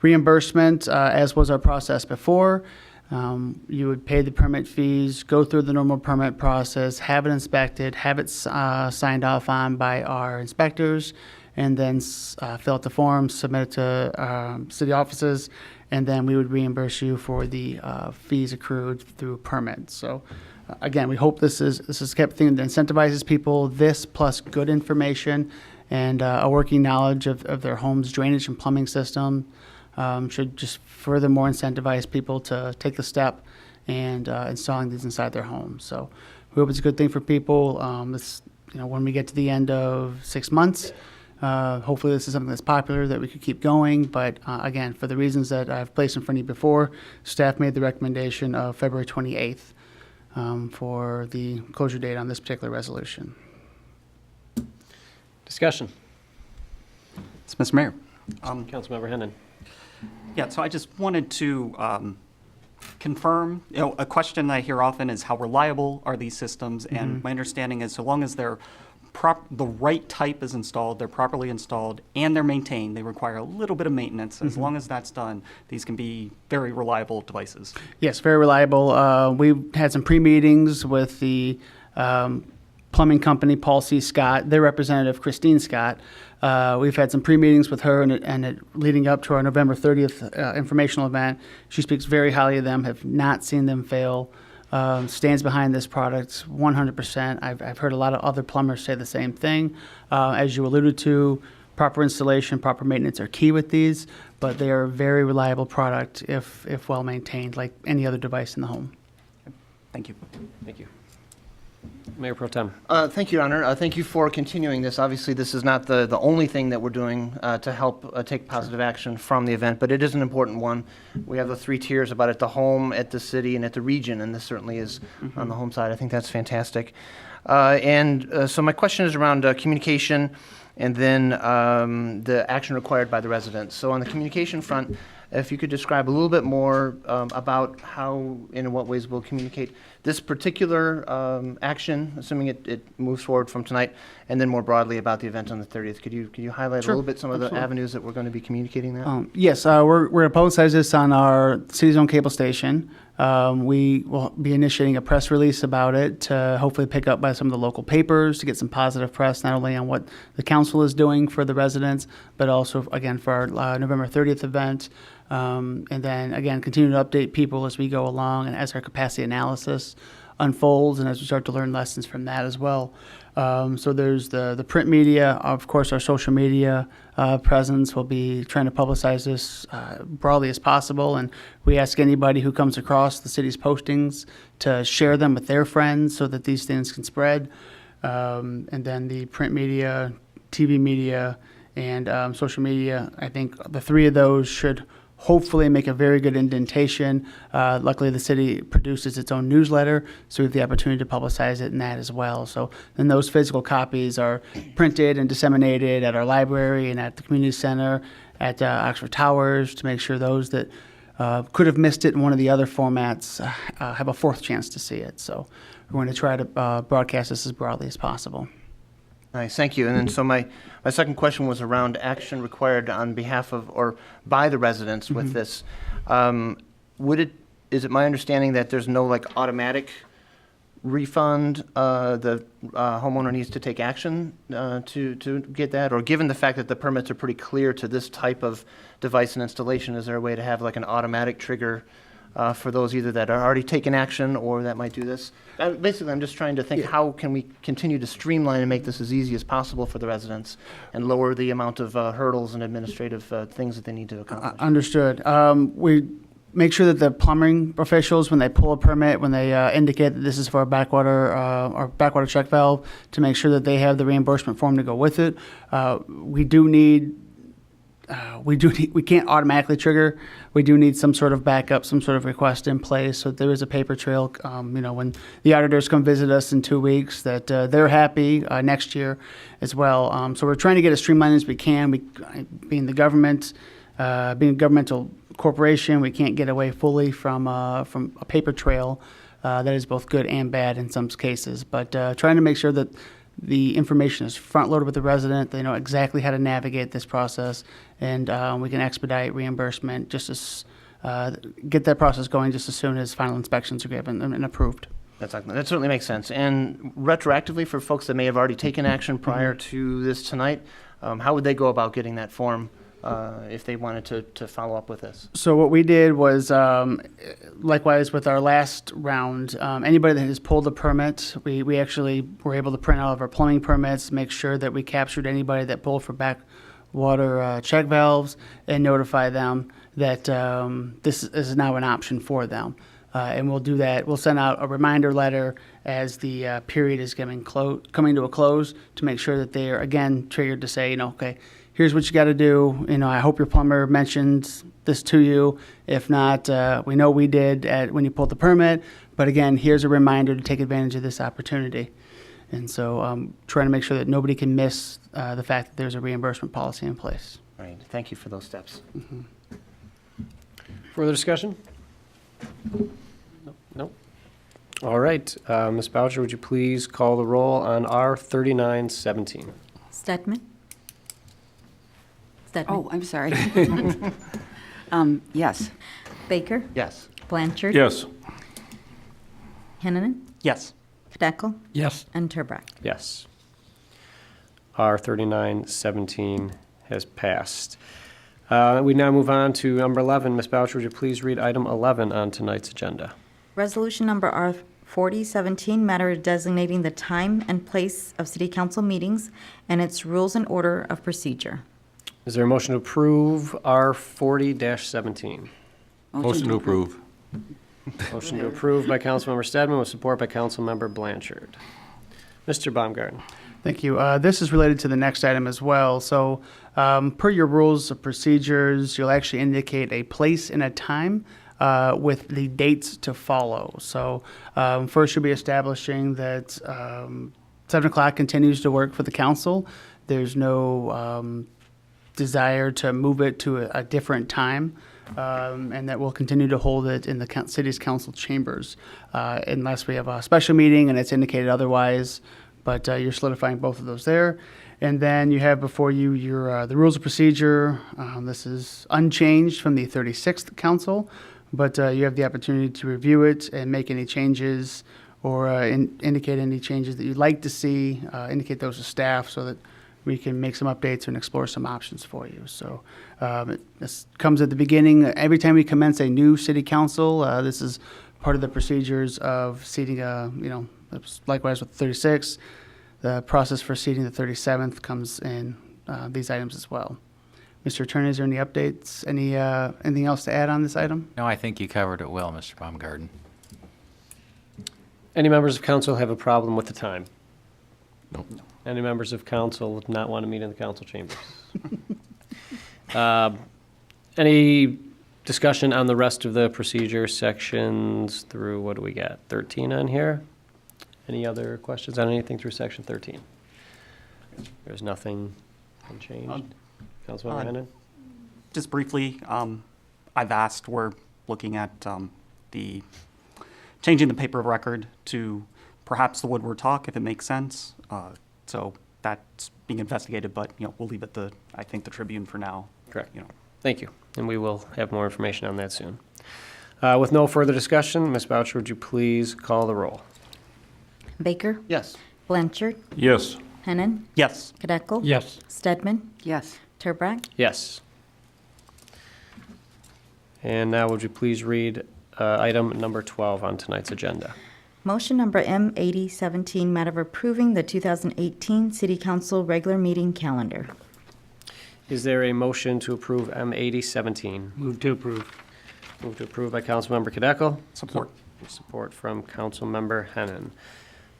reimbursement, as was our process before. You would pay the permit fees, go through the normal permit process, have it inspected, have it signed off on by our inspectors, and then fill out the form, submit it to city offices, and then we would reimburse you for the fees accrued through permits. So again, we hope this is kept thing that incentivizes people, this plus good information, and a working knowledge of their home's drainage and plumbing system should just furthermore incentivize people to take the step and installing these inside their homes. So we hope it's a good thing for people. When we get to the end of 6 months, hopefully this is something that's popular that we could keep going. But again, for the reasons that I've placed in front of you before, staff made the recommendation of February 28th for the closure date on this particular resolution. Discussion. It's Mr. Mayor. Councilmember Hennon. Yeah, so I just wanted to confirm, a question I hear often is how reliable are these systems? And my understanding is so long as they're the right type is installed, they're properly installed, and they're maintained, they require a little bit of maintenance. As long as that's done, these can be very reliable devices. Yes, very reliable. We've had some pre-meetings with the plumbing company, Paul C. Scott, their representative, Christine Scott. We've had some pre-meetings with her and leading up to our November 30th informational event. She speaks very highly of them, have not seen them fail, stands behind this product 100%. I've heard a lot of other plumbers say the same thing. As you alluded to, proper installation, proper maintenance are key with these, but they are a very reliable product if well maintained, like any other device in the home. Thank you. Thank you. Mayor Pro Tem. Thank you, Your Honor. Thank you for continuing this. Obviously, this is not the only thing that we're doing to help take positive action from the event, but it is an important one. We have the 3 tiers about at the home, at the city, and at the region, and this certainly is on the home side. I think that's fantastic. So my question is around communication and then the action required by the residents. So on the communication front, if you could describe a little bit more about how and in what ways we'll communicate this particular action, assuming it moves forward from tonight, and then more broadly about the event on the 30th. Could you highlight Sure. a little bit some of the Absolutely. avenues that we're going to be communicating that? Yes, we're going to publicize this on our city's own cable station. We will be initiating a press release about it to hopefully pick up by some of the local papers to get some positive press, not only on what the council is doing for the residents, but also, again, for our November 30th event. And then, again, continue to update people as we go along and as our capacity analysis unfolds and as we start to learn lessons from that as well. So there's the print media, of course, our social media presence. We'll be trying to publicize this broadly as possible, and we ask anybody who comes across the city's postings to share them with their friends so that these things can spread. And then the print media, TV media, and social media, I think the 3 of those should hopefully make a very good indentation. Luckily, the city produces its own newsletter, so we have the opportunity to publicize it in that as well. So then those physical copies are printed and disseminated at our library and at the community center, at Oxford Towers, to make sure those that could have missed it in one of the other formats have a 4th chance to see it. So we're going to try to broadcast this as broadly as possible. Nice, thank you. And then so my second question was around action required on behalf of or by the residents with this. Is it my understanding that there's no automatic refund? The homeowner needs to take action to get that, or given the fact that the permits are pretty clear to this type of device and installation, is there a way to have an automatic trigger for those either that are already taking action or that might do this? Basically, I'm just trying to think how can we continue to streamline and make this as easy as possible for the residents and lower the amount of hurdles and administrative things that they need to accomplish. Understood. We make sure that the plumbing officials, when they pull a permit, when they indicate that this is for a backwater or backwater check valve, to make sure that they have the reimbursement form to go with it. We can't automatically trigger. We do need some sort of backup, some sort of request in place, so there is a paper trail. When the auditors come visit us in 2 weeks, that they're happy next year as well. So we're trying to get as streamlined as we can. Being the government, being a governmental corporation, we can't get away fully from a paper trail that is both good and bad in some cases. But trying to make sure that the information is front-loaded with the resident. They know exactly how to navigate this process, and we can expedite reimbursement get that process going just as soon as final inspections are given and approved. That certainly makes sense. And retroactively, for folks that may have already taken action prior to this tonight, how would they go about getting that form if they wanted to follow up with this. So what we did was, likewise with our last round, anybody that has pulled a permit, we actually were able to print out of our plumbing permits, make sure that we captured anybody that pulled for backwater check valves, and notify them that this is now an option for them. And we'll do that. We'll send out a reminder letter as the period is coming to a close to make sure that they are, again, triggered to say, okay, here's what you got to do. I hope your plumber mentioned this to you. If not, we know we did when you pulled the permit. But again, here's a reminder to take advantage of this opportunity. And so trying to make sure that nobody can miss the fact that there's a reimbursement policy in place. Right. Thank you for those steps. Mm-hmm. Further discussion? No. All right. Ms. Boucher, would you please call the roll on R3917? Stedman? Oh, I'm sorry. Yes. Baker? Yes. Blanchard? Yes. Hennanen? Yes. Kdekel? Yes. And Turbrack. Yes. R3917 has passed. We now move on to number 11. Ms. Boucher, would you please read item 11 on tonight's agenda? Resolution number R4017, matter designating the time and place of city council meetings and its rules and order of procedure. Is there a motion to approve R40-17? Motion to approve. Motion to approve by Councilmember Stedman with support by Councilmember Blanchard. Mr. Baumgarten. Thank you. This is related to the next item as well. So per your rules of procedures, you'll actually indicate a place and a time with the dates to follow. So first you'll be establishing that 7 o'clock continues to work for the council. There's no desire to move it to a different time, and that we'll continue to hold it in the city's council chambers unless we have a special meeting and it's indicated otherwise, but you're solidifying both of those there. And then you have before you your the rules of procedure. This is unchanged from the 36th council, but you have the opportunity to review it and make any changes or indicate any changes that you'd like to see, indicate those to staff so that we can make some updates and explore some options for you. So this comes at the beginning. Every time we commence a new city council, this is part of the procedures of seating, likewise with 36. The process for seating the 37th comes in these items as well. Mr. Attorney, is there any updates? Anything else to add on this item? No, I think you covered it well, Mr. Baumgarten. Any members of council have a problem with the time? No. Any members of council not want to meet in the council chambers? Any discussion on the rest of the procedure sections through, what do we got, 13 on here? Any other questions on anything through section 13? There's nothing unchanged. Councilmember Hennan? Just briefly, I've asked, we're looking at the changing the paper of record to perhaps the Woodward Talk, if it makes sense. So that's being investigated, but we'll leave it I think the Tribune for now. Correct. Thank you, and we will have more information on that soon. With no further discussion, Ms. Boucher, would you please call the roll? Baker? Yes. Blanchard? Yes. Hennan? Yes. Kdekel? Yes. Stedman? Yes. Turbrack? Yes. And now would you please read item number 12 on tonight's agenda? Motion number M8017, matter of approving the 2018 City Council regular meeting calendar. Is there a motion to approve M8017? Move to approve. Move to approve by Councilmember Kdekel. Support. Support from Councilmember Hennan.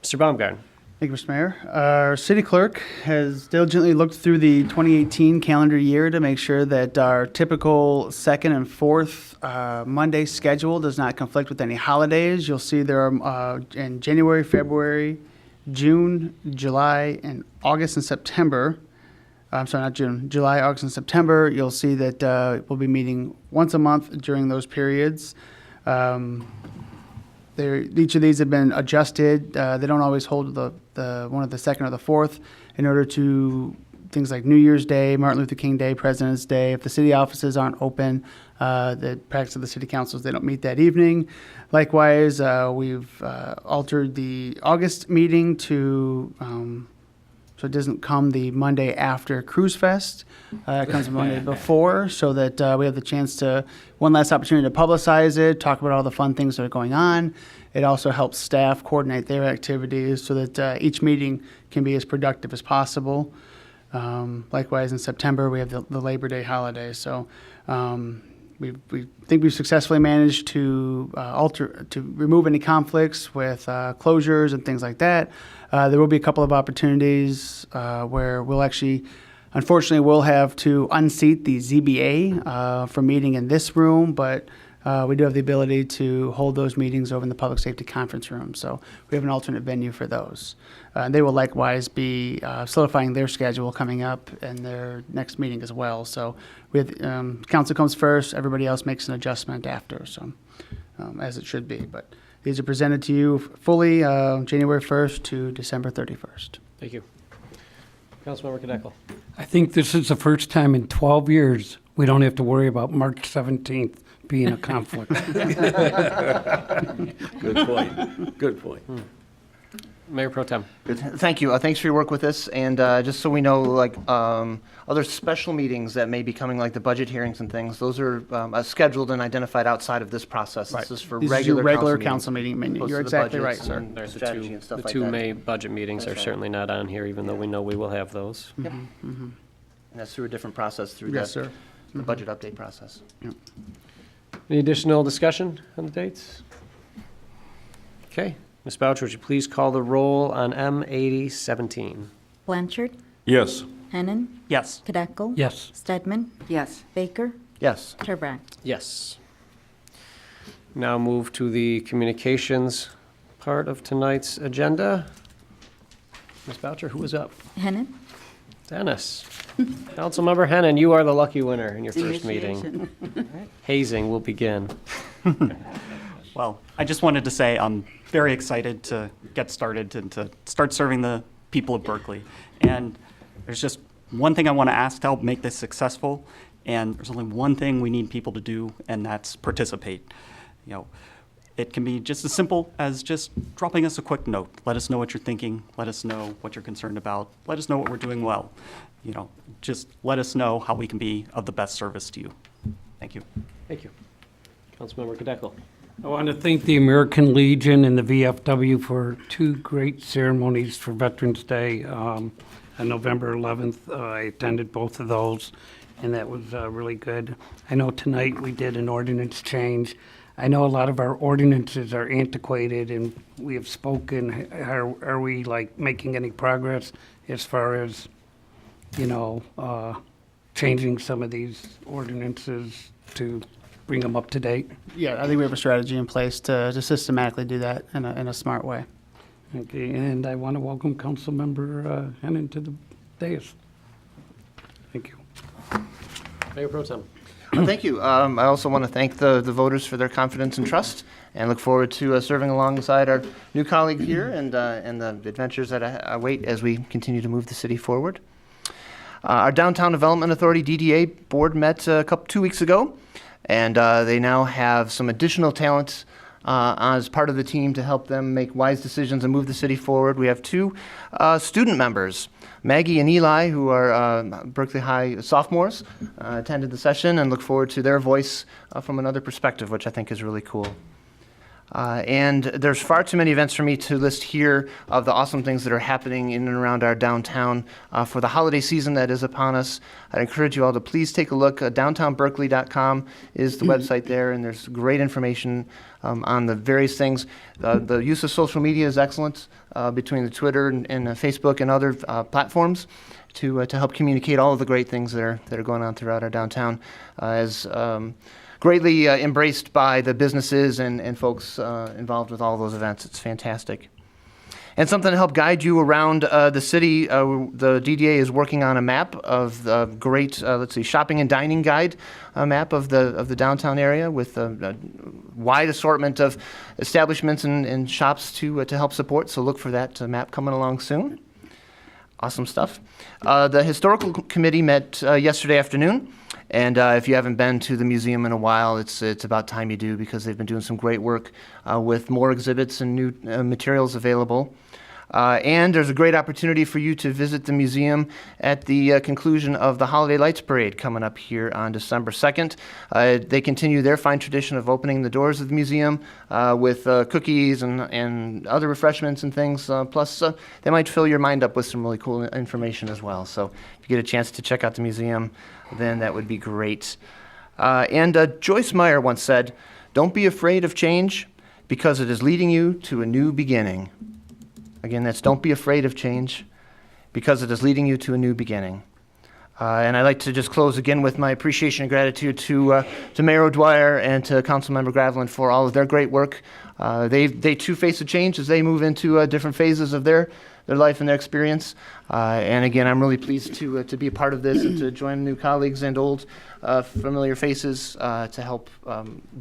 Mr. Baumgarten. Thank you, Mr. Mayor. Our city clerk has diligently looked through the 2018 calendar year to make sure that our typical second and fourth Monday schedule does not conflict with any holidays. You'll see there are in January, February, June, July, and August and September. I'm sorry, not June, July, August, and September. You'll see that we'll be meeting once a month during those periods. Each of these have been adjusted. They don't always hold the one of the second or the fourth in order to things like New Year's Day, Martin Luther King Day, President's Day. If the city offices aren't open, the practice of the city councils, they don't meet that evening. Likewise, we've altered the August meeting to So it doesn't come the Monday after Cruise Fest. It comes the Monday before, so that we have the chance to, one last opportunity to publicize it, talk about all the fun things that are going on. It also helps staff coordinate their activities so that each meeting can be as productive as possible. Likewise, in September, we have the Labor Day holiday. So we think we've successfully managed to remove any conflicts with closures and things like that. There will be a couple of opportunities where we'll actually, unfortunately, we'll have to unseat the ZBA from meeting in this room, but we do have the ability to hold those meetings over in the Public Safety Conference Room. So we have an alternate venue for those. They will likewise be solidifying their schedule coming up in their next meeting as well. So we have, council comes first, everybody else makes an adjustment after, so as it should be. But these are presented to you fully January 1st to December 31st. Thank you. Councilmember Kneckel. I think this is the first time in 12 years we don't have to worry about March 17th being a conflict. Good point. Good point. Mayor Pro Tem. Thank you. Thanks for your work with this. And just so we know, like other special meetings that may be coming, like the budget hearings and things, those are scheduled and identified outside of this process. Right. This is for These are regular council meeting menu. opposed You're to the exactly right, budgets sir. and There's strategy and stuff the like two that. May budget meetings That's are right. certainly not on here, even though we know we will have those. Yep. And that's through a different process, through Yes, the, sir. the budget update process. Any additional discussion on the dates? Okay. Ms. Boucher, would you please call the roll on M8017? Blanchard. Yes. Hennan. Yes. Kadeco. Yes. Stedman. Yes. Baker. Yes. Turbrack. Yes. Now move to the communications part of tonight's agenda. Ms. Boucher, who is up? Hennan. Dennis. Councilmember Hennan, you are the lucky winner in your first meeting. Hazing will begin. Well, I just wanted to say I'm very excited to get started and to start serving the people of Berkeley. And there's just one thing I want to ask to help make this successful, and there's only one thing we need people to do, and that's participate. You know, it can be just as simple as just dropping us a quick note. Let us know what you're thinking. Let us know what you're concerned about. Let us know what we're doing well. You know, just let us know how we can be of the best service to you. Thank you. Thank you. Councilmember Kadeco. I want to thank the American Legion and the VFW for two great ceremonies for Veterans Day. On November 11th, I attended both of those, and that was really good. I know tonight we did an ordinance change. I know a lot of our ordinances are antiquated, and we have spoken. Are we like making any progress as far as, you know, changing some of these ordinances to bring them up to date? Yeah, I think we have a strategy in place to systematically do that in a smart way. Okay, and I want to welcome Councilmember Hennan to the dais. Thank you. Mayor Pro Tem. Thank you. I also want to thank the voters for their confidence and trust, and look forward to serving alongside our new colleague here and the adventures that await as we continue to move the city forward. Our Downtown Development Authority DDA board met 2 weeks ago, and they now have some additional talent as part of the team to help them make wise decisions and move the city forward. We have two student members, Maggie and Eli, who are Berkeley High sophomores, attended the session and look forward to their voice from another perspective, which I think is really cool. And there's far too many events for me to list here of the awesome things that are happening in and around our downtown for the holiday season that is upon us. I'd encourage you all to please take a look. Downtownberkeley.com is the website there, and there's great information on the various things. The use of social media is excellent between the Twitter and Facebook and other platforms to help communicate all of the great things that are going on throughout our downtown as greatly embraced by the businesses and folks involved with all those events. It's fantastic. And something to help guide you around the city, the DDA is working on a map of the great, shopping and dining guide map of the downtown area with a wide assortment of establishments and shops to help support. So look for that map coming along soon. Awesome stuff. The Historical Committee met yesterday afternoon. And if you haven't been to the museum in a while, it's about time you do, because they've been doing some great work with more exhibits and new materials available. And there's a great opportunity for you to visit the museum at the conclusion of the Holiday Lights Parade coming up here on December 2nd. They continue their fine tradition of opening the doors of the museum with cookies and other refreshments and things. Plus, they might fill your mind up with some really cool information as well. So if you get a chance to check out the museum, then that would be great. And Joyce Meyer once said, "Don't be afraid of change because it is leading you to a new beginning." Again, that's don't be afraid of change because it is leading you to a new beginning. And I'd like to just close again with my appreciation and gratitude to Mayor O'Dwyer and to Councilmember Graveland for all of their great work. They too face a change as they move into different phases of their life and their experience. And again, I'm really pleased to be a part of this and to join new colleagues and old familiar faces to help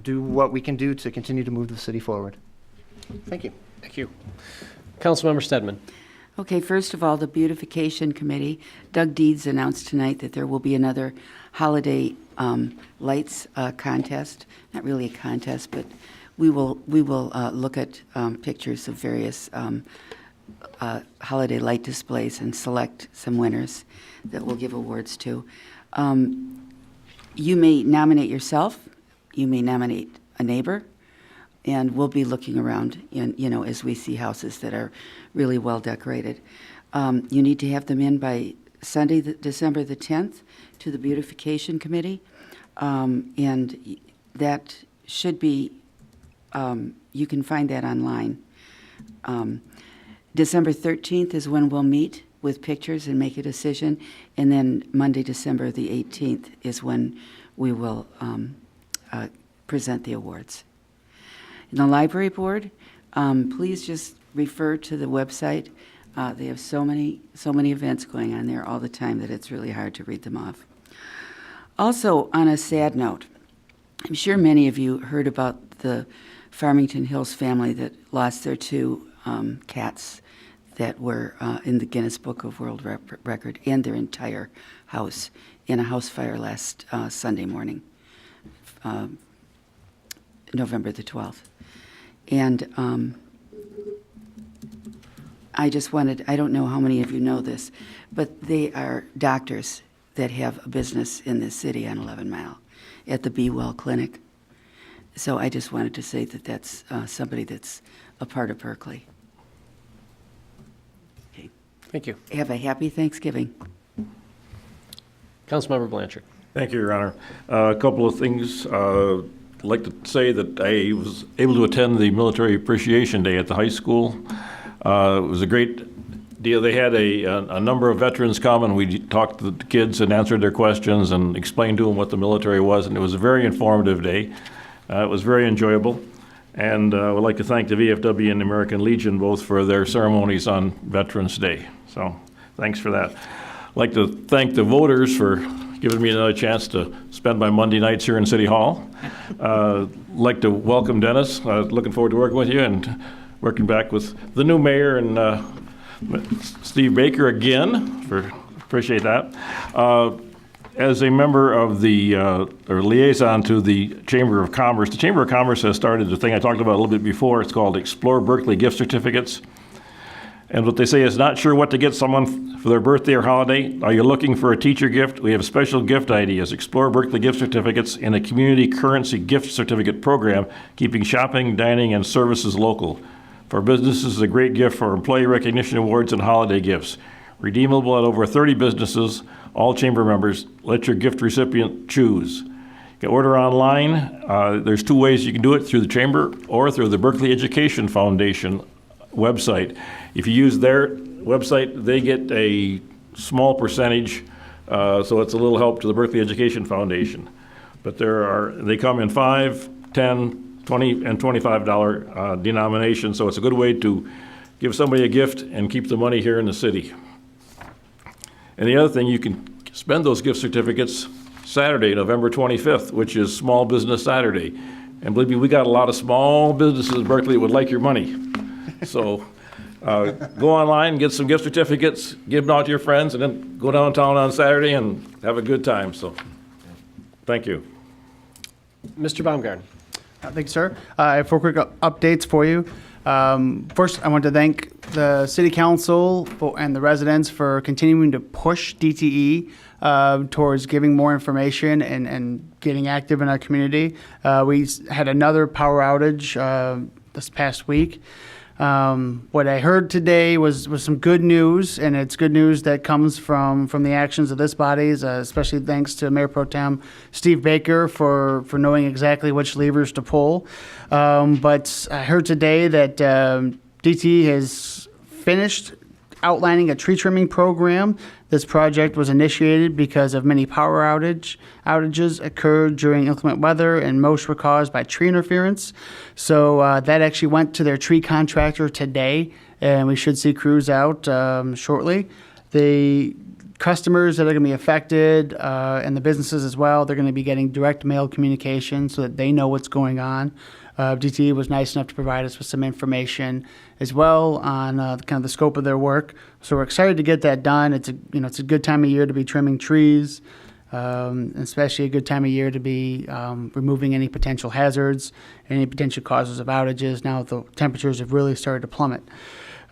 do what we can do to continue to move the city forward. Thank you. Thank you. Councilmember Stedman. Okay, first of all, the Beautification Committee. Doug Deeds announced tonight that there will be another holiday lights contest. Not really a contest, but we will look at pictures of various holiday light displays and select some winners that we'll give awards to. You may nominate yourself. You may nominate a neighbor. And we'll be looking around, as we see houses that are really well decorated. You need to have them in by Sunday, December the 10th, to the Beautification Committee. And that should be, you can find that online. December 13th is when we'll meet with pictures and make a decision. And then Monday, December the 18th is when we will present the awards. And the library board, please just refer to the website. They have so many events going on there all the time that it's really hard to read them off. Also, on a sad note, I'm sure many of you heard about the Farmington Hills family that lost their two cats that were in the Guinness Book of World Record and their entire house in a house fire last Sunday morning, November the 12th. And I just wanted, I don't know how many of you know this, but they are doctors that have a business in this city on 11 Mile at the Be Well Clinic. So I just wanted to say that that's somebody that's a part of Berkeley. Okay. Thank you. Have a happy Thanksgiving. Councilmember Blanchard. Thank you, Your Honor. A couple of things. I'd like to say that I was able to attend the Military Appreciation Day at the high school. It was a great deal. They had a number of veterans come, and we talked to the kids and answered their questions and explained to them what the military was, and it was a very informative day. It was very enjoyable. And I would like to thank the VFW and the American Legion both for their ceremonies on Veterans Day. So thanks for that. I'd like to thank the voters for giving me another chance to spend my Monday nights here in City Hall. I'd like to welcome Dennis. Looking forward to working with you and working back with the new mayor and Steve Baker again. Appreciate that. As a member of the or liaison to the Chamber of Commerce, the Chamber of Commerce has started the thing I talked about a little bit before. It's called Explore Berkeley Gift Certificates. And what they say is not sure what to get someone for their birthday or holiday. Are you looking for a teacher gift? We have special gift ideas. Explore Berkeley gift certificates in a community currency gift certificate program, keeping shopping, dining, and services local. For businesses, a great gift for employee recognition awards and holiday gifts. Redeemable at over 30 businesses, all chamber members. Let your gift recipient choose. You can order online. There's two ways you can do it, through the chamber or through the Berkeley Education Foundation website. If you use their website, they get a small percentage, so it's a little help to the Berkeley Education Foundation. But they come in $5, $10, $20, and $25 denominations, so it's a good way to give somebody a gift and keep the money here in the city. And the other thing, you can spend those gift certificates Saturday, November 25th, which is Small Business Saturday. And believe me, we got a lot of small businesses in Berkeley that would like your money. So go online, get some gift certificates, give them out to your friends, and then go downtown on Saturday and have a good time. So thank you. Mr. Baumgarten. Thank you, sir. I have 4 quick updates for you. First, I want to thank the city council and the residents for continuing to push DTE towards giving more information and getting active in our community. We had another power outage this past week. What I heard today was some good news, and it's good news that comes from the actions of this body, especially thanks to Mayor Pro Tem Steve Baker for knowing exactly which levers to pull. But I heard today that DTE has finished outlining a tree trimming program. This project was initiated because of many power outages occurred during inclement weather, and most were caused by tree interference. So that actually went to their tree contractor today, and we should see crews out shortly. The customers that are going to be affected and the businesses as well, they're going to be getting direct mail communication so that they know what's going on. DTE was nice enough to provide us with some information as well on kind of the scope of their work. So we're excited to get that done. It's a good time of year to be trimming trees, especially a good time of year to be removing any potential hazards, any potential causes of outages now that the temperatures have really started to plummet.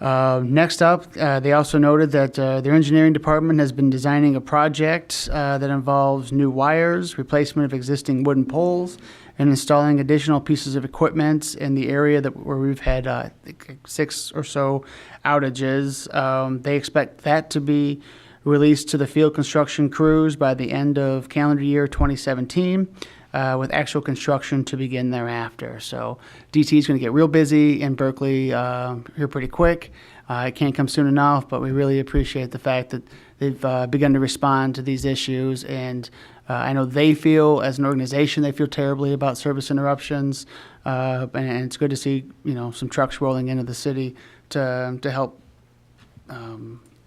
Next up, they also noted that their engineering department has been designing a project that involves new wires, replacement of existing wooden poles, and installing additional pieces of equipment in the area where we've had I think 6 or so outages. They expect that to be released to the field construction crews by the end of calendar year 2017. With actual construction to begin thereafter. So DT is going to get real busy in Berkeley here pretty quick. It can't come soon enough, but we really appreciate the fact that they've begun to respond to these issues. And I know they feel, as an organization, they feel terribly about service interruptions. And it's good to see, some trucks rolling into the city to help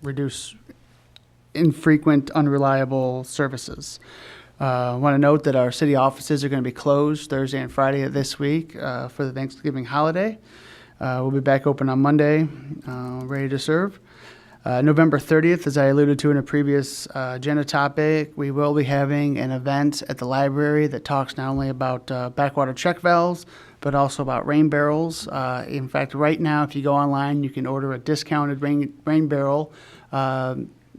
reduce infrequent, unreliable services. I want to note that our city offices are going to be closed Thursday and Friday of this week for the Thanksgiving holiday. We'll be back open on Monday, ready to serve. November 30th, as I alluded to in a previous agenda topic, we will be having an event at the library that talks not only about backwater check valves, but also about rain barrels. In fact, right now, if you go online, you can order a discounted rain barrel.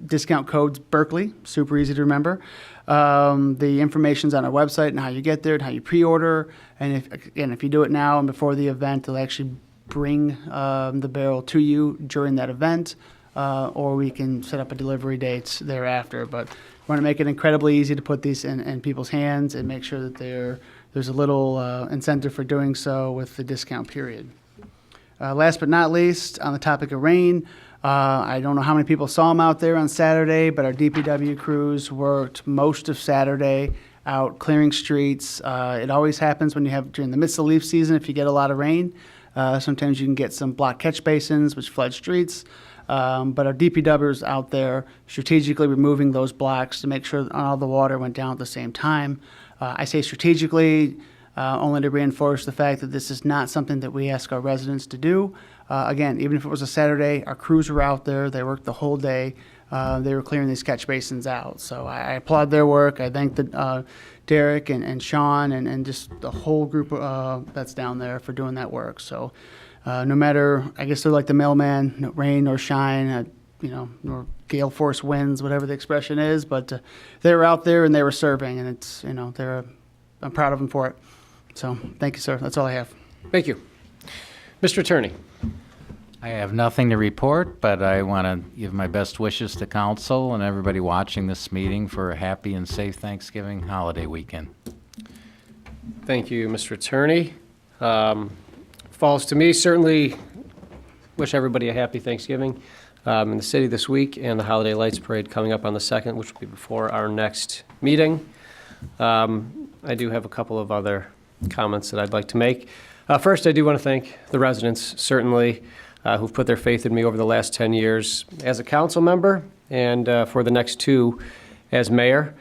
Discount code's Berkeley, super easy to remember. The information's on our website and how you get there and how you pre-order. And if you do it now and before the event, they'll actually bring the barrel to you during that event, or we can set up a delivery date thereafter. But we want to make it incredibly easy to put these in people's hands and make sure that there's a little incentive for doing so with the discount period. Last but not least, on the topic of rain, I don't know how many people saw them out there on Saturday, but our DPW crews worked most of Saturday out clearing streets. It always happens when you have during the midst of leaf season if you get a lot of rain. Sometimes you can get some blocked catch basins, which flood streets. But our DPWers out there strategically removing those blocks to make sure all the water went down at the same time. I say strategically only to reinforce the fact that this is not something that we ask our residents to do. Again, even if it was a Saturday, our crews were out there. They worked the whole day. They were clearing these catch basins out. So I applaud their work. I thank Derek and Sean and just the whole group that's down there for doing that work. So no matter, I guess they're like the mailman, no rain nor shine, nor gale force winds, whatever the expression is. But they were out there and they were serving, and it's, I'm proud of them for it. So thank you, sir. That's all I have. Thank you. Mr. Attorney. I have nothing to report, but I want to give my best wishes to council and everybody watching this meeting for a happy and safe Thanksgiving holiday weekend. Thank you, Mr. Attorney. Falls to me, certainly wish everybody a happy Thanksgiving in the city this week, and the Holiday Lights Parade coming up on the 2nd, which will be before our next meeting. I do have a couple of other comments that I'd like to make. First, I do want to thank the residents, certainly, who've put their faith in me over the last 10 years as a council member and for the next 2 as mayor.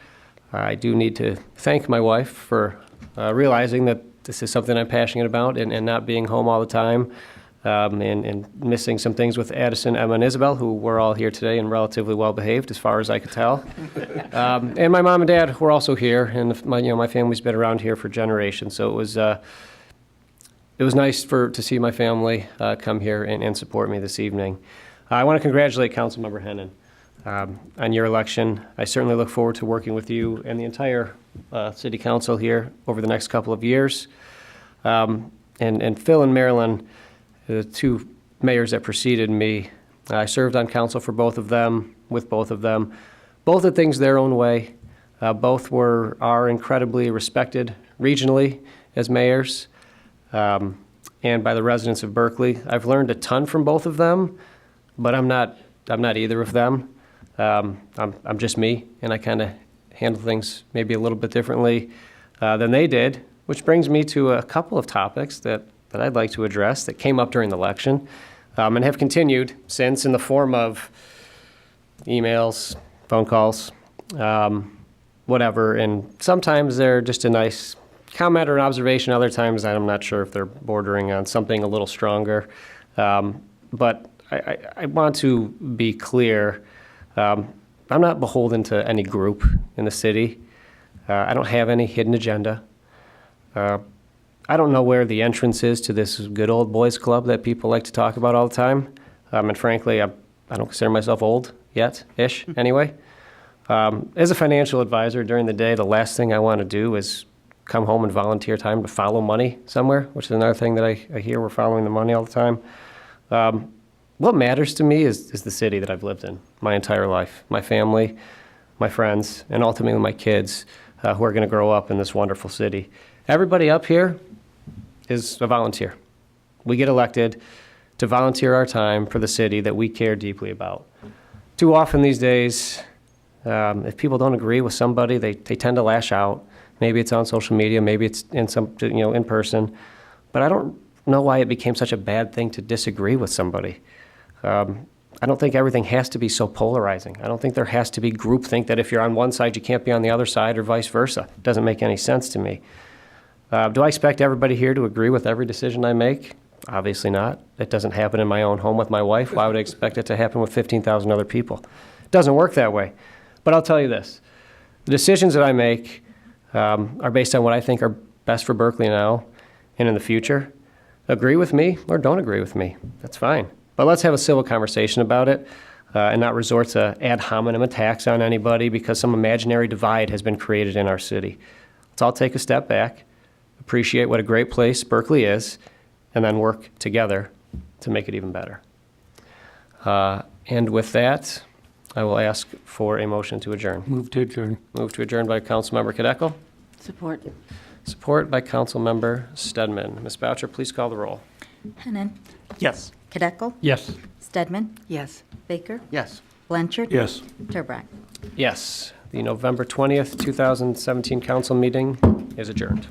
I do need to thank my wife for realizing that this is something I'm passionate about and not being home all the time and missing some things with Addison, Emma, and Isabel, who were all here today and relatively well behaved as far as I could tell. And my mom and dad were also here, and my family's been around here for generations, so it was it was nice to see my family come here and support me this evening. I want to congratulate Councilmember Hennon on your election. I certainly look forward to working with you and the entire City Council here over the next couple of years. And Phil and Marilyn, the two mayors that preceded me, I served on council for both of them, with both of them. Both did things their own way. Both are incredibly respected regionally as mayors and by the residents of Berkeley. I've learned a ton from both of them, but I'm not either of them. I'm just me, and I kind of handle things maybe a little bit differently than they did, which brings me to a couple of topics that I'd like to address that came up during the election and have continued since in the form of emails, phone calls, whatever. And sometimes they're just a nice comment or an observation. Other times I'm not sure if they're bordering on something a little stronger. But I want to be clear. I'm not beholden to any group in the city. I don't have any hidden agenda. I don't know where the entrance is to this good old boys club that people like to talk about all the time. And frankly, I don't consider myself old yet-ish anyway. As a financial advisor during the day, the last thing I want to do is come home and volunteer time to follow money somewhere, which is another thing that I hear we're following the money all the time. What matters to me is the city that I've lived in my entire life, my family, my friends, and ultimately my kids who are going to grow up in this wonderful city. Everybody up here is a volunteer. We get elected to volunteer our time for the city that we care deeply about. Too often these days, if people don't agree with somebody, they tend to lash out. Maybe it's on social media, maybe it's in person. But I don't know why it became such a bad thing to disagree with somebody. I don't think everything has to be so polarizing. I don't think there has to be groupthink that if you're on one side, you can't be on the other side or vice versa. It doesn't make any sense to me. Do I expect everybody here to agree with every decision I make? Obviously not. It doesn't happen in my own home with my wife. Why would I expect it to happen with 15,000 other people? It doesn't work that way. But I'll tell you this. The decisions that I make are based on what I think are best for Berkeley now and in the future. Agree with me or don't agree with me. That's fine. But let's have a civil conversation about it and not resort to ad hominem attacks on anybody because some imaginary divide has been created in our city. Let's all take a step back, appreciate what a great place Berkeley is, and then work together to make it even better. And with that, I will ask for a motion to adjourn. Move to adjourn. Move to adjourn by Councilmember Kadeco. Support. Support by Councilmember Stedman. Ms. Boucher, please call the roll. Hennon. Yes. Kadeco. Yes. Stedman. Yes. Baker. Yes. Blanchard. Yes. Turbrack. Yes. The November 20th, 2017 council meeting is adjourned.